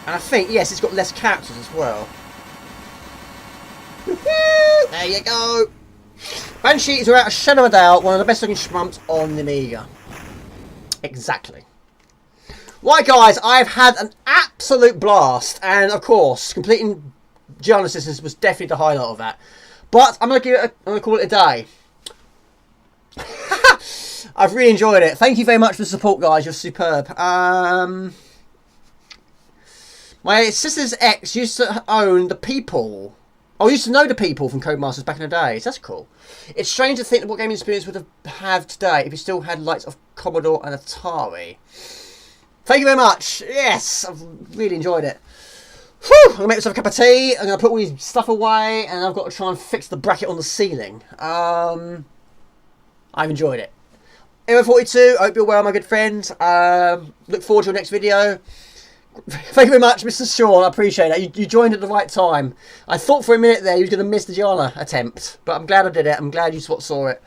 And I think, yes, it's got less characters as well. There you go. Banshee is without a shadow of a doubt one of the best looking shmumps on the Amiga. Exactly. Right, guys, I've had an absolute blast, and of course, completing Giana Sisters was definitely the highlight of that. But I'm gonna call it a day. I've really enjoyed it. Thank you very much for the support, guys. You're superb. My sister's ex used to own the People. I used to know the People from Codemasters back in the days. That's cool. It's strange to think that what gaming experience would have today if you still had lights of Commodore and Atari. Thank you very much. Yes, I've really enjoyed it. Whew, I'm going to make myself a cup of tea. I'm going to put all this stuff away, and I've got to try and fix the bracket on the ceiling. I've enjoyed it. Anyway, 42, I hope you're well, my good friend. Look forward to your next video. Thank you very much, Mr. Sean. I appreciate that. You joined at the right time. I thought for a minute there you was going to miss the Giana attempt, but I'm glad I did it. I'm glad you saw it.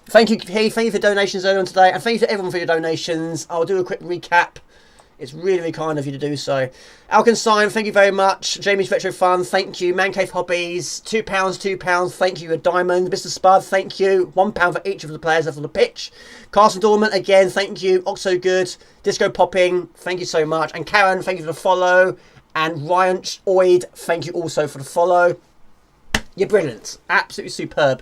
Thank you, Heath. Thank you for donations earlier on today, and thank you to everyone for your donations. I'll do a quick recap. It's really, really kind of you to do so. Alkenstein, thank you very much. Jamie's Retro Fun, thank you. Man Cave Hobbies, £2, £2, thank you. A diamond. Mr. Spud, thank you. £1 for each of the players left on the pitch. Carson Dorman, again, thank you. Oxo Good, Disco Popping, thank you so much. And Karen, thank you for the follow. And Ryan Oid, thank you also for the follow. You're brilliant. Absolutely superb.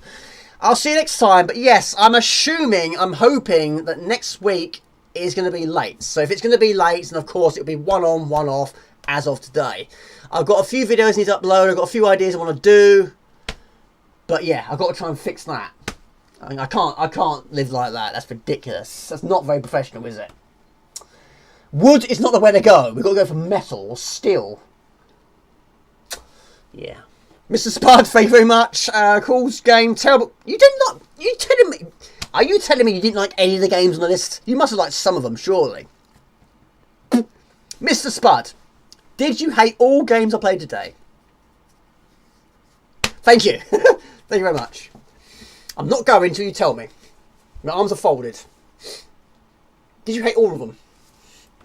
I'll see you next time. But yes, I'm hoping that next week is going to be late. So if it's going to be late, then of course it'll be one on, one off as of today. I've got a few videos I need to upload. I've got a few ideas I want to do. But yeah, I've got to try and fix that. I mean, I can't live like that. That's ridiculous. That's not very professional, is it? Wood is not the way to go. We've got to go for metal or steel. Yeah. Mr. Spud, thank you very much. Cool game, terrible. You telling me? Are you telling me you didn't like any of the games on the list? You must have liked some of them, surely. Mr. Spud, did you hate all games I played today? Thank you. Thank you very much. I'm not going until you tell me. My arms are folded. Did you hate all of them?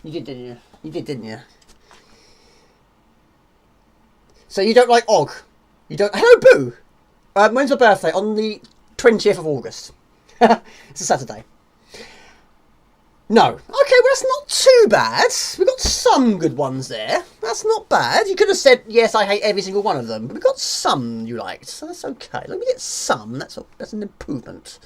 You did, didn't you? You did, didn't you? So you don't like Og? You don't... Hello, Boo! When's your birthday? On the 20th of August. It's a Saturday. No. Okay, well, that's not too bad. We've got some good ones there. That's not bad. You could have said, yes, I hate every single one of them. But we've got some you liked, so that's okay. Let me get some. That's an improvement.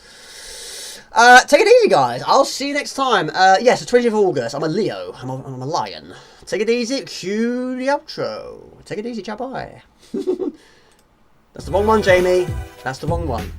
Take it easy, guys. I'll see you next time. Yes, the 20th of August. I'm a Leo. I'm a lion. Take it easy. Cue the outro. Take it easy. Ciao, bye. That's the wrong one, Jamie. That's the wrong one.